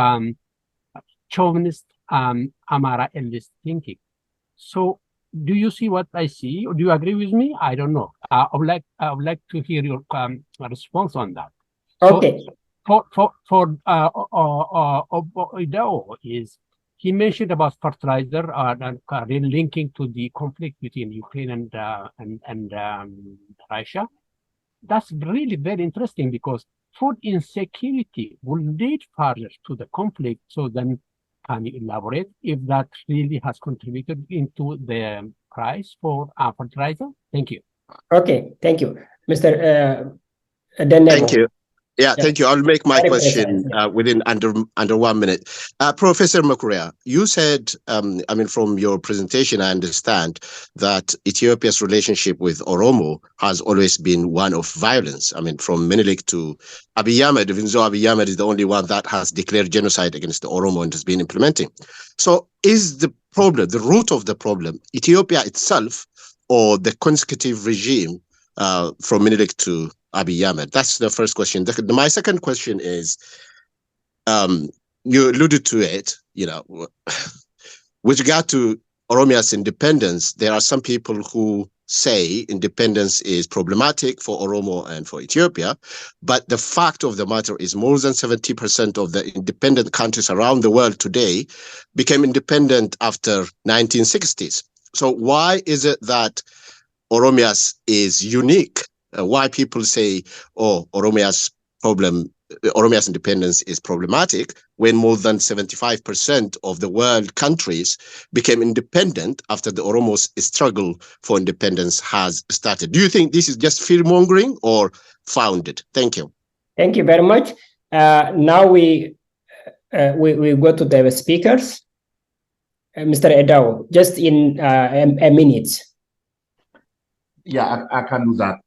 chauvinist Amara elitist thinking. So do you see what I see, or do you agree with me? I don't know. I would like to hear your response on that. Okay. So for Idao is he mentioned about fertilizer and linking to the conflict between Ukraine and Russia. That's really very interesting because food insecurity will lead further to the conflict. So then, can you elaborate if that really has contributed into the price for fertilizer? Thank you. Okay, thank you. Mr. Danebo. Thank you. Yeah, thank you. I'll make my question within under 1 minute. Professor Makuria, you said, from your presentation, I understand that Ethiopia's relationship with Oromo has always been one of violence. From Menelik to Abiy Ahmed, even though Abiy Ahmed is the only one that has declared genocide against the Oromo and has been implementing. So is the problem, the root of the problem, Ethiopia itself or the consecutive regime from Menelik to Abiy Ahmed? That's the first question. My second question is, you alluded to it, with regard to Oromiya's independence, there are some people who say independence is problematic for Oromo and for Ethiopia, but the fact of the matter is more than 70% of the independent countries around the world today became independent after 1960s. So why is it that Oromiya's is unique? Why people say, Oromiya's independence is problematic when more than 75% of the world countries became independent after the Oromo's struggle for independence has started. Do you think this is just fear-mongering or founded? Thank you. Thank you very much. Now we go to the speakers. Mr. Edao, just in a minute. Yeah, I can do that.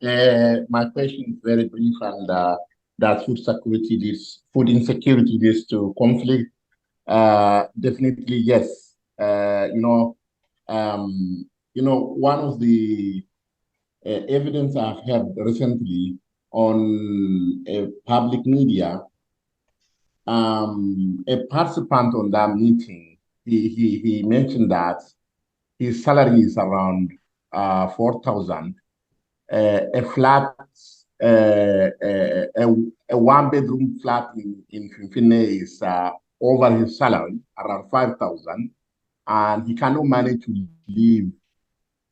My question is very brief, and that food insecurity leads to conflict. Definitely, yes. One of the evidence I've heard recently on a public media, a participant on that meeting, he mentioned that his salary is around 4,000. A flat, a one-bedroom flat in Finfinne is over his salary, around 5,000, and he cannot manage to live,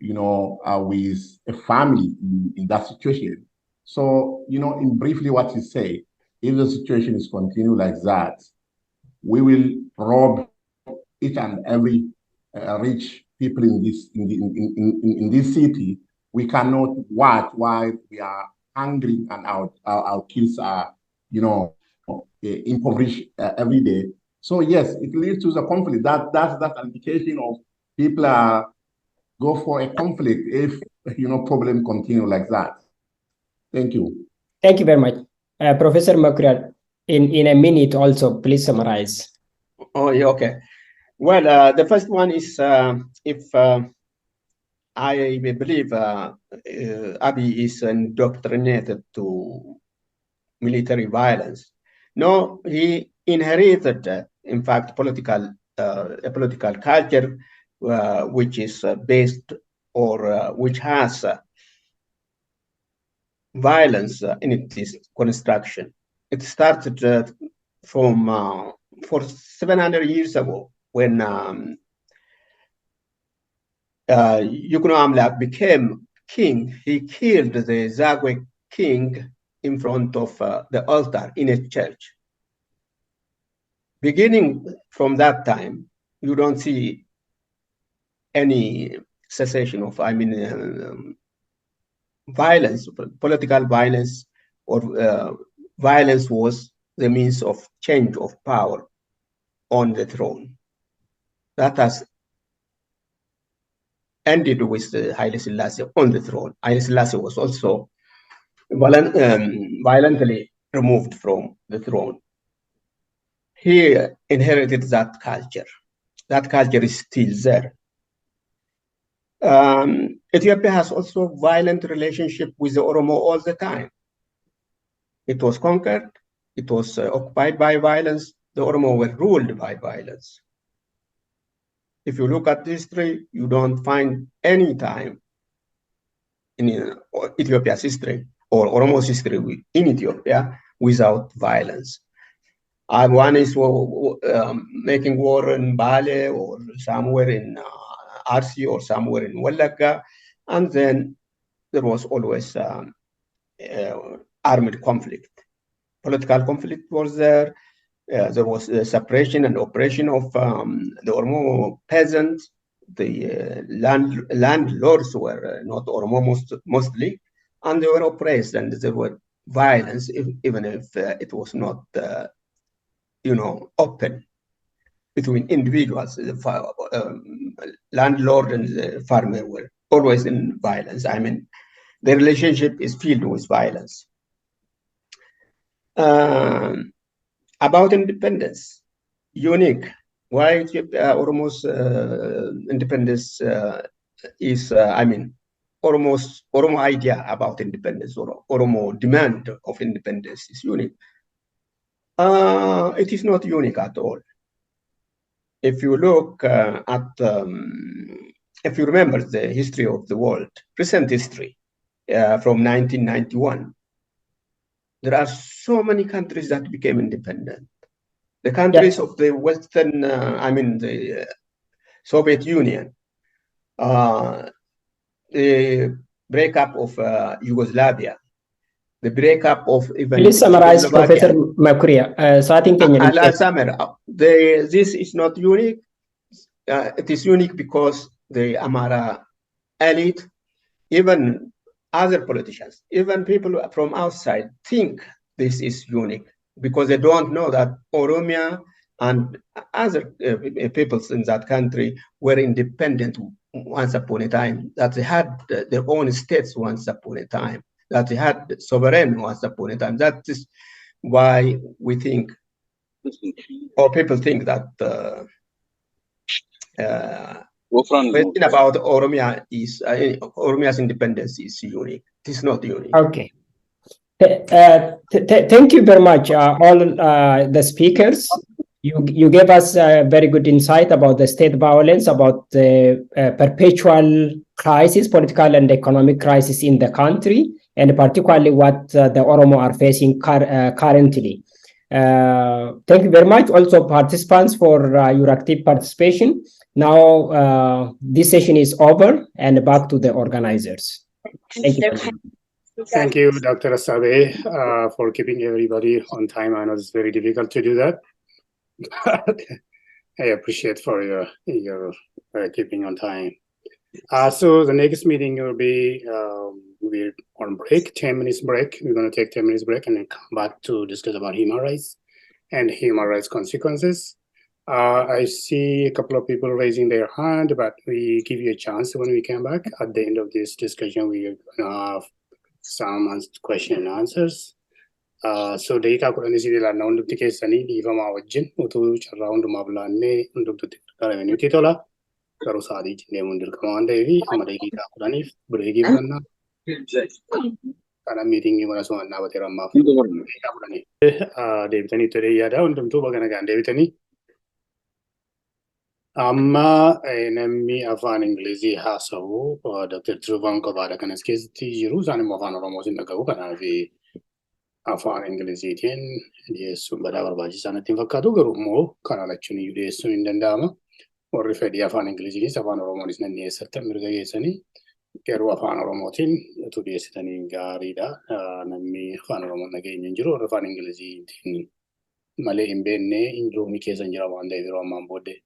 with a family in that situation. So, in briefly what he say, if the situation is continue like that, we will rob each and every rich people in this city. We cannot watch while we are hungry and our kids are, impoverished every day. So yes, it leads to the conflict. That's an indication of people go for a conflict if problem continue like that. Thank you. Thank you very much, Professor Makuria. In a minute, also please summarize. Oh yeah, okay. Well, the first one is if I believe Abiy is indoctrinated to military violence. No, he inherited, in fact, a political culture which is based or which has violence in its construction. It started from for 700 years ago when Yukno Amlak became king. He killed the Zagwe king in front of the altar in a church. Beginning from that time, you don't see any cessation of, violence, political violence, or violence was the means of change of power on the throne. That has ended with Haile Selassie on the throne. Haile Selassie was also violently removed from the throne. He inherited that culture. That culture is still there. Ethiopia has also violent relationship with the Oromo all the time. It was conquered. It was occupied by violence. The Oromo were ruled by violence. If you look at history, you don't find any time in Ethiopia's history or Oromo's history in Ethiopia without violence. One is making war in Bale or somewhere in Arsi or somewhere in Wallaga, and then there was always armed conflict. Political conflict was there. There was the separation and oppression of the Oromo peasants. The landlords were not Oromo mostly, and they were oppressed, and there were violence, even if it was not, open between individuals. The landlord and the farmer were always in violence. The relationship is filled with violence. About independence, unique. Why Oromo's independence is, Oromo idea about independence or Oromo demand of independence is unique. It is not unique at all. If you look if you remember the history of the world, recent history from 1991, there are so many countries that became independent. The countries of the Western, the Soviet Union, the breakup of Yugoslavia, the breakup of even. Please summarize, Professor Makuria. This is not unique. It is unique because the Amara elite, even other politicians, even people from outside think this is unique because they don't know that Oromiyaa and other peoples in that country were independent once upon a time, that they had their own states once upon a time, that they had sovereign once upon a time. That is why we think, or people think that question about Oromiyaa is Oromiyaa's independence is unique. It is not unique. Okay. Thank you very much, all the speakers. You gave us a very good insight about the state violence, about the perpetual crisis, political and economic crisis in the country, and particularly what the Oromo are facing currently. Thank you very much, also participants, for your active participation. Now, this session is over and back to the organizers. Thank you. Thank you, Dr. Asabe, for keeping everybody on time. I know it's very difficult to do that. I appreciate for your keeping on time. So the next meeting will be we're on break, 10 minutes break. We're going to take 10 minutes break and then come back to discuss about human rights and human rights consequences. I see a couple of people raising their hand, but we give you a chance when we come back. At the end of this discussion, we are going to have some question and answers. So deeqa kudhanii si ilaalna hundumti keessanii dhiifamaa wajjin utuu carraa hundumaaf laannee hundumtutti gargaaramaniiti tola. garuu sa'aatii deemuun dirqama waan ta'eef amma daqiiqaa 10 bireekii fudhannaa. Kana miitingii mana so'annaa dhaabateera ammaaf. Deebitanii tolee yaada hundumtuu baga nagaan deebitanii. Amma namni afaan Ingilizii haasa'u Dr. Tiruvaan qofaadha kan as keessatti jiru. Isaan immoo afaan Oromootiin dhagahu. Kanaaf afaan Ingiliziitiin dhiyeessuun badaa barbaachisaa natti hin fakkaatu. Garuu immoo karaa lachuun iyyuu dhiyeessuun hin danda'ama. Warri fedhii afaan Ingiliziinis afaan Oromoonis nan dhiyeessatan mirga keessanii. Garuu afaan Oromootiin utuu dhiyeessitanii gaariidha. Namni afaan Oromoon nageenya hin jiru. Warri afaan Ingiliziitiin malee hin beekne injiroomii keessa hin jira waan ta'eef yeroo ammaan booddee.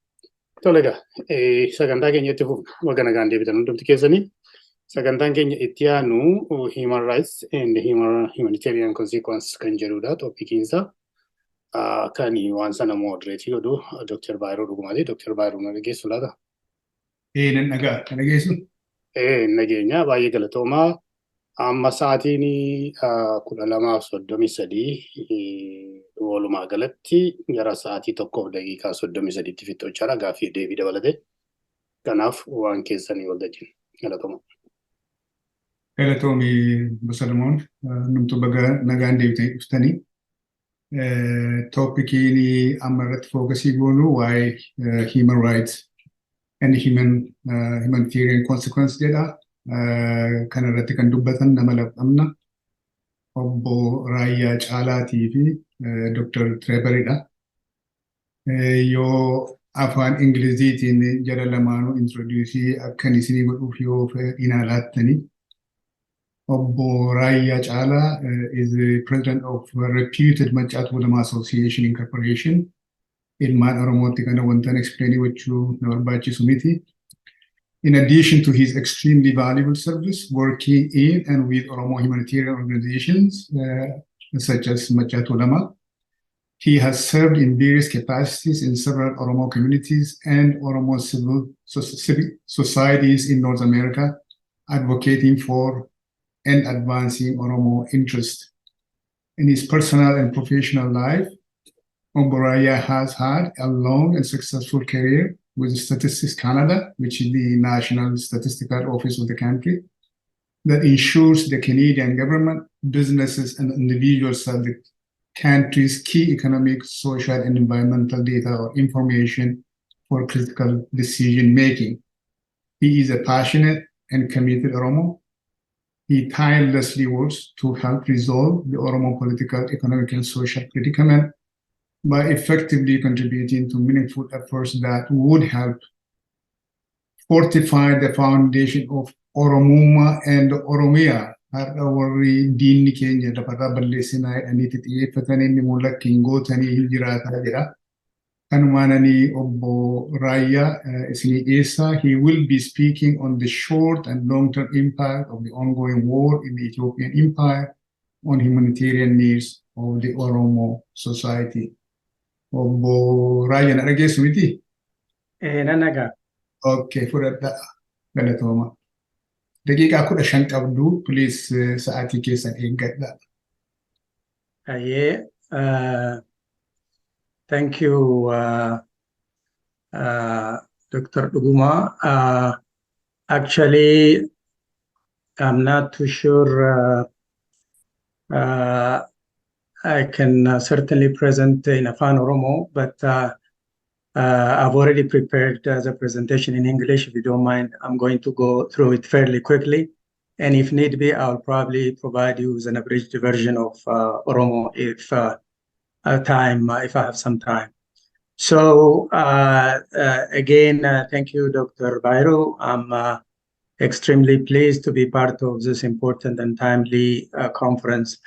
Tole egaa sagantaa keenya itti fufna. Baga nagaan deebitan hundumti keessanii. Sagantaan keenya itti aanu Human Rights and Humanitarian Consequences kan jedhudha toppikiinsa. Kan waan sana modereetii godhu Dr. Baayiroo Dhugumaati. Dr. Baayiroo na dhageessu laata? Nan dhagaa. Na dhageessu? Nageenya baay'ee galatoomaa. Amma sa'aatiin 12:33 walumaa galatti gara sa'aatii 1:33 fixochaadha gaaffii deebii dabalate. Kanaaf waan keessanii waldajjin galatooma. Galatoomii Basalamoon numtu baga nagaan deebitanii dhuftanii. Tooppikiin amma irratti fookasii goonu waa'ee human rights and humanitarian consequence jedha. Kan irratti kan dubbatan nama lammadha. Obbo Raayyaa Caalaatii fi Dr. Treberidha. Yoo afaan Ingiliziitiin jara lamaanuu introduusii akkan isinii godhuuf yoo fedhii laattanii. Obbo Raayyaa Caalaa is the president of reputed Maccaatu Ulamaa Association Incorporation. Ilmaan Oromootti kana wantan explainii gochuu na barbaachisu miti. In addition to his extremely valuable service working in and with Oromo humanitarian organizations such as Maccaatu Ulamaa, he has served in various capacities in several Oromo communities and Oromo civil societies in North America, advocating for and advancing Oromo interest. In his personal and professional life, Obbo Raayyaa has had a long and successful career with Statistics Canada, which is the national statistical office of the country, that ensures the Canadian government, businesses, and individuals have the country's key economic, social, and environmental data or information for critical decision-making. He is a passionate and committed Oromo. He tirelessly works to help resolve the Oromo political, economic, and social predicament by effectively contributing to meaningful efforts that would help fortify the foundation of Oromiyaa and Oromiyaa. Har'a warri diinni keenya lafarraa balleessinaa jedhaniiti xiyyeeffatan inni mul'akkiin gootanii hin jiraataa jedha. Kanumaananii Obbo Raayyaa isinii dhiyeessaa. He will be speaking on the short and long-term impact of the ongoing war in the Ethiopian Empire on humanitarian needs of the Oromo society. Obbo Raayyaa na dhageessu miti? Nan dhagaa. Okay, fudhadhaa. Galatooma. Daqiiqaa 15 qabdu, please sa'aatii keessan eeggadhaa. Thank you, Dr. Dhuguma. Actually, I'm not too sure I can certainly present in Afan Oromo, but I've already prepared the presentation in English. If you don't mind, I'm going to go through it fairly quickly. And if need be, I'll probably provide you with an abridged version of Oromo if I have some time. So again, thank you, Dr. Bairo. I'm extremely pleased to be part of this important and timely conference,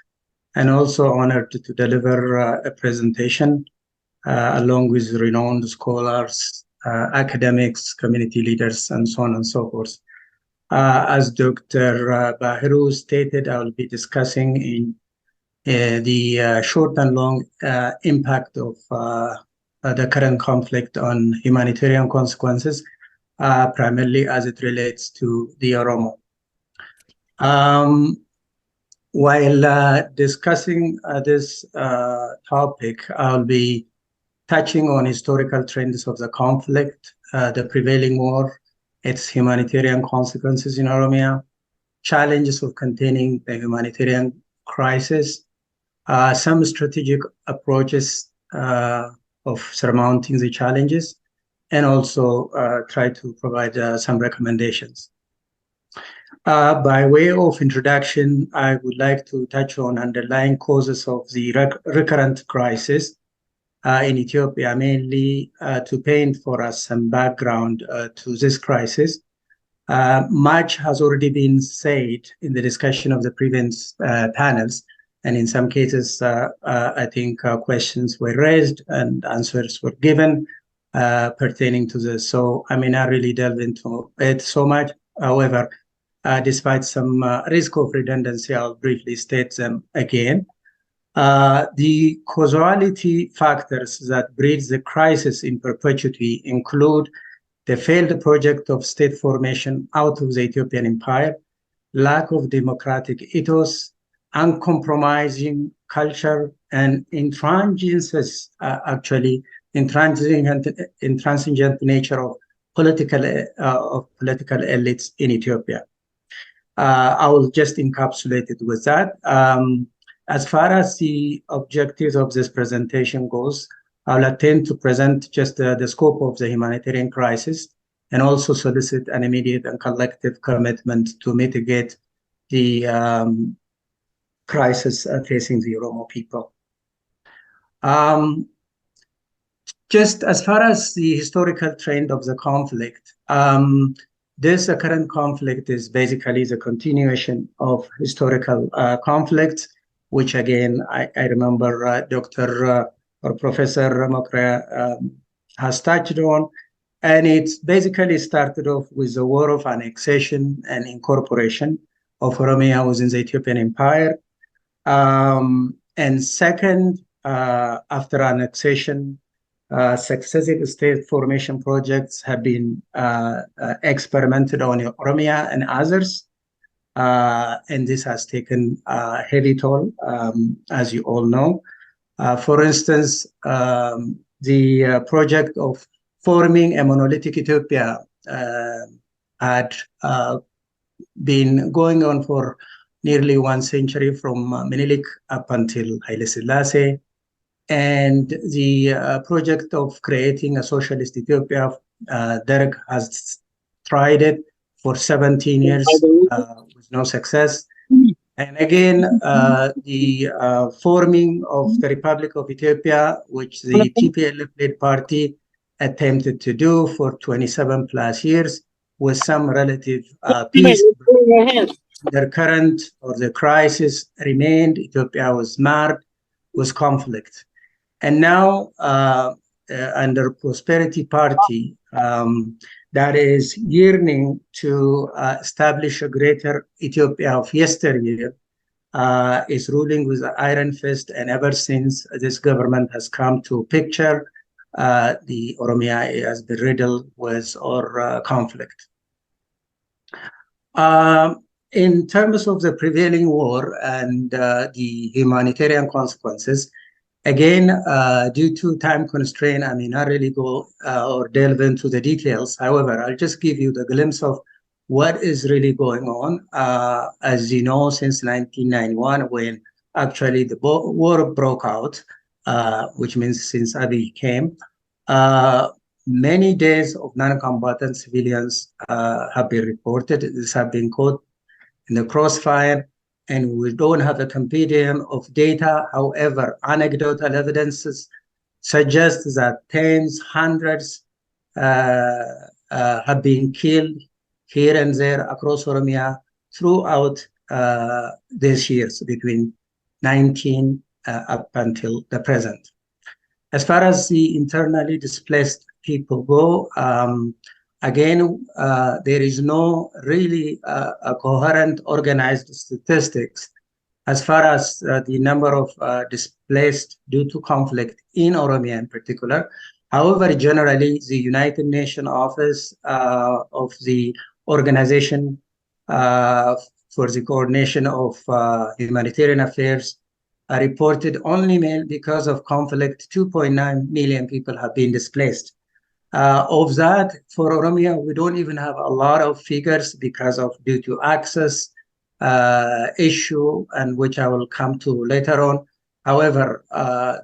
and also honored to deliver a presentation along with renowned scholars, academics, community leaders, and so on and so forth. As Dr. Bahiru stated, I will be discussing in the short and long impact of the current conflict on humanitarian consequences, primarily as it relates to the Oromo. While discussing this topic, I'll be touching on historical trends of the conflict, the prevailing war, its humanitarian consequences in Oromiyaa, challenges of containing the humanitarian crisis, some strategic approaches of surmounting the challenges, and also try to provide some recommendations. By way of introduction, I would like to touch on underlying causes of the recurrent crisis in Ethiopia, mainly to paint for us some background to this crisis. Much has already been said in the discussion of the previous panels, and in some cases, I think questions were raised and answers were given pertaining to this. So I may not really delve into it so much. However, despite some risk of redundancy, I'll briefly state them again. The causality factors that breed the crisis in perpetuity include the failed project of state formation out of the Ethiopian empire, lack of democratic ethos, uncompromising culture, and intransigence, intransigent nature of political elites in Ethiopia. I will just encapsulate it with that. As far as the objectives of this presentation goes, I'll attempt to present just the scope of the humanitarian crisis and also solicit an immediate and collective commitment to mitigate the crisis facing the Oromo people. Just as far as the historical trend of the conflict, this current conflict is basically the continuation of historical conflicts, which again, I remember Dr. or Professor Mokra has touched on. And it's basically started off with the war of annexation and incorporation of Oromiyaa within the Ethiopian empire. And second, after annexation, successive state formation projects have been experimented on Oromiyaa and others. And this has taken a heavy toll, as you all know. For instance, the project of forming a monolithic Ethiopia had been going on for nearly 1 century from Menelik up until Haile Selassie. And the project of creating a socialist Ethiopia, Derg has tried it for 17 years with no success. And again, the forming of the Republic of Ethiopia, which the TPLF-led party attempted to do for 27 plus years with some relative peace. The current or the crisis remained. Ethiopia was marred with conflict. And now under Prosperity Party, that is yearning to establish a greater Ethiopia of yesteryear, is ruling with an iron fist. And ever since this government has come to picture, the Oromiyaa has been riddled with conflict. In terms of the prevailing war and the humanitarian consequences, again, due to time constraint, I may not really go or delve into the details. However, I'll just give you the glimpse of what is really going on. As you know, since 1991, when actually the war broke out, which means since Abiy came, many days of non-combatant civilians have been reported. This have been caught in the crossfire, and we don't have a compendium of data. However, anecdotal evidences suggest that tens, hundreds have been killed here and there across Oromiyaa throughout these years, between 19 up until the present. As far as the internally displaced people go, again, there is no really a coherent, organized statistics as far as the number of displaced due to conflict in Oromiyaa in particular. However, generally, the United Nations Office of the Organization for the Coordination of Humanitarian Affairs reported only because of conflict, 2.9 million people have been displaced. Of that, for Oromiyaa, we don't even have a lot of figures because of due to access issue, and which I will come to later on. However,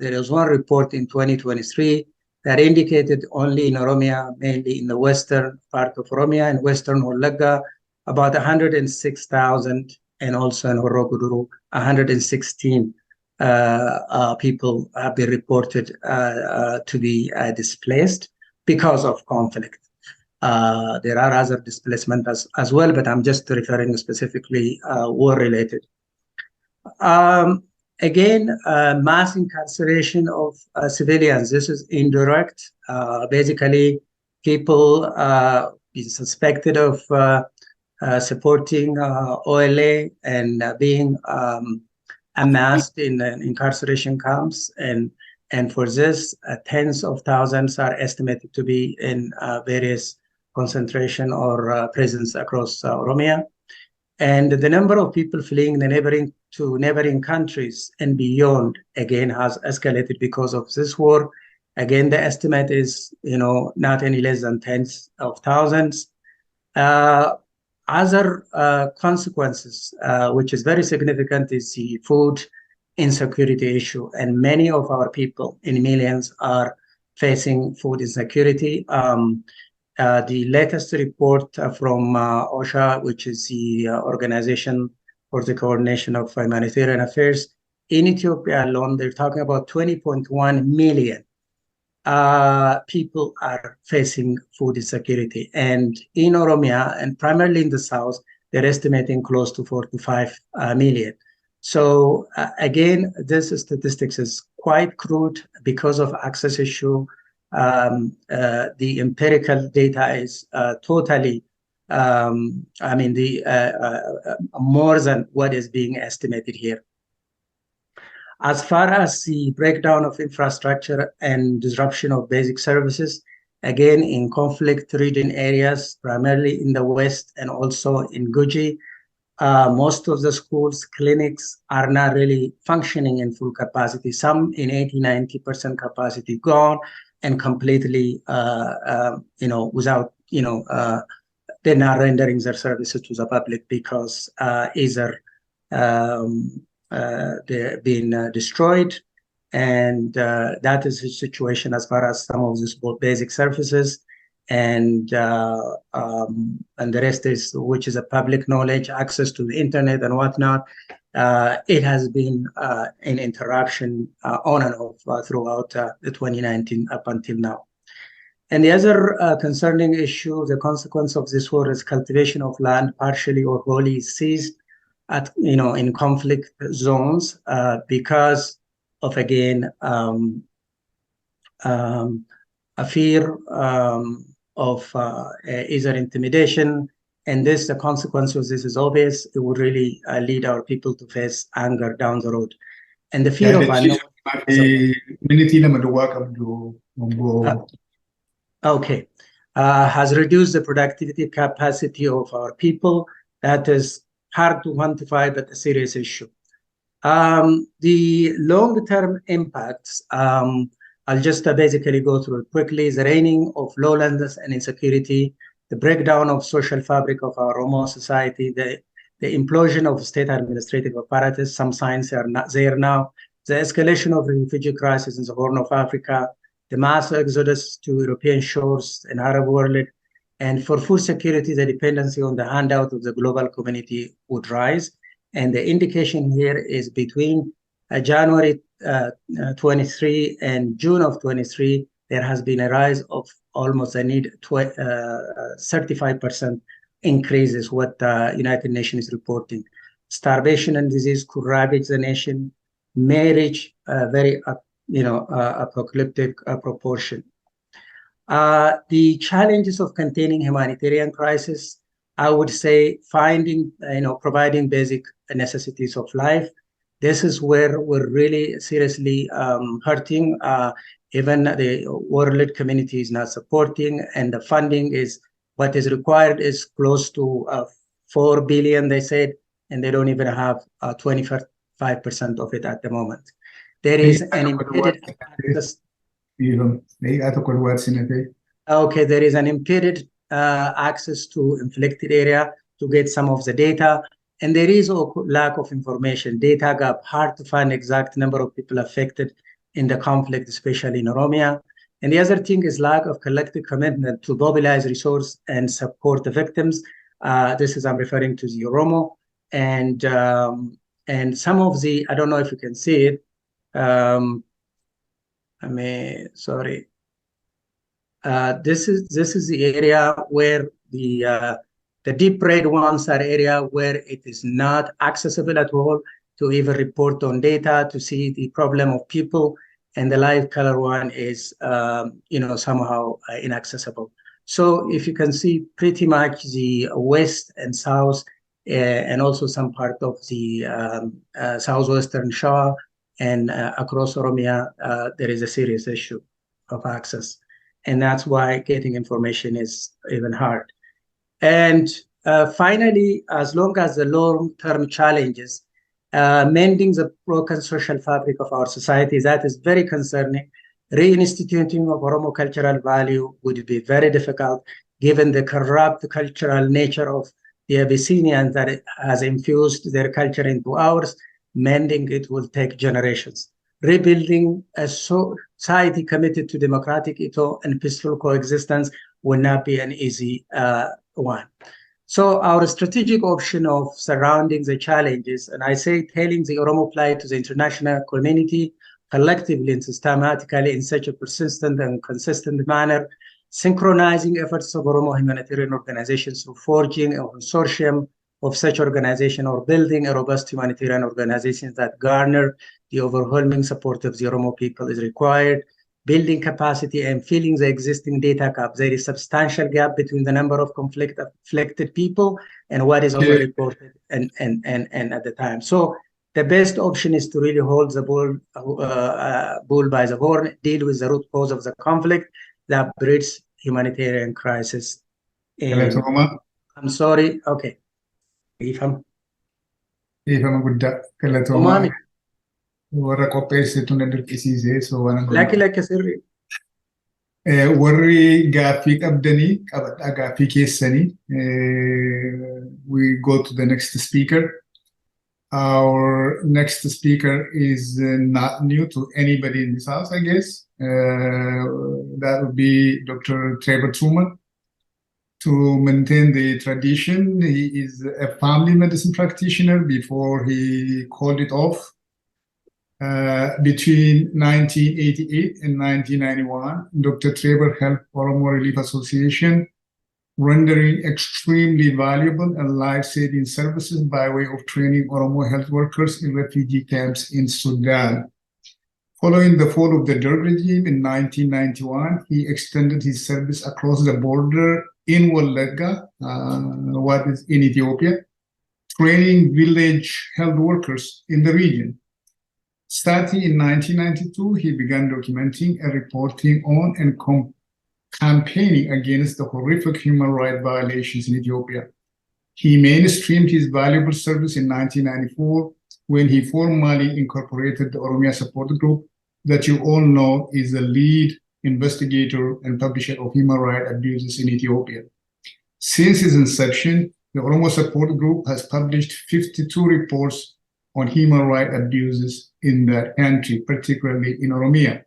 there is one report in 2023 that indicated only in Oromiyaa, mainly in the western part of Oromiyaa and western Wallagga, about 106,000, and also in Horroo Guduruu, 116 people have been reported to be displaced because of conflict. There are other displacements as well, but I'm just referring specifically war-related. Again, mass incarceration of civilians. This is indirect. Basically, people being suspected of supporting OLA and being amassed in incarceration camps. And for this, tens of thousands are estimated to be in various concentration or prisons across Oromiyaa. And the number of people fleeing the neighboring countries and beyond, again, has escalated because of this war. Again, the estimate is, not any less than tens of thousands. Other consequences, which is very significant, is the food insecurity issue. And many of our people, in millions, are facing food insecurity. The latest report from OSHA, which is the Organization for the Coordination of Humanitarian Affairs, in Ethiopia alone, they're talking about 20.1 million people are facing food insecurity. And in Oromiyaa, and primarily in the south, they're estimating close to 4 to 5 million. So again, this statistics is quite crude because of access issue. The empirical data is totally, more than what is being estimated here. As far as the breakdown of infrastructure and disruption of basic services, again, in conflict region areas, primarily in the west and also in Guji, most of the schools, clinics are not really functioning in full capacity. Some in 80–90% capacity gone, and completely, without, they're not rendering their services to the public because either they're being destroyed, and that is the situation as far as some of these basic services, and the rest is, which is a public knowledge, access to the internet and whatnot. It has been an interruption on and off throughout the 2019 up until now. And the other concerning issue, the consequence of this war, is cultivation of land partially or wholly ceased at, in conflict zones because of, again, a fear of either intimidation. And this, the consequence of this is obvious. It would really lead our people to face anger down the road. And the fear of unknown. Okay. Has reduced the productivity capacity of our people. That is hard to quantify, but a serious issue. The long-term impacts, I'll just basically go through it quickly. The reigning of lawlessness and insecurity, the breakdown of social fabric of our Oromo society, the implosion of state administrative apparatus, some signs are not there now, the escalation of refugee crisis in the Horn of Africa, the mass exodus to European shores and Arab world, and for food security, the dependency on the handout of the global community would rise. And the indication here is between January 23 and June of 23, there has been a rise of almost 35% increase is what the United Nations is reporting. Starvation and disease could ravage the nation, may reach a very apocalyptic proportion. The challenges of containing humanitarian crisis, I would say finding, providing basic necessities of life. This is where we're really seriously hurting. Even the world community is not supporting, and the funding is, what is required is close to 4 billion, they said, and they don't even have 25% of it at the moment. There is an embedded access. Okay, there is an impeded access to inflicted area to get some of the data. And there is a lack of information, data gap, hard to find exact number of people affected in the conflict, especially in Oromiyaa. And the other thing is lack of collective commitment to mobilize resource and support the victims. This is, I'm referring to the Oromo. And some of the, I don't know if you can see it. Sorry. This is the area where the deep red ones are area where it is not accessible at all to even report on data, to see the problem of people, and the light color one is, somehow inaccessible. So if you can see pretty much the west and south, and also some part of the southwestern Shah and across Oromiyaa, there is a serious issue of access. And that's why getting information is even hard. And finally, as long as the long-term challenges, mending the broken social fabric of our society, that is very concerning. Reinstituting of Oromo cultural value would be very difficult, given the corrupt cultural nature of the Abyssinians that it has infused their culture into ours. Mending it will take generations. Rebuilding a society committed to democratic and peaceful coexistence will not be an easy one. So our strategic option of surrounding the challenges, and I say telling the Oromo plight to the international community collectively and systematically in such a persistent and consistent manner, synchronizing efforts of Oromo humanitarian organizations through forging a consortium of such organization or building a robust humanitarian organizations that garner the overwhelming support of the Oromo people is required. Building capacity and filling the existing data gap. There is substantial gap between the number of afflicted people and what is over-reported and at the time. So the best option is to really hold the bull by the horn, deal with the root cause of the conflict that breeds humanitarian crisis. I'm sorry. Okay. Ifam guddaa galatooma warra qopheessitu na dirqisiisee so waan lakki sirri warri gaaffii qabdanii qabadhaa gaaffii keessanii. We go to the next speaker. Our next speaker is not new to anybody in this house, I guess. That would be Dr. Trevor Truman. To maintain the tradition, he is a family medicine practitioner before he called it off. Between 1988 and 1991, Dr. Trevor helped Oromo Relief Association, rendering extremely valuable and life-saving services by way of training Oromo health workers in refugee camps in Sudan. Following the fall of the Derg regime in 1991, he extended his service across the border in Wallagga, what is in Ethiopia, training village health workers in the region. Starting in 1992, he began documenting and reporting on and campaigning against the horrific human rights violations in Ethiopia. He mainstreamed his valuable service in 1994 when he formally incorporated the Oromiyaa Support Group that you all know is the lead investigator and publisher of human rights abuses in Ethiopia. Since its inception, the Oromo Support Group has published 52 reports on human rights abuses in that country, particularly in Oromiyaa.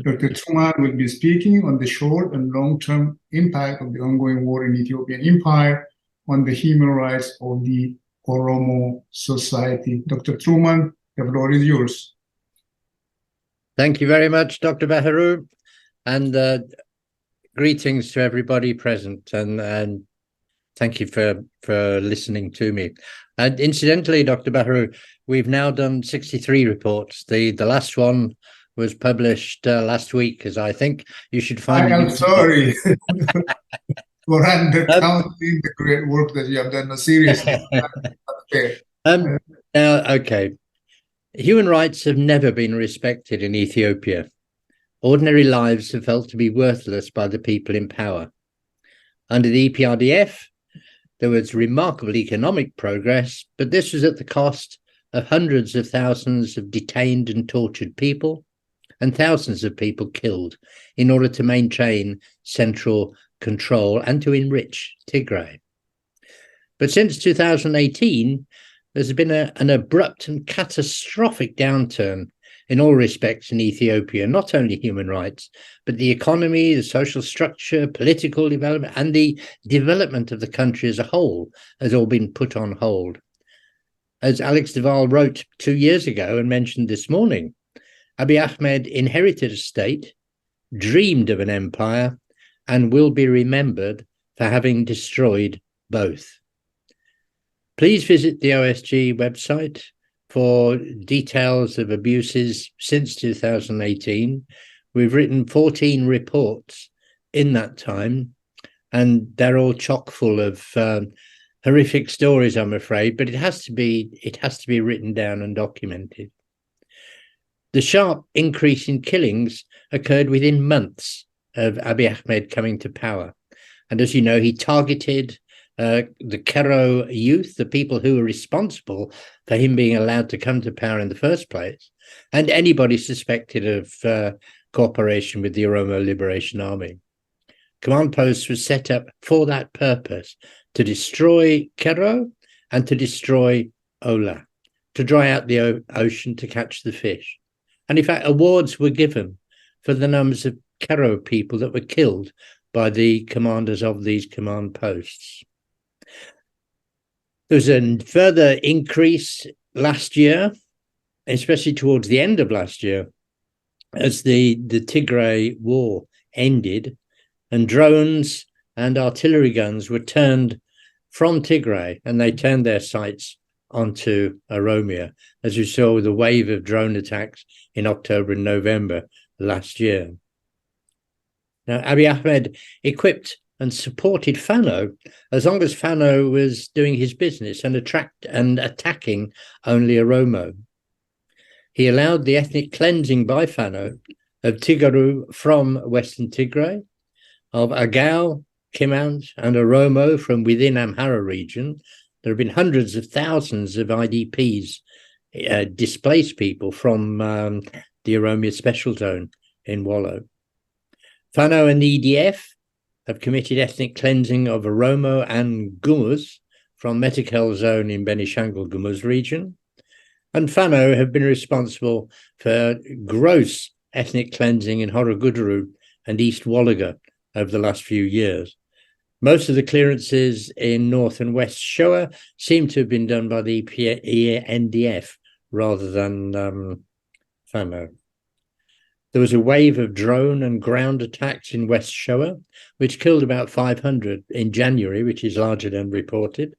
Dr. Truman will be speaking on the short and long-term impact of the ongoing war in Ethiopian Empire on the human rights of the Oromo society. Dr. Truman, the floor is yours. Thank you very much, Dr. Baharu, and greetings to everybody present, and thank you for listening to me. And incidentally, Dr. Baharu, we've now done 63 reports. The last one was published last week, as I think you should find. I'm sorry for undercounting the great work that you have done. No, seriously. Okay. Human rights have never been respected in Ethiopia. Ordinary lives are felt to be worthless by the people in power. Under the EPRDF, there was remarkable economic progress, but this was at the cost of hundreds of thousands of detained and tortured people, and thousands of people killed in order to maintain central control and to enrich Tigray. But since 2018, there's been an abrupt and catastrophic downturn in all respects in Ethiopia, not only human rights, but the economy, the social structure, political development, and the development of the country as a whole has all been put on hold. As Alex Duval wrote 2 years ago and mentioned this morning, Abiy Ahmed inherited a state, dreamed of an empire, and will be remembered for having destroyed both. Please visit the OSG website for details of abuses since 2018. We've written 14 reports in that time, and they're all chock full of horrific stories, I'm afraid, but it has to be written down and documented. The sharp increase in killings occurred within months of Abiy Ahmed coming to power. And as you know, he targeted the Kero youth, the people who were responsible for him being allowed to come to power in the first place, and anybody suspected of cooperation with the Oromo Liberation Army. Command posts were set up for that purpose, to destroy Kero and to destroy Ola, to dry out the ocean to catch the fish. And in fact, awards were given for the numbers of Kero people that were killed by the commanders of these command posts. There was a further increase last year, especially towards the end of last year, as the Tigray war ended and drones and artillery guns were turned from Tigray, and they turned their sights onto Oromiyaa, as we saw with a wave of drone attacks in October and November last year. Now, Abiy Ahmed equipped and supported Fano as long as Fano was doing his business and attacking only Oromo. He allowed the ethnic cleansing by Fano of Tigaru from Western Tigray, of Agao, Kimant, and Oromo from within Amhara region. There have been hundreds of thousands of IDPs, displaced people from the Oromiyaa Special Zone in Wollo. Fano and the EDF have committed ethnic cleansing of Oromo and Gumuz from Metakel Zone in Benishangul Gumuz region. And Fano have been responsible for gross ethnic cleansing in Horoguduru and East Wallaga over the last few years. Most of the clearances in North and West Shoa seem to have been done by the NDF rather than Fano. There was a wave of drone and ground attacks in West Shoa, which killed about 500 in January, which is larger than reported.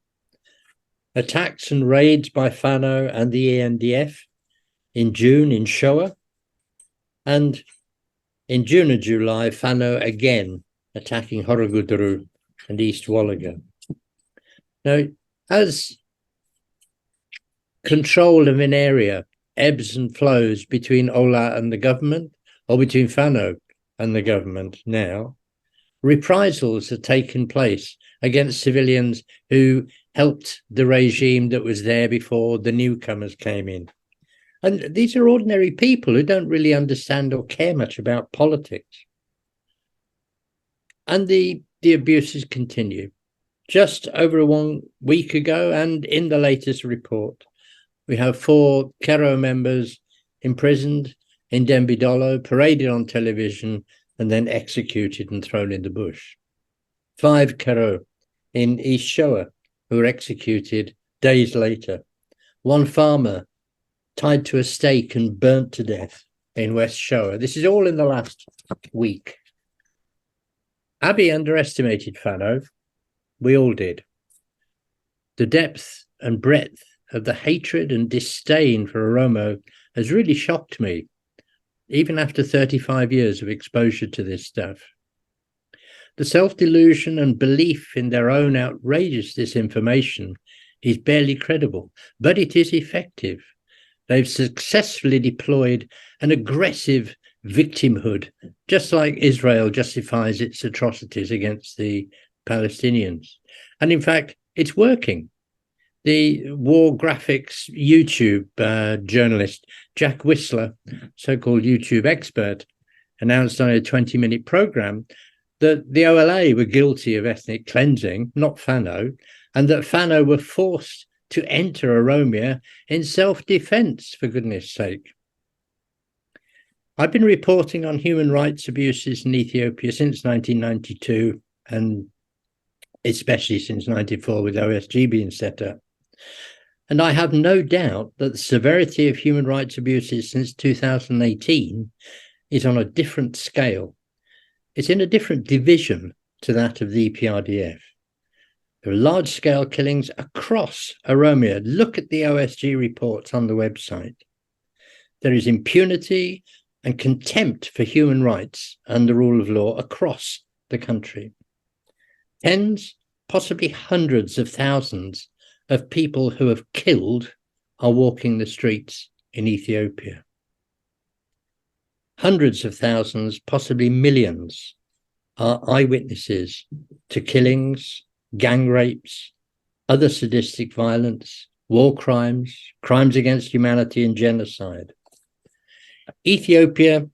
Attacks and raids by Fano and the ENDF in June in Shoa. And in June and July, Fano again attacking Horoguduru and East Wallaga. Now, as control of an area ebbs and flows between Ola and the government, or between Fano and the government now, reprisals have taken place against civilians who helped the regime that was there before the newcomers came in. And these are ordinary people who don't really understand or care much about politics. And the abuses continue. Just over 1 week ago, and in the latest report, we have 4 Kero members imprisoned in Dembidolo, paraded on television, and then executed and thrown in the bush. 5 Kero in East Shoa who were executed days later. 1 farmer tied to a stake and burnt to death in West Shoa. This is all in the last week. Abiy underestimated Fano. We all did. The depth and breadth of the hatred and disdain for Oromo has really shocked me, even after 35 years of exposure to this stuff. The self-delusion and belief in their own outrageous disinformation is barely credible, but it is effective. They've successfully deployed an aggressive victimhood, just like Israel justifies its atrocities against the Palestinians. And in fact, it's working. The war graphics YouTube journalist Jack Whistler, so-called YouTube expert, announced on a 20-minute program that the OLA were guilty of ethnic cleansing, not Fano, and that Fano were forced to enter Oromiyaa in self-defense, for goodness sake. I've been reporting on human rights abuses in Ethiopia since 1992, and especially since 94 with OSG being set up. And I have no doubt that the severity of human rights abuses since 2018 is on a different scale. It's in a different division to that of the EPRDF. There are large-scale killings across Oromiyaa. Look at the OSG reports on the website. There is impunity and contempt for human rights and the rule of law across the country. Tens, possibly hundreds of thousands of people who have killed are walking the streets in Ethiopia. Hundreds of thousands, possibly millions, are eyewitnesses to killings, gang rapes, other sadistic violence, war crimes, crimes against humanity, and genocide. Ethiopia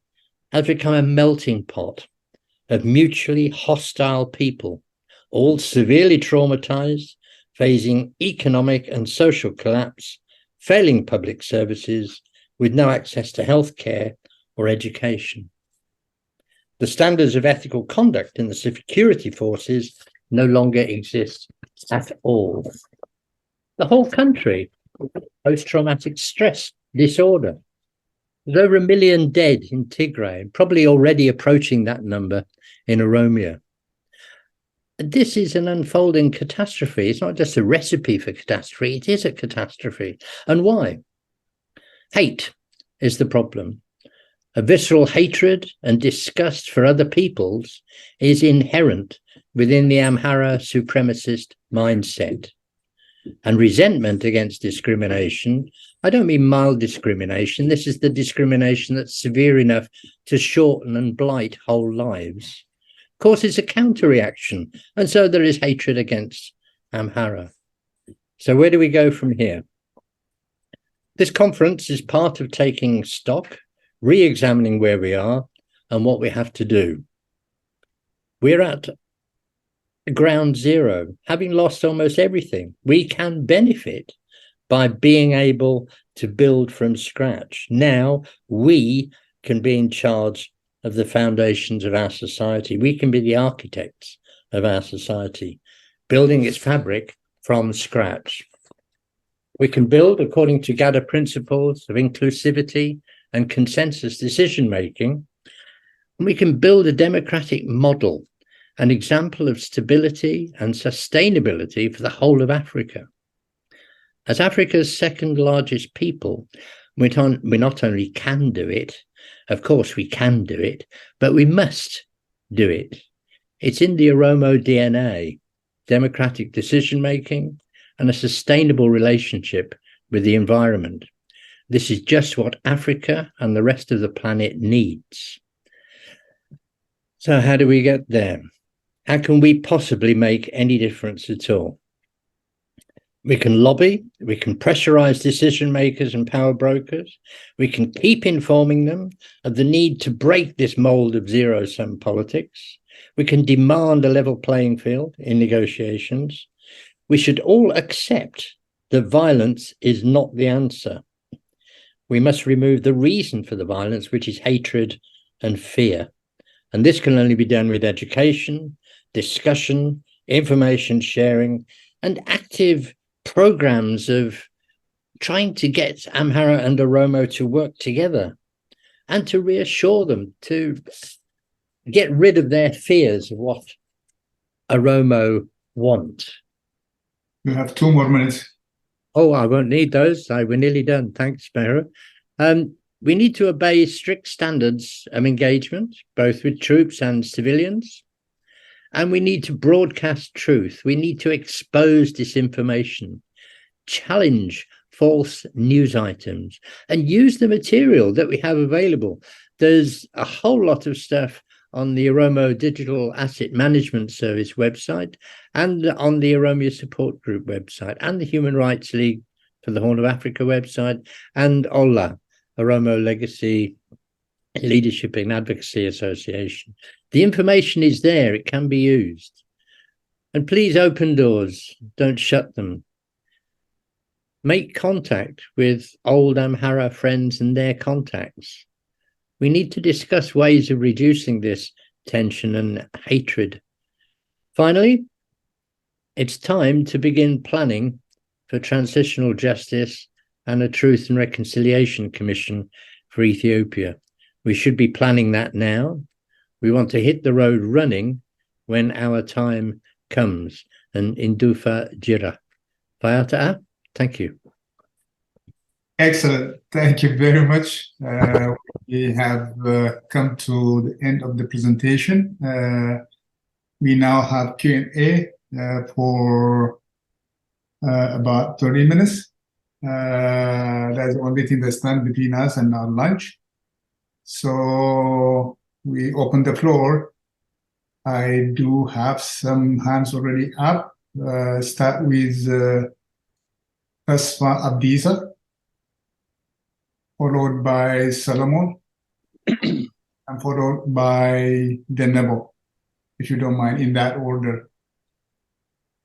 has become a melting pot of mutually hostile people, all severely traumatized, facing economic and social collapse, failing public services, with no access to healthcare or education. The standards of ethical conduct in the security forces no longer exist at all. The whole country, post-traumatic stress disorder. There's over 1 million dead in Tigray, probably already approaching that number in Oromiyaa. This is an unfolding catastrophe. It's not just a recipe for catastrophe, it is a catastrophe. And why? Hate is the problem. A visceral hatred and disgust for other peoples is inherent within the Amhara supremacist mindset. And resentment against discrimination, I don't mean mild discrimination, this is the discrimination that's severe enough to shorten and blight whole lives, causes a counter-reaction, and so there is hatred against Amhara. So where do we go from here? This conference is part of taking stock, re-examining where we are and what we have to do. We're at ground zero, having lost almost everything. We can benefit by being able to build from scratch. Now we can be in charge of the foundations of our society. We can be the architects of our society, building its fabric from scratch. We can build according to Gadaa principles of inclusivity and consensus decision-making. And we can build a democratic model, an example of stability and sustainability for the whole of Africa. As Africa's second largest people, we not only can do it, of course we can do it, but we must do it. It's in the Oromo DNA, democratic decision-making and a sustainable relationship with the environment. This is just what Africa and the rest of the planet needs. So how do we get there? How can we possibly make any difference at all? We can lobby, we can pressurize decision makers and power brokers, we can keep informing them of the need to break this mold of zero-sum politics, we can demand a level playing field in negotiations. We should all accept that violence is not the answer. We must remove the reason for the violence, which is hatred and fear. And this can only be done with education, discussion, information sharing, and active programs of trying to get Amhara and Oromo to work together and to reassure them, to get rid of their fears of what Oromo want. You have 2 more minutes. Oh, I won't need those. We're nearly done. Thanks, Mehra. We need to obey strict standards of engagement, both with troops and civilians. And we need to broadcast truth. We need to expose disinformation, challenge false news items, and use the material that we have available. There's a whole lot of stuff on the Oromo Digital Asset Management Service website and on the Oromiyaa Support Group website and the Human Rights League for the Horn of Africa website and OLA, Oromo Legacy Leadership and Advocacy Association. The information is there, it can be used. And please open doors, don't shut them. Make contact with old Amhara friends and their contacts. We need to discuss ways of reducing this tension and hatred. Finally, it's time to begin planning for transitional justice and a Truth and Reconciliation Commission for Ethiopia. We should be planning that now. We want to hit the road running when our time comes. And Indufa Jira. Fayata'a, thank you. Excellent. Thank you very much. We have come to the end of the presentation. We now have Q&A for about 30 minutes. That's the only thing that stands between us and our lunch. So we open the floor. I do have some hands already up. Start with Asfa Abdiza, followed by Solomon, and followed by Denebo, if you don't mind, in that order.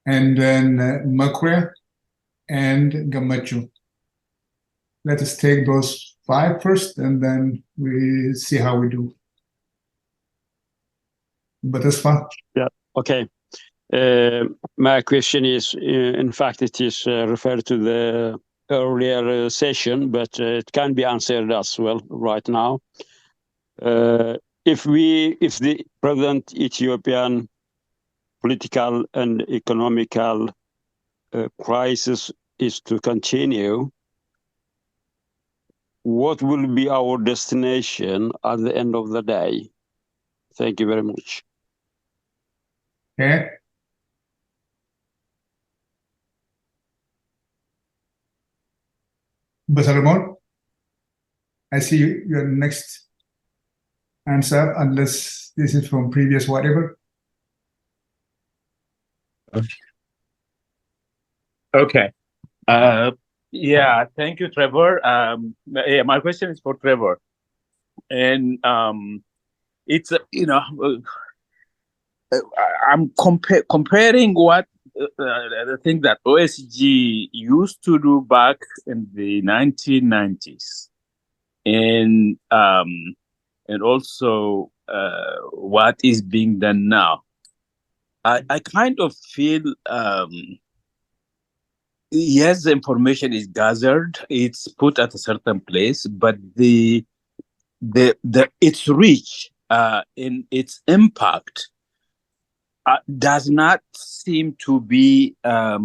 And then Makwe and Gamachu. Let us take those 5 first, and then we see how we do. But that's fine. Yeah, okay. My question is, in fact, it is referred to the earlier session, but it can be answered as well right now. If the present Ethiopian political and economical crisis is to continue, what will be our destination at the end of the day? Thank you very much. Okay. Basalamon, I see your next answer, unless this is from previous whatever. Okay. Yeah, thank you, Trevor. Yeah, my question is for Trevor. And it's, I'm comparing what the thing that OSG used to do back in the 1990s, and also what is being done now. I kind of feel yes, the information is gathered, it's put at a certain place, but its reach in its impact does not seem to be as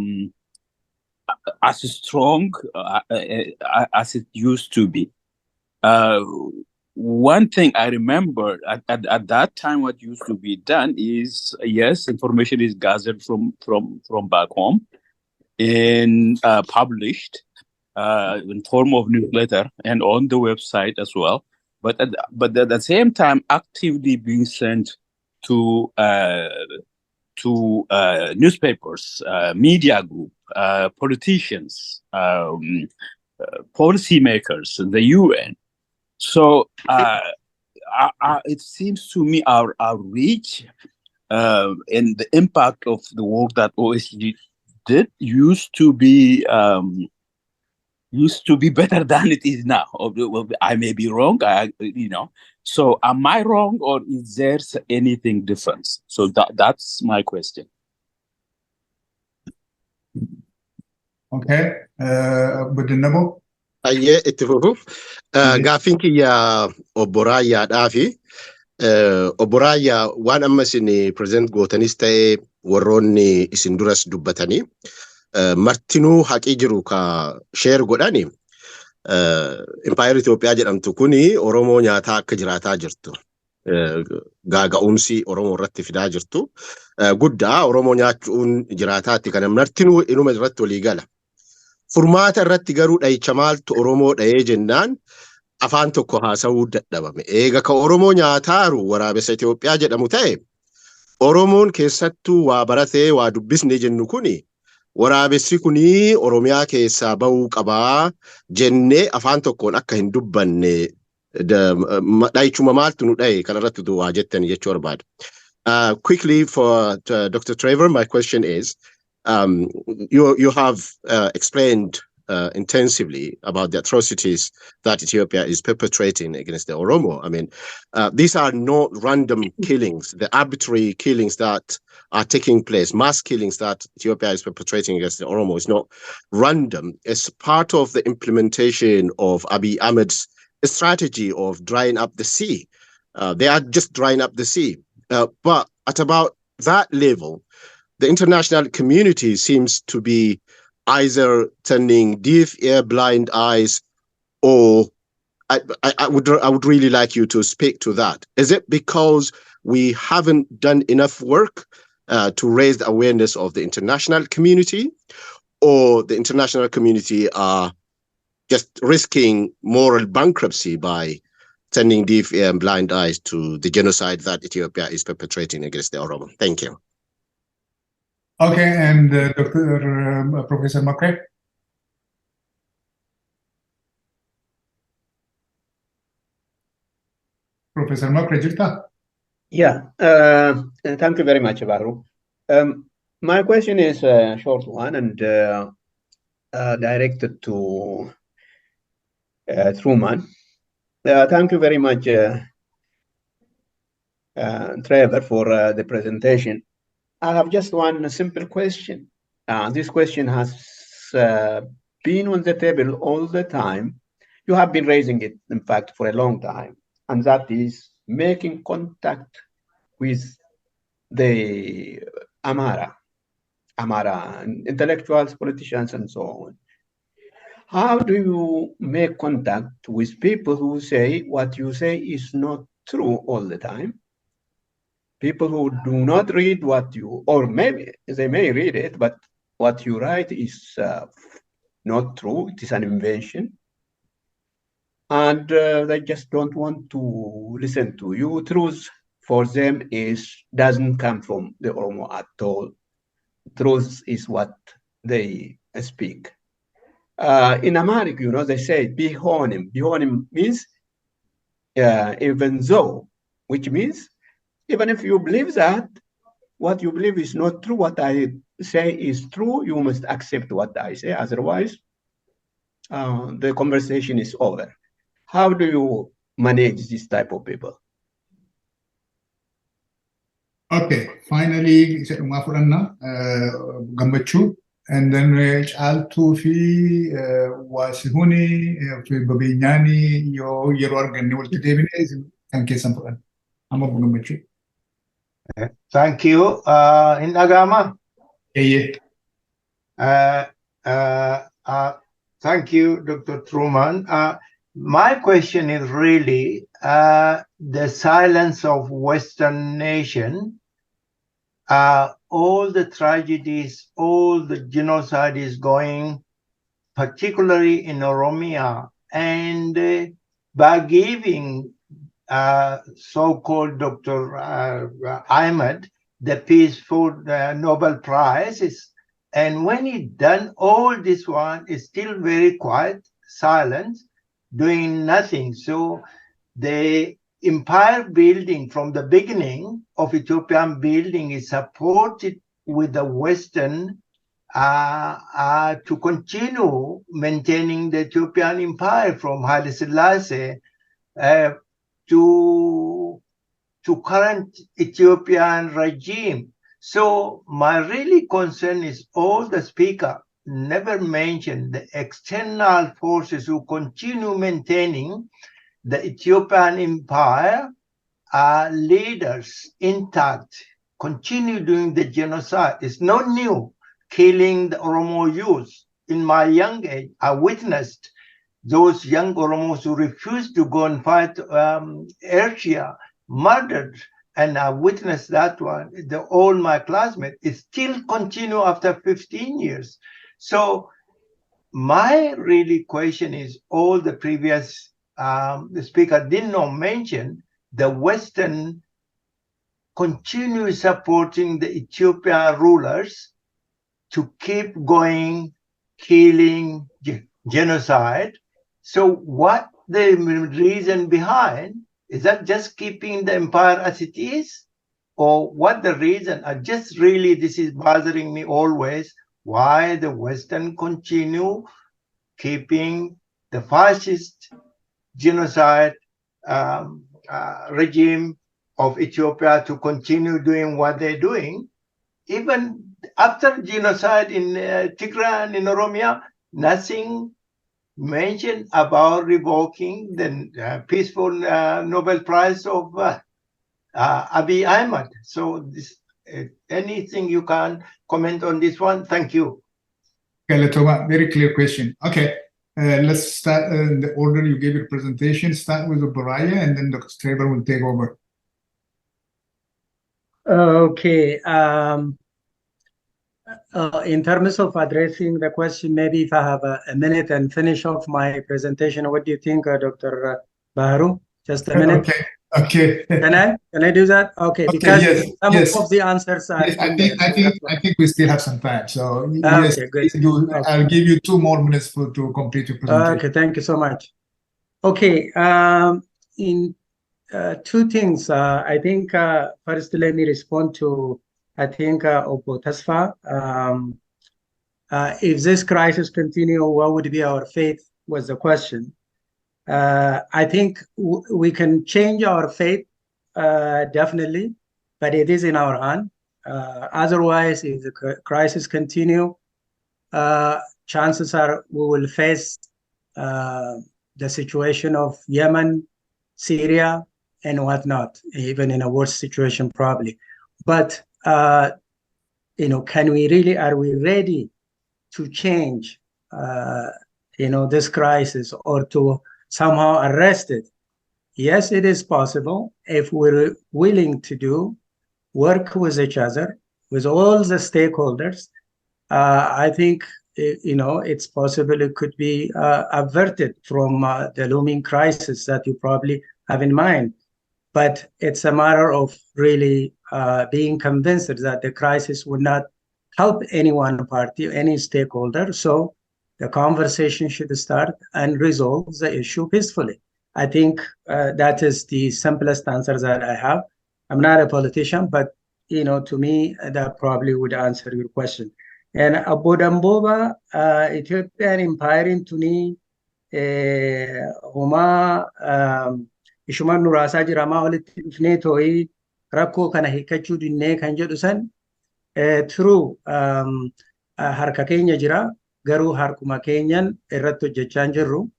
strong as it used to be. One thing I remember at that time, what used to be done is, yes, information is gathered from back home and published in form of newsletter and on the website as well. But at the same time, actively being sent to newspapers, media group, politicians, policymakers, the UN. So it seems to me our reach and the impact of the work that OSG did used to be better than it is now. I may be wrong, So am I wrong, or is there anything different? So that's my question. Okay, but the number? Ayyee itti fufu. Gaaffiin kiyya obbo Raayyaadhaafi obbo Raayyaa waan amma isin present gootanis ta'ee warroonni isin duras dubbatanii martinuu haqii jiru ka share godhani Empire Itoophiyaa jedhamtu kuni Oromoo nyaataa akka jiraataa jirtu. Gaaga'umsi Oromoo irratti fidaa jirtu. Guddaa Oromoo nyaachuun jiraataatti kana martinuu inuma irratti walii gala. Furmaata irratti garuu dhahicha maaltu Oromoo dhahee jennaan afaan tokko haasa'uu dadhabame. Eega ka Oromoo nyaataaru waraabessa Itoophiyaa jedhamu ta'e, Oromoon keessattuu waa baratee waa dubbisne jennu kuni waraabessi kuni Oromiyaa keessaa bahuu qabaa jennee afaan tokkoon akka hin dubbanne dha'ichuma maaltu nu dhahe kanarratti waa jettan jechuu barbaada. Quickly for Dr. Trevor, my question is, you have explained intensively about the atrocities that Ethiopia is perpetrating against the Oromo. I mean, these are not random killings, the arbitrary killings that are taking place, mass killings that Ethiopia is perpetrating against the Oromo is not random. It's part of the implementation of Abiy Ahmed's strategy of drying up the sea. They are just drying up the sea. But at about that level, the international community seems to be either turning deaf ear, blind eyes, or I would really like you to speak to that. Is it because we haven't done enough work to raise the awareness of the international community, or the international community are just risking moral bankruptcy by turning deaf ear and blind eyes to the genocide that Ethiopia is perpetrating against the Oromo? Thank you. Okay, and Dr. Professor Makre? Professor Makre, jirta? Yeah, thank you very much, Baru. My question is a short one and directed to Truman. Thank you very much, Trevor, for the presentation. I have just one simple question. This question has been on the table all the time. You have been raising it, in fact, for a long time, and that is making contact with the Amara intellectuals, politicians, and so on. How do you make contact with people who say what you say is not true all the time? People who do not read what you, or maybe they may read it, but what you write is not true. It is an invention. And they just don't want to listen to you. Truth for them doesn't come from the Oromo at all. Truth is what they speak. In Amharic, you know, they say bihonim. Bihonim means even though, which means even if you believe that what you believe is not true, what I say is true, you must accept what I say. Otherwise, the conversation is over. How do you manage this type of people? Okay, finally, Gambachu, and then Chaltu fi Wasihuni, Babinyani, your organ, you will thank you, Sampuran. I'm a Gambachu. Thank you. In Agama? Yeah. Thank you, Dr. Truman. My question is really the silence of Western nation, all the tragedies, all the genocide is going, particularly in Oromiyaa, and by giving so-called Dr. Ahmed the peaceful Nobel Prize, and when he done all this one, is still very quiet, silent, doing nothing. So the empire building from the beginning of Ethiopian building is supported with the Western to continue maintaining the Ethiopian empire from Haile Selassie to current Ethiopian regime. So my really concern is all the speaker never mentioned the external forces who continue maintaining the Ethiopian empire, leaders intact, continue doing the genocide. It's not new, killing the Oromo youth. In my young age, I witnessed those young Oromos who refused to go and fight Eritrea, murdered, and I witnessed that one. All my classmates, it still continue after 15 years. So my really question is all the previous the speaker did not mention, the Western continue supporting the Ethiopian rulers to keep going, killing, genocide. So what the reason behind? Is that just keeping the empire as it is? Or what the reason? Just really, this is bothering me always, why the Western continue keeping the fascist genocide regime of Ethiopia to continue doing what they're doing. Even after genocide in Tigray and in Oromiyaa, nothing mentioned about revoking the peaceful Nobel Prize of Abiy Ahmed. So this, anything you can comment on this one? Thank you. Okay, Letoma, very clear question. Okay, let's start in the order you gave your presentation. Start with Baraya, and then Dr. Straber will take over. Okay. In terms of addressing the question, maybe if I have a minute and finish off my presentation, what do you think, Dr. Baharu? Just a minute. Okay. Okay. Can I do that? Okay. Okay, Because yes, some yes. of the answers are. Yes, I think we still have some time. So yes, okay, good. I'll give you 2 more minutes to complete your presentation. Okay, thank you so much. Okay. In 2 things. I think first let me respond to Opo Tasfa. If this crisis continue, what would be our fate was the question. I think we can change our fate, definitely, but it is in our hand. Otherwise, if the crisis continue, chances are we will face the situation of Yemen, Syria, and whatnot, even in a worse situation probably. But can we really? Are we ready to change? This crisis or to somehow arrest it? Yes, it is possible if we're willing to work with each other, with all the stakeholders. I think it's possible it could be averted from the looming crisis that you probably have in mind. But it's a matter of really being convinced that the crisis would not help any one party, any stakeholder. So the conversation should start and resolve the issue peacefully. I think that is the simplest answer that I have. I'm not a politician, but to me, that probably would answer your question. And Abu Damboba, Ethiopian empire in Tuni, Huma, Ishuman Nurasa Jirama, Olifne Toi, Rako kana hikachu dinne kan jedhu san through harka keenya jira. Garuu harkuma keenyan irratti hojjechaa jirru.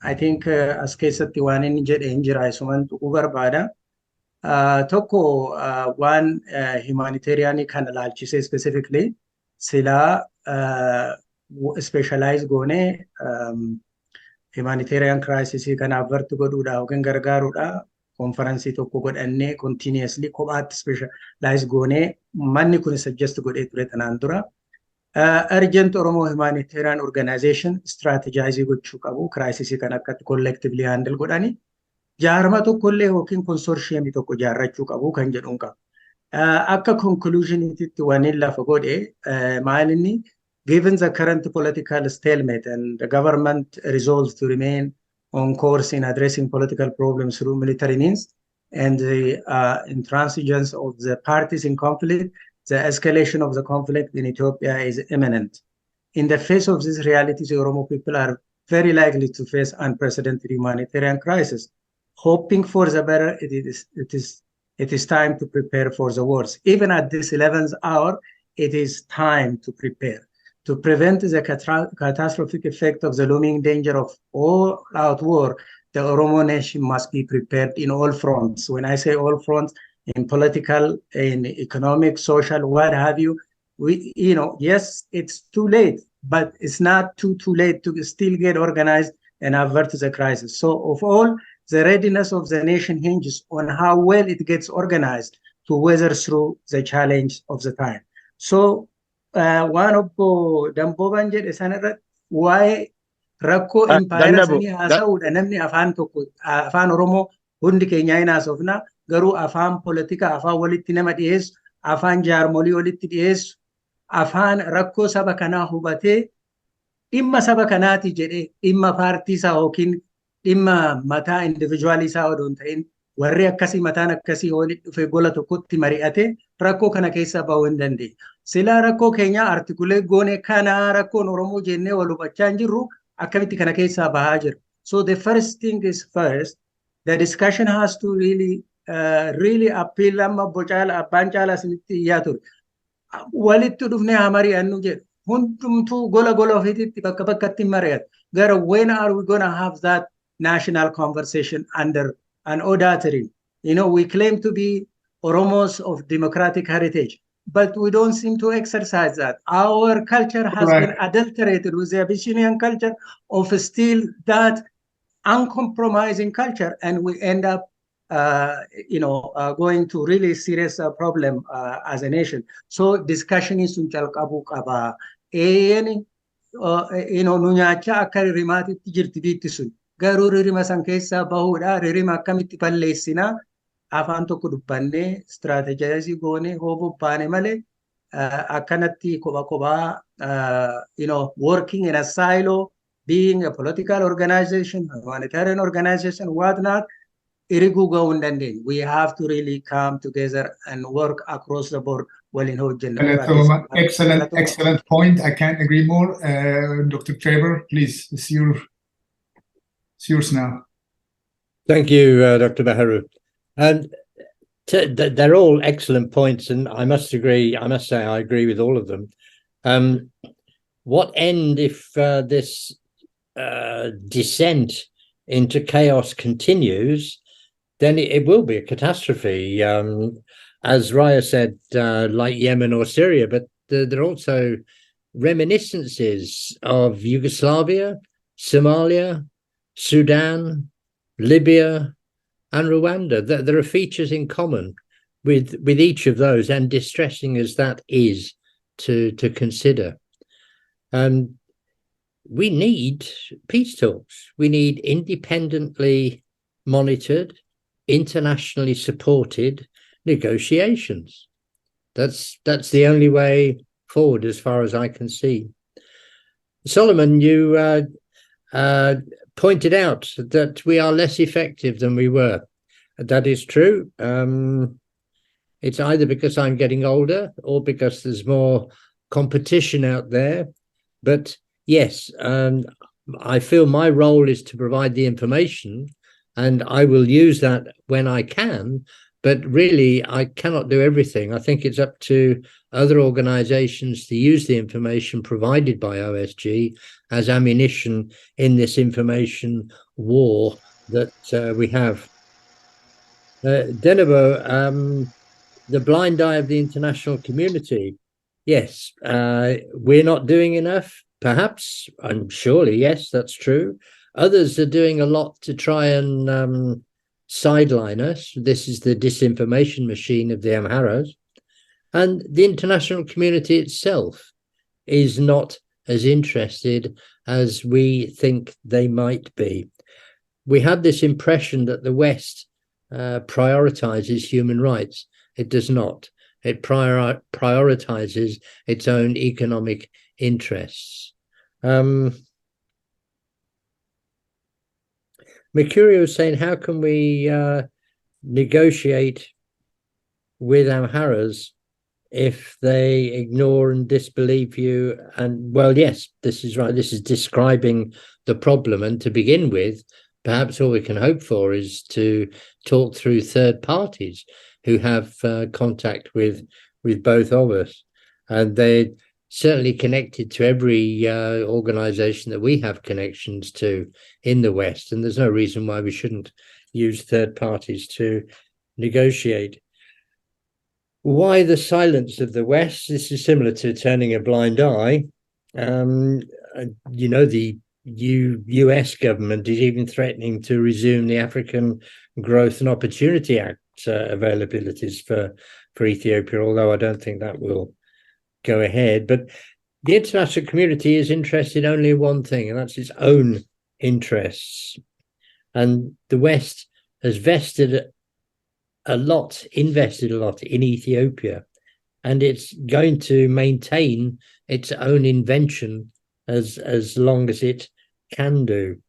I think as keessatti waan inni jedhe hin jira isuman tuquu barbaada. Tokko waan humanitarian kan ilaalchise specifically sila specialize goone humanitarian crisis kanaaf vartu godhuudha yookiin gargaaruudha. Konferansii tokko godhannee continuously kophaatti specialize goonee manni kun suggest godhee ture tanaan dura. Urgent Oromo Humanitarian Organization strategize gochuu qabu. Crisis kan akkatti collectively handle godhani. Jaarma tokkollee yookiin consortium tokko jaarrachuu qabu kan jedhuun qaba. Akka conclusionitti waan inni lafa godhe maalinni given the current political stalemate and the government resolves to remain on course in addressing political problems through military means and the intransigence of the parties in conflict, the escalation of the conflict in Ethiopia is imminent. In the face of these realities, the Oromo people are very likely to face unprecedented humanitarian crisis. Hoping for the better, it is time to prepare for the worst. Even at this 11th hour, it is time to prepare. To prevent the catastrophic effect of the looming danger of all-out war, the Oromo nation must be prepared in all fronts. When I say all fronts, in political, in economic, social, what have you, yes, it's too late, but it's not too late to still get organized and avert the crisis. So of all, the readiness of the nation hinges on how well it gets organized to weather through the challenge of the time. So one of Damboban jedhe sanarratti waa'ee rakkoo impaayera sanii haasa'uudha namni afaan tokko afaan Oromoo hundi keenyaa hin haasofna garuu afaan politika afaan walitti nama dhiyeessu afaan jaarmolii walitti dhiyeessu afaan rakkoo saba kanaa hubatee dhimma saba kanaati jedhee dhimma paartii isaa yookiin dhimma mataa individuaalii isaa odoo hin ta'in warri akkasii mataan akkasii walitti dhufee gola tokkotti mari'ate rakkoo kana keessa bahuu hin dandeenye. Silaa rakkoo keenya artikulee goone kana rakkoon Oromoo jennee wal hubachaa hin jirru akkamitti kana keessaa bahaa jira. So the first thing is first, the discussion has to really appeal amma bocaala abbaan caalaa isinitti iyyaa ture. Walitti dhufnee haa mari'annu jedhu. Hundumtuu gola ofiitti bakka bakkatti mari'atu. Gara when are we gonna have that national conversation under an auditory? You know, we claim to be Oromos of democratic heritage, but we don't seem to exercise that. Our culture has been adulterated with the Abyssinian culture of still that uncompromising culture, and we end up going to really serious problem as a nation. So discussion is unjalqabu qaba. Nunyacha akka ririmaatitti jirti biitti sun. Garuu ririma san keessaa bahuudha. Ririma akkamitti balleessina afaan tokko dubbannee strategize goone hoo baane malee akkanatti kophaa working in a silo, being a political organization, a humanitarian organization, whatnot. We have to really come together and work across the board. Excellent point. I can't agree more. Dr. Trevor, please, it's yours now. Thank you, Dr. Baharu. And they're all excellent points, and I must say I agree with all of them. What end if this descent into chaos continues? Then it will be a catastrophe. As Raya said, like Yemen or Syria, but there are also reminiscences of Yugoslavia, Somalia, Sudan, Libya, and Rwanda. There are features in common with each of those, and distressing as that is to consider. We need peace talks. We need independently monitored, internationally supported negotiations. That's the only way forward as far as I can see. Solomon, you pointed out that we are less effective than we were. That is true. It's either because I'm getting older or because there's more competition out there. But yes, I feel my role is to provide the information, and I will use that when I can. But really, I cannot do everything. I think it's up to other organizations to use the information provided by OSG as ammunition in this information war that we have. Denebo, the blind eye of the international community. Yes, we're not doing enough, perhaps, and surely, yes, that's true. Others are doing a lot to try and sideline us. This is the disinformation machine of the Amharas. And the international community itself is not as interested as we think they might be. We had this impression that the West prioritizes human rights. It does not. It prioritizes its own economic interests. Mercurio is saying, how can we negotiate with Amharas if they ignore and disbelieve you? And well, yes, this is right. This is describing the problem. And to begin with, perhaps all we can hope for is to talk through third parties who have contact with both of us. And they're certainly connected to every organization that we have connections to in the West. And there's no reason why we shouldn't use third parties to negotiate. Why the silence of the West? This is similar to turning a blind eye. The US government is even threatening to resume the African Growth and Opportunity Act availabilities for Ethiopia, although I don't think that will go ahead. But the international community is interested only in one thing, and that's its own interests. And the West has invested a lot in Ethiopia, and it's going to maintain its own invention as long as it can do.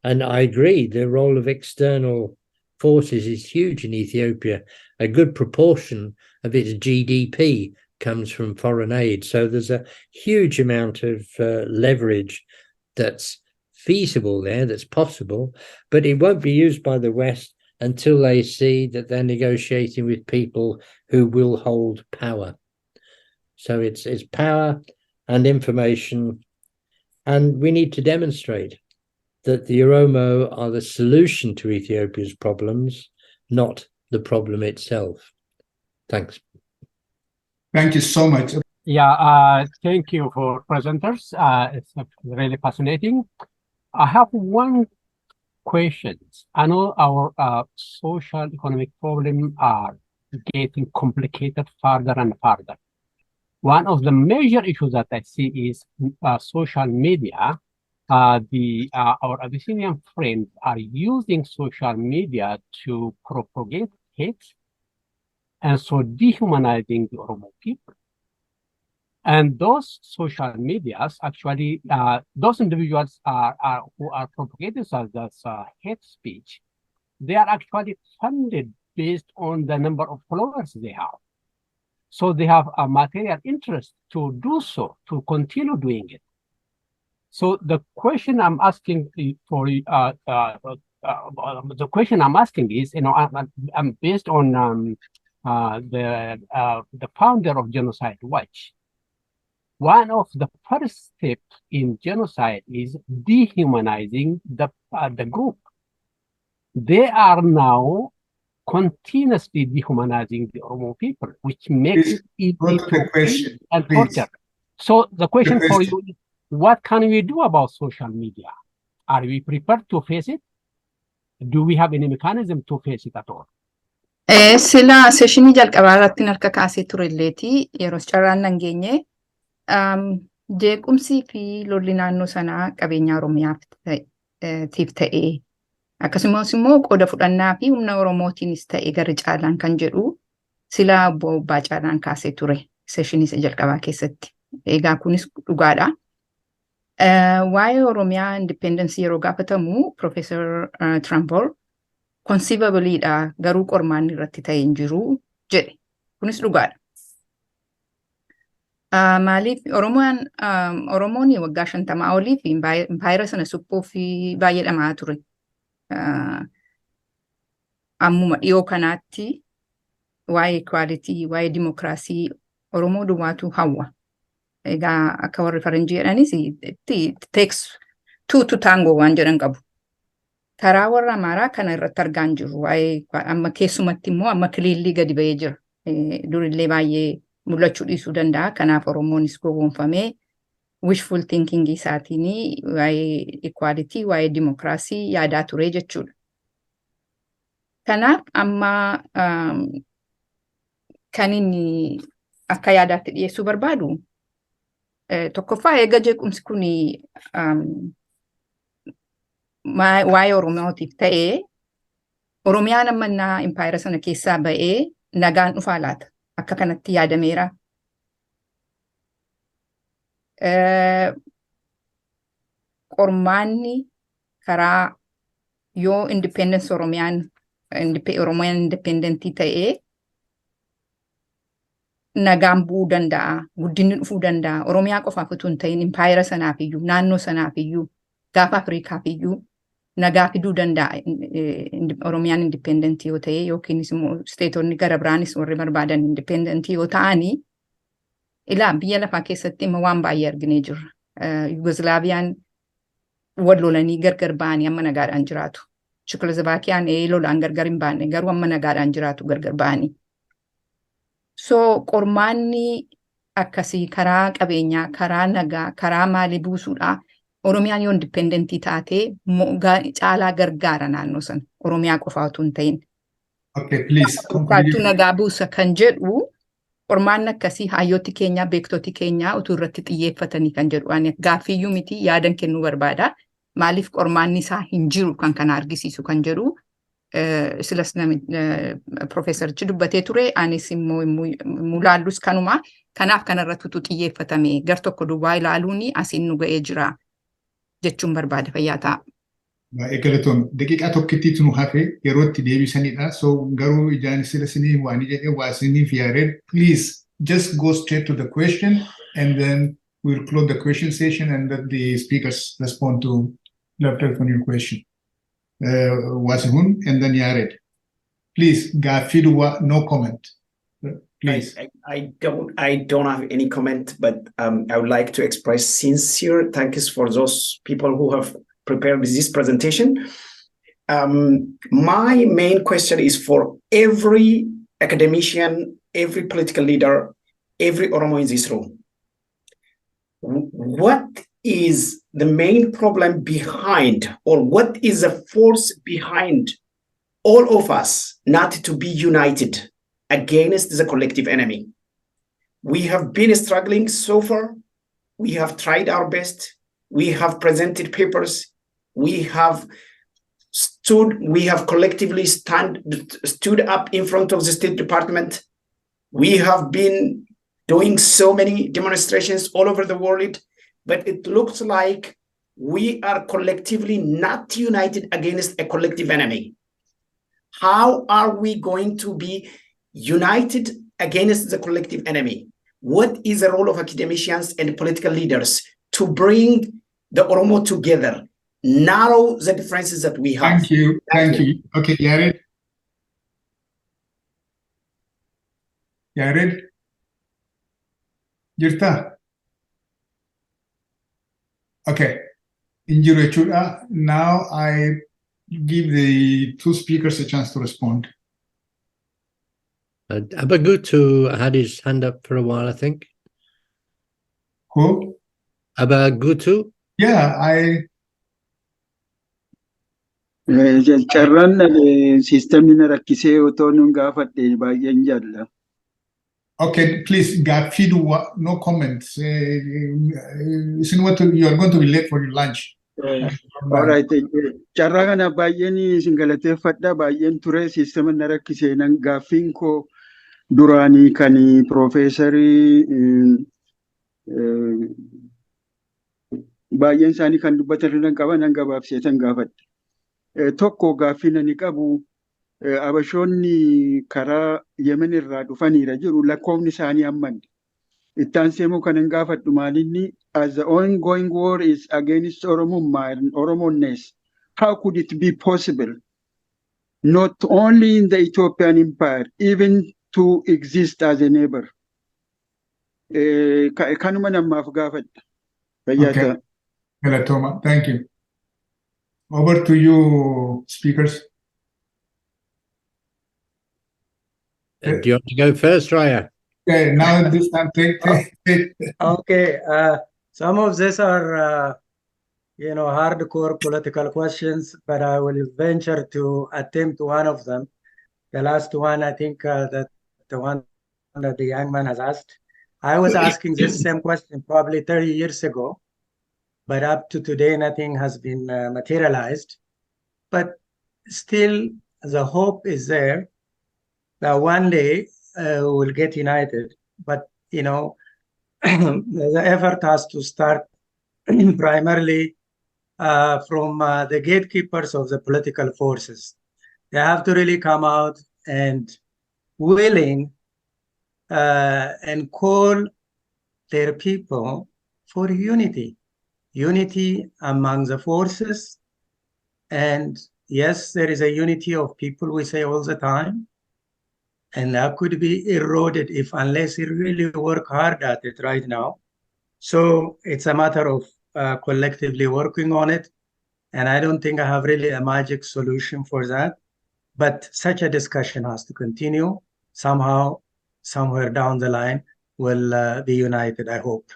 And I agree, the role of external forces is huge in Ethiopia. A good proportion of its GDP comes from foreign aid. So there's a huge amount of leverage that's feasible there, that's possible, but it won't be used by the West until they see that they're negotiating with people who will hold power. So it's power and information, and we need to demonstrate that the Oromo are the solution to Ethiopia's problems, not the problem itself. Thanks. Thank you so much. Yeah, thank you for presenters. It's really fascinating. I have one question. I know our social economic problems are getting complicated further and further. One of the major issues that I see is social media. Our Abyssinian friends are using social media to propagate hate and so dehumanizing the Oromo people. And those social medias actually, those individuals who are propagating such as hate speech, they are actually funded based on the number of followers they have. So they have a material interest to do so, to continue doing it. So the question I'm asking for, the question I'm asking is, I'm based on the founder of Genocide Watch. One of the first steps in genocide is dehumanizing the group. They are now continuously dehumanizing the Oromo people, which makes it easy to kill and torture. So the question for you is, what can we do about social media? Are we prepared to face it? Do we have any mechanism to face it at all? Sila sessionii jalqabaa irratti harka kaasee turelleeti yeroo carraan nan geenye jeequmsii fi lolli naannoo sanaa qabeenya Oromiyaatiif ta'ee akkasumas immoo qooda fudhannaa fi humna Oromootiinis ta'ee gara caalaan kan jedhu sila obbo Baacaalaan kaasee ture sessionii jalqabaa keessatti. Egaa kunis dhugaadha. Waa'ee Oromiyaa independence yeroo gaafatamu Professor Turnbull conceivably dha garuu qormaan irratti ta'ee hin jiru jedhe. Kunis dhugaadha. Maaliif Oromoon waggaa 50 oliif impaayera sana suphuu fi baay'ee dhamaa ture. Ammuma dhiyoo kanaatti waa'ee equality, waa'ee dimokiraasii Oromoo duwwaatu hawwa. Egaa akka warri faranjii jedhanis it takes two to tango waan jedhan qabu. Karaa warra Amaaraa kana irratti argaa hin jirru. Waa'ee amma keessumatti immoo amma kiliillii gadi ba'ee jira. Durillee baay'ee mul'achuu dhiisuu danda'a. Kanaaf Oromoonis gowwoomfamee wishful thinking isaatiin waa'ee equality, waa'ee dimokiraasii yaadaa ture jechuudha. Kanaaf amma kan inni akka yaadaatti dhiyeessuu barbaadu tokkoffaa eega jeequmsi kun waa'ee Oromootiif ta'ee Oromiyaan ammannaa impaayera sana keessaa ba'ee nagaan dhufaa laata akka kanatti yaadameera. Qormaanni karaa yoo independence Oromiyaan independentii ta'ee nagaan bu'uu danda'a, guddinni dhufuu danda'a. Oromiyaa qofaaf utuu hin ta'in impaayera sanaaf iyyuu, naannoo sanaaf iyyuu, gaafa Afriikaaf iyyuu nagaa fiduu danda'a. Oromiyaan independentii yoo ta'e yookiinis immoo steetonni gara biraanis warri barbaadan independentii yoo ta'anii ilaa biyya lafaa keessatti immoo waan baay'ee arginee jirra. Yugoslaaviyaan wal lolanii gargar ba'anii amma nagaadhaan jiraatu. Chekoslovaakiyaan lolaan gargar hin baanne garuu amma nagaadhaan jiraatu gargar ba'anii. So qormaanni akkasii karaa qabeenyaa, karaa nagaa, karaa maalii buusuudhaa Oromiyaan yoo independentii taatee caalaa gargaara naannoo sana. Oromiyaa qofaa utuu hin ta'in. Okay, please. Nagaa buusa kan jedhu qormaanni akkasii hayyooti keenya beektoti keenya utuu irratti xiyyeeffatanii kan jedhu ani gaaffiyyuu miti yaadan kennuu barbaada. Maaliif qormaanni isaa hin jiru kan kana argisiisu kan jedhu silas Profeesarichi dubbatee ture anis immoo mulaallus kanuma kanaaf kanarratti utuu xiyyeeffatame gar tokko duwwaa ilaaluun asiin nu ga'ee jira jechuun barbaada fayyaa ta'a. Egalatoon daqiiqaa tokkittiitu nu hafe yerootti deebisanidha. So garuu ijaan sila sinii waan jedhee waa siniif yaadeen please just go straight to the question and then we'll close the question session and let the speakers respond to on your question. Wasihun and then Yared. Please, Gafidwa, no comment. Please. I don't have any comment, but I would like to express sincere thanks for those people who have prepared this presentation. My main question is for every academician, every political leader, every Oromo in this room. What is the main problem behind, or what is the force behind all of us not to be united against the collective enemy? We have been struggling so far. We have tried our best. We have presented papers. We have collectively stood up in front of the State Department. We have been doing so many demonstrations all over the world, but it looks like we are collectively not united against a collective enemy. How are we going to be united against the collective enemy? What is the role of academicians and political leaders to bring the Oromo together, narrow the differences that we have? Thank you. Thank you. Okay, Yared. Yared? Jirta? Okay. Injury Chura. Now I give the two speakers a chance to respond. Abagutu had his hand up for a while, I think. Who? Abagutu? Yeah, I... Okay, please, Gafidu, no comments. You are going to be late for your lunch. All right. Charragana Bayeni Singalate Fata Bayen Ture system Narakise and Gafinko Durani Kani Professor Bayen Sani can do better than Gavan Gabab Setan Gavat. Toko Gafina Nikabu Abashoni Kara Yemeni Radufani Rajuru Lakovni Sani Amman. Itansemo Kanangafat Tumanini, as the ongoing war is against Oromo and Oromoness, how could it be possible, not only in the Ethiopian empire, even to exist as a neighbor? Okay. Thank you. Over to you, speakers. Do you want to go first, Raya? Okay, now this time take. Okay, some of these are, hardcore political questions, but I will venture to attempt one of them. The last one, I think that the one that the young man has asked. I was asking this same question probably 30 years ago, but up to today, nothing has been materialized. But still, the hope is there that one day will get united, but the effort has to start primarily from the gatekeepers of the political forces. They have to really come out and willing and call their people for unity among the forces. And yes, there is a unity of people, we say all the time. And that could be eroded unless you really work hard at it right now. So it's a matter of collectively working on it. And I don't think I have really a magic solution for that. But such a discussion has to continue. Somehow, somewhere down the line, we'll be united, I hope.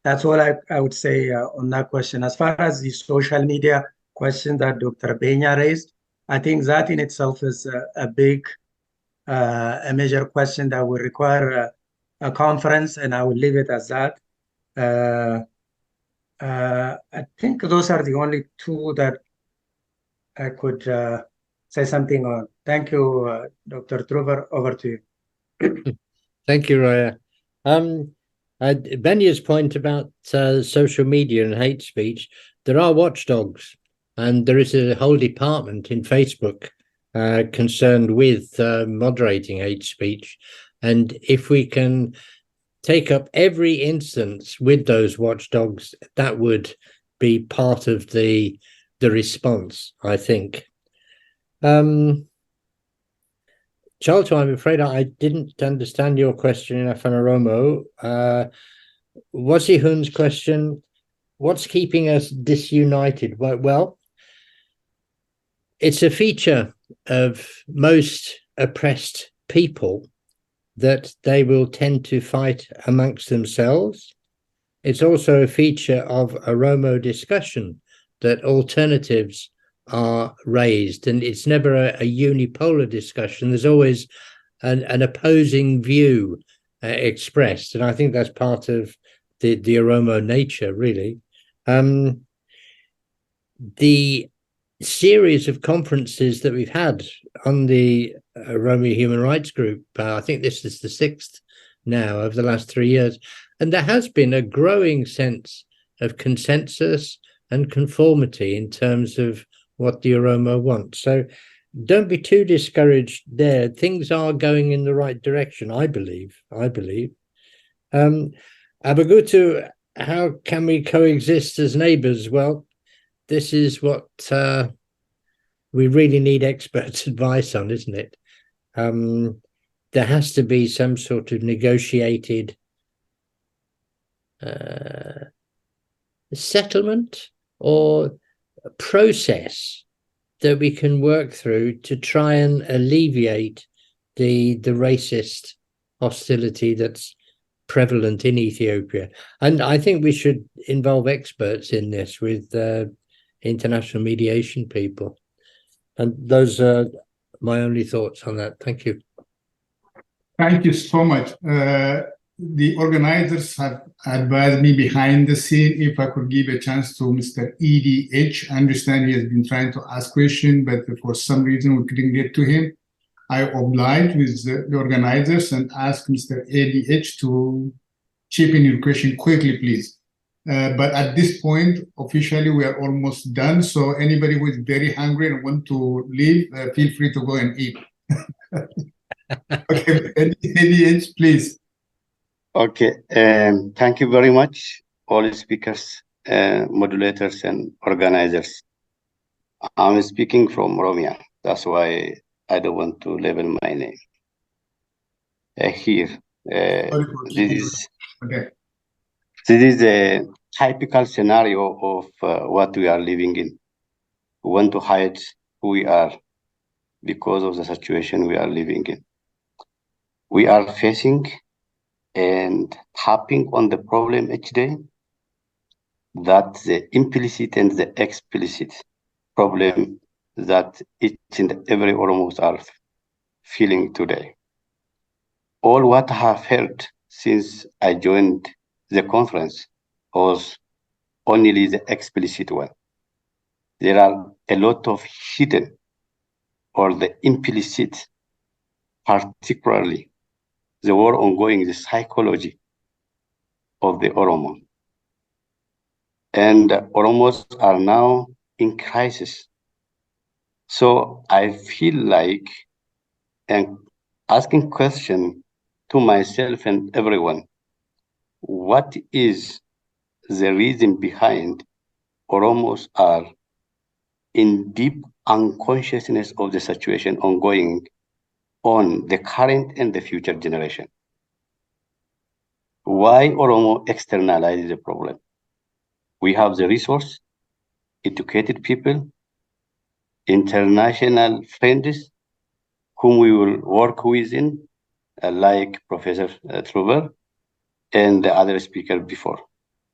That's all I would say on that question. As far as the social media question that Dr. Benya raised, I think that in itself is a big a major question that will require conference, and I will leave it as that. I think those are the only two that I could say something on. Thank you, Dr. Truber. Over to you. Thank you, Raya. Benya's point about social media and hate speech, there are watchdogs, and there is a whole department in Facebook concerned with moderating hate speech. And if we can take up every instance with those watchdogs, that would be part of the response, I think. Charlton, I'm afraid I didn't understand your question in Oromo. Wasihun's question, what's keeping us disunited? Well, it's a feature of most oppressed people that they will tend to fight amongst themselves. It's also a feature of Oromo discussion that alternatives are raised, and it's never a unipolar discussion. There's always an opposing view expressed, and I think that's part of the Oromo nature, really. The series of conferences that we've had on the Oromo Human Rights Group, I think this is the 6th now over the last 3 years, and there has been a growing sense of consensus and conformity in terms of what the Oromo want. So don't be too discouraged there. Things are going in the right direction, I believe. Abagutu, how can we coexist as neighbors? Well, this is what we really need experts' advice on, isn't it? There has to be some sort of negotiated settlement or a process that we can work through to try and alleviate the racist hostility that's prevalent in Ethiopia. And I think we should involve experts in this with international mediation people. And those are my only thoughts on that. Thank you. Thank you so much. The organizers have advised me behind the scene if I could give a chance to Mr. EDH. I understand he has been trying to ask questions, but for some reason we couldn't get to him. I obliged with the organizers and asked Mr. EDH to chip in your question quickly, please. But at this point, officially, we are almost done. So anybody who is very hungry and want to leave, feel free to go and eat. Okay, EDH, please. Okay, thank you very much, all speakers, modulators, and organizers. I'm speaking from Oromiyaa. That's why I don't want to label my name here. This is a typical scenario of what we are living in. We want to hide who we are because of the situation we are living in. We are facing and tapping on the problem each day, that the implicit and the explicit problem that each and every Oromos are feeling today. All what I have heard since I joined the conference was only the explicit one. There are a lot of hidden or the implicit, particularly the war ongoing, the psychology of the Oromo. And Oromos are now in crisis. So I feel like and asking question to myself and everyone, what is the reason behind Oromos are in deep unconsciousness of the situation ongoing on the current and the future generation? Why Oromo externalize the problem? We have the resource, educated people, international friends whom we will work with in, like Professor Truber and the other speaker before.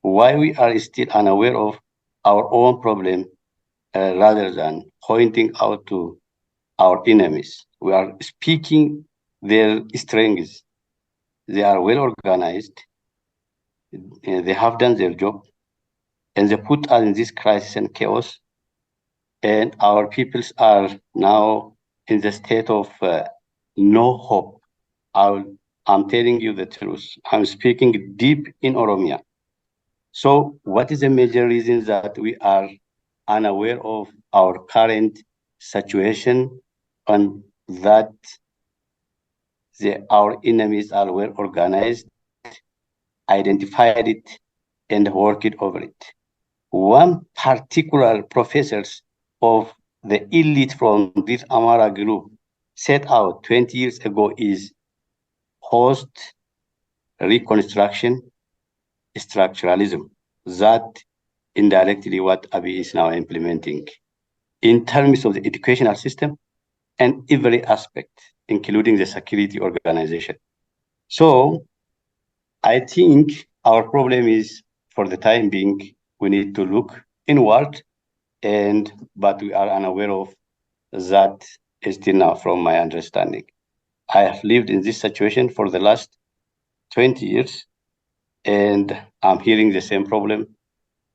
Why we are still unaware of our own problem rather than pointing out to our enemies? We are speaking their strengths, they are well organized, they have done their job, and they put us in this crisis and chaos. And our peoples are now in the state of no hope. I'm telling you the truth. I'm speaking deep in Oromiyaa. So what is the major reason that we are unaware of our current situation and that our enemies are well organized, identified it, and worked over it? One particular professors of the elite from this Amara group set out 20 years ago is post-reconstruction structuralism, that indirectly what Abiy is now implementing in terms of the educational system and every aspect, including the security organization. So I think our problem is, for the time being, we need to look inward, but we are unaware of that still now, from my understanding. I have lived in this situation for the last 20 years, and I'm hearing the same problem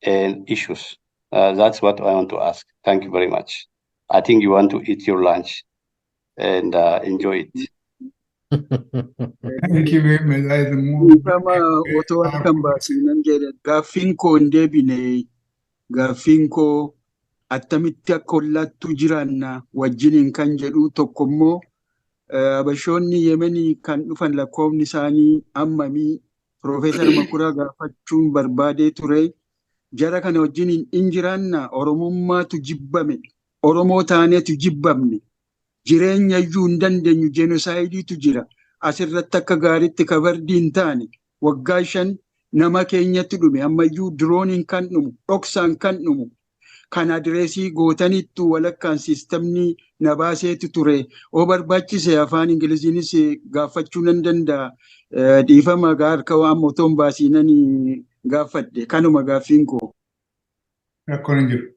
and issues. That's what I want to ask. Thank you very much. I think you want to eat your lunch and enjoy it. Thank you very much. That is the Otoo kan baasinan jedhe gaaffiin koo hin deebine gaaffiin koo attamitti akka ollaattuu jiraanna wajjiniin kan jedhu tokkommoo Habashoonni Yemenii kan dhufan lakkoofni isaanii hammamii Profeesar Makuraa gaafachuun barbaadee ture. Jara kana wajjiniin hin jiraanna Oromummaatu jibbame. Oromoo taaneetu jibbamne. Jireenya iyyuu hin dandeenyu jeenosaayidiitu jira. Asirratti akka gaariitti kabardiin taane waggaa 5 nama keenyatti dhume ammayyuu dirooniin kan dhumu dhoksaan kan dhumu kan adireesii gootanittu walakkaan siistamni na baaseetu ture. Oo barbaachise afaan Ingiliziinis gaafachuu nan danda'a. Dhiifama harka waan motoon baasiinan gaafadhe kanuma gaaffiin koo. Rakkoon hin jiru.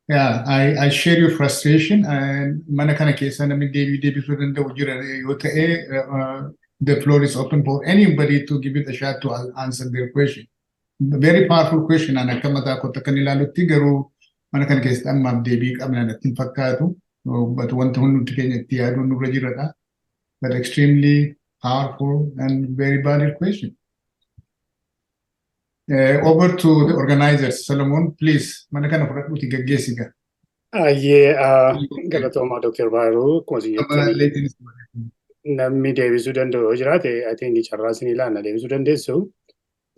Yeah, I share your frustration, and mana kana keessa namni deebisuu danda'u jira yoo ta'e the floor is open for anybody to give it a shot to answer their question. Very powerful question, and akka mataa kootti akka ilaalutti garuu mana kana keessatti ammaaf deebii qabna natti hin fakkaatu. But wanti hundi keenya itti yaaduun nurra jiradha. But extremely powerful and very valid question. Over to the organizers. Solomon, please. Mana kana fudhadhuuti gaggeessiga. Galatooma Dr. Baaruu. Namni deebisuu danda'u jiraate, I think carraa isin ilaalla deebisuu dandeessu.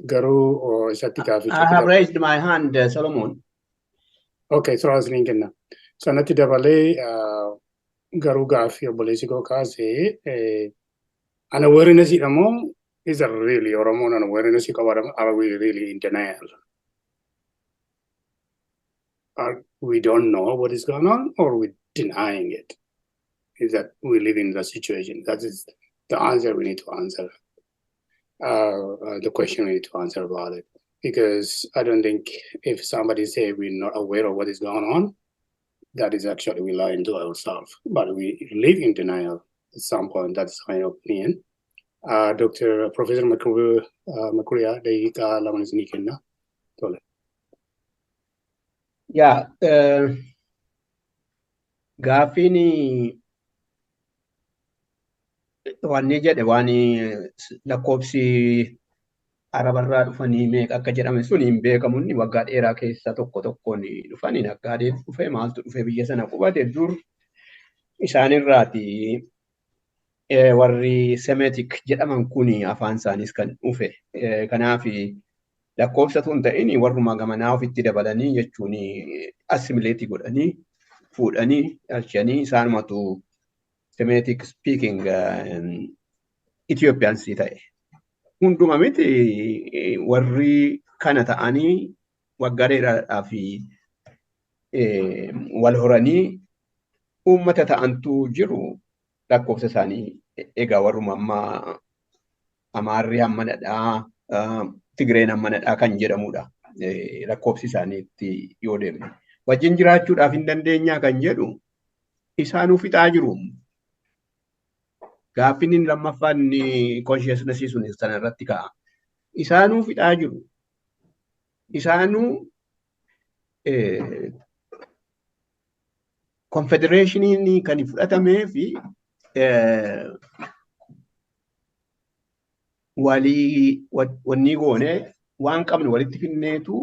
Garuu isatti gaaffii. I have raised my hand, Solomon. Okay, so isin kenna. Sanatti dabalee garuu gaaffii obboleessi koo kaasee ana awareness jedhamu. Is there really Oromo and awareness? Are we really in denial? We don't know what is going on, or we're denying it? Is that we live in the situation? That is the answer we need to answer. The question we need to answer about it. Because I don't think if somebody say we're not aware of what is going on, that is actually we lying to ourselves. But we live in denial at some point. That's my opinion. Dr. Professor Makuria, daqiiqaa lama isinii kenna. Tole. Yeah, gaaffiin wanni jedhe waan lakkoofsi arabarraa dhufanii meeqa akka jedhame sun hin beekamu. Inni waggaa dheeraa keessa tokkoon dhufanii naggaadee dhufe maaltu dhufe biyya sana qubate dur isaanirraati. Warri Semitic jedhaman kuni afaan isaanis kan dhufe. Kanaaf lakkoofsa tun ta'in warruma gamanaa ofitti dabalanii jechuun assimileetii godhanii fuudhanii dhalchanii isaanumatu Semitic speaking Ethiopians ta'e. Hunduma miti warri kana ta'anii waggaa dheeraadhaaf wal horanii uummata ta'antu jiru. Lakkoofsa isaanii egaa warruma amma Amaarri hammanadhaa, Tigreen hammanadhaa kan jedhamudha. Lakkoofsi isaaniitti yoo deemne. Wajjin jiraachuudhaaf hin dandeenyaa kan jedhu isaanuu fixaa jiru. Gaaffiin inni lammaffaan consciousness sun sana irratti ka'a. Isaanuu fixaa jiru. Isaanuu confederationiin kan fudhatamee fi wanni goone waan qabnu walitti finneetu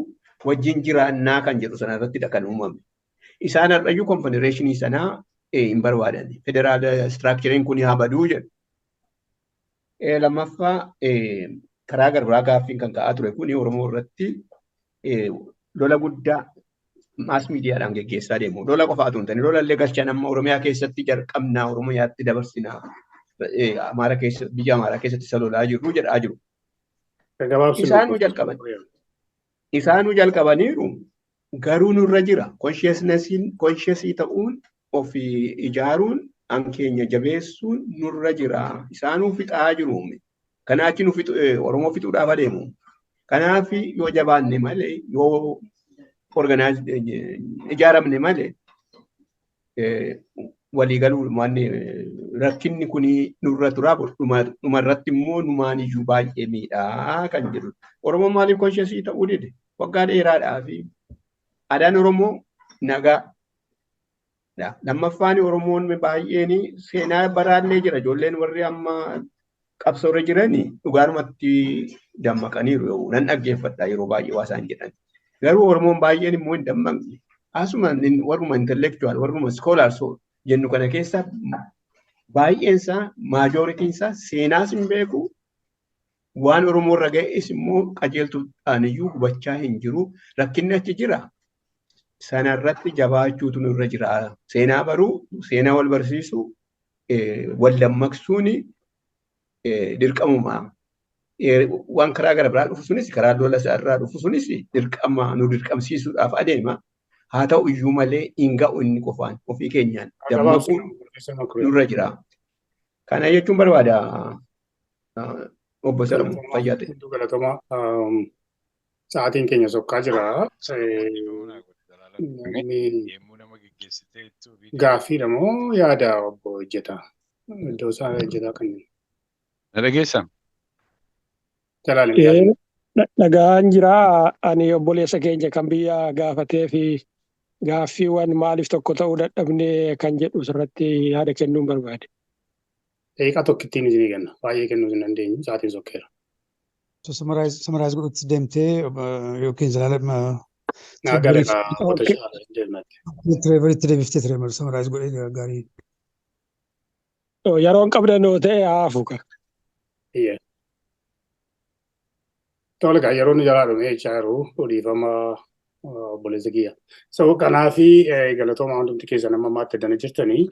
wajjin jiraannaa kan jedhu sana irratti kan uumame. Isaan har'ayyuu confederationii sanaa hin barbaadan. Federaal structurein kun haa baduu jedhu. Lammaffaa karaa garbiraa gaaffiin kan ka'aa ture kun Oromoo irratti lola guddaa maas miidiyaadhaan geggeessaa deemu. Lola qofaatu hin taane lola illee galchan amma Oromiyaa keessatti jalqabnaa Oromiyaatti dabarsinaa biyya Amaaraa keessatti isa lolaa jirru jedhaa jiru. Isaanuu jalqabaniiru garuu nurra jira. Consciousnessii ta'uun ofii ijaaruun hankeenya jabeessuun nurra jira. Isaanuu fixaa jiru. Kanaachi Oromoo fixuudhaaf adeemu. Kanaaf yoo jabaanne malee yoo ijaaramne malee waliigaluu rakkinni kun nurra turaa dhumarratti immoo numaaniyyuu baay'ee miidhaa kan jedhu. Oromoon maaliif consciousii ta'uu dide? Waggaa dheeraadhaa fi aadaan Oromoo nagaa. Lammaffaan Oromoon baay'een seenaa baraallee jira. Ijoolleen warri amma qabsoorra jiranii dhugaarumatti dammaqaniiru. Nan dhaggeeffadha yeroo baay'ee waa isaan jedhan. Garuu Oromoon baay'een immoo hin dammaqne. Asuma warruma intellectual warruma scholars jennu kana keessa baay'eensaa maajoritiinsaa seenaas hin beeku. Waan Oromoo irra ga'es immoo qajeeltuudhaan iyyuu hubachaa hin jiru. Rakkinni achi jira. Sanarratti jabaachuutu nurra jira. Seenaa baruu, seenaa wal barsiisuu, wal dammaqsuun dirqamuma. Waan karaa gara biraa dhufu sunis karaa lola irraa dhufu sunis dirqama nu dirqamsiisuudhaaf adeema. Haa ta'u iyyuu malee hin ga'u inni qofaan ofii keenyaan dammaquun nurra jira. Kana jechuun barbaada obbo Salamuun fayyaa ta'e. Sa'aatiin keenya sokkaa jira. Gaaffiidha moo yaada obbo Hojjetaa? Iddoo isaa Hojjetaa kan dhageessan. Dhagaan jira. Ani obboleessa keenya kan biyya gaafatee fi gaaffiiwwan maaliif tokko ta'uu dadhabnee kan jedhu irratti yaada kennuun barbaade. Daqiiqaa tokkittiin isinii kenna. Baay'ee kennuu hin dandeenyu. Sa'aatiin sokkeera. Summarize godhutti deemtee yookiin zalaalama Itti deebiftee ture malu summarize godhee gaarii. Yeroon qabdanoo ta'e haafu ka. Tole egaa yeroon jalaa dhumee jechaa jiru odeeffama obboleessa kiyya. So kanaafi galatooma hundumti keessan amma ammaatti addana jirtanii.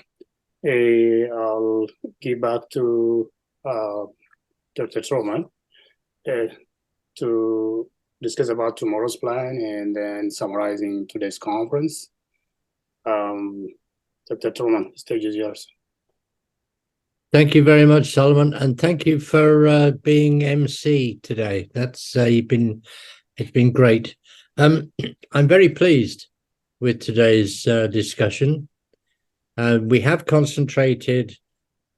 I'll give back to Dr. Truman to discuss about tomorrow's plan and then summarizing today's conference. Dr. Truman, the stage is yours. Thank you very much, Solomon, and thank you for being MC today. It's been great. I'm very pleased with today's discussion. We have concentrated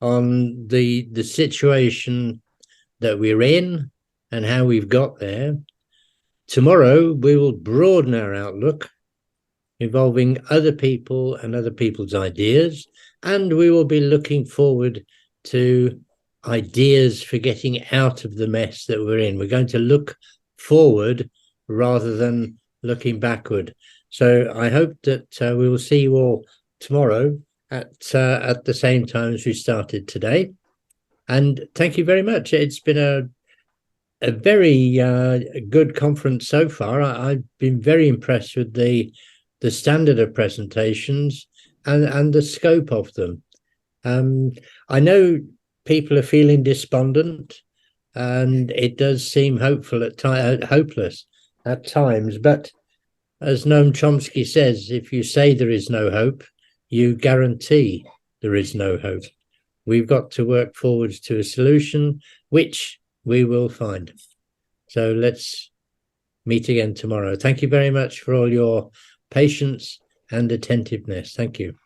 on the situation that we're in and how we've got there. Tomorrow, we will broaden our outlook, involving other people and other people's ideas, and we will be looking forward to ideas for getting out of the mess that we're in. We're going to look forward rather than looking backward. So I hope that we will see you all tomorrow at the same time as we started today. And thank you very much. It's been a very good conference so far. I've been very impressed with the standard of presentations and the scope of them. I know people are feeling despondent, and it does seem hopeless at times. But as Noam Chomsky says, if you say there is no hope, you guarantee there is no hope. We've got to work forward to a solution, which we will find. So let's meet again tomorrow. Thank you very much for all your patience and attentiveness. Thank you.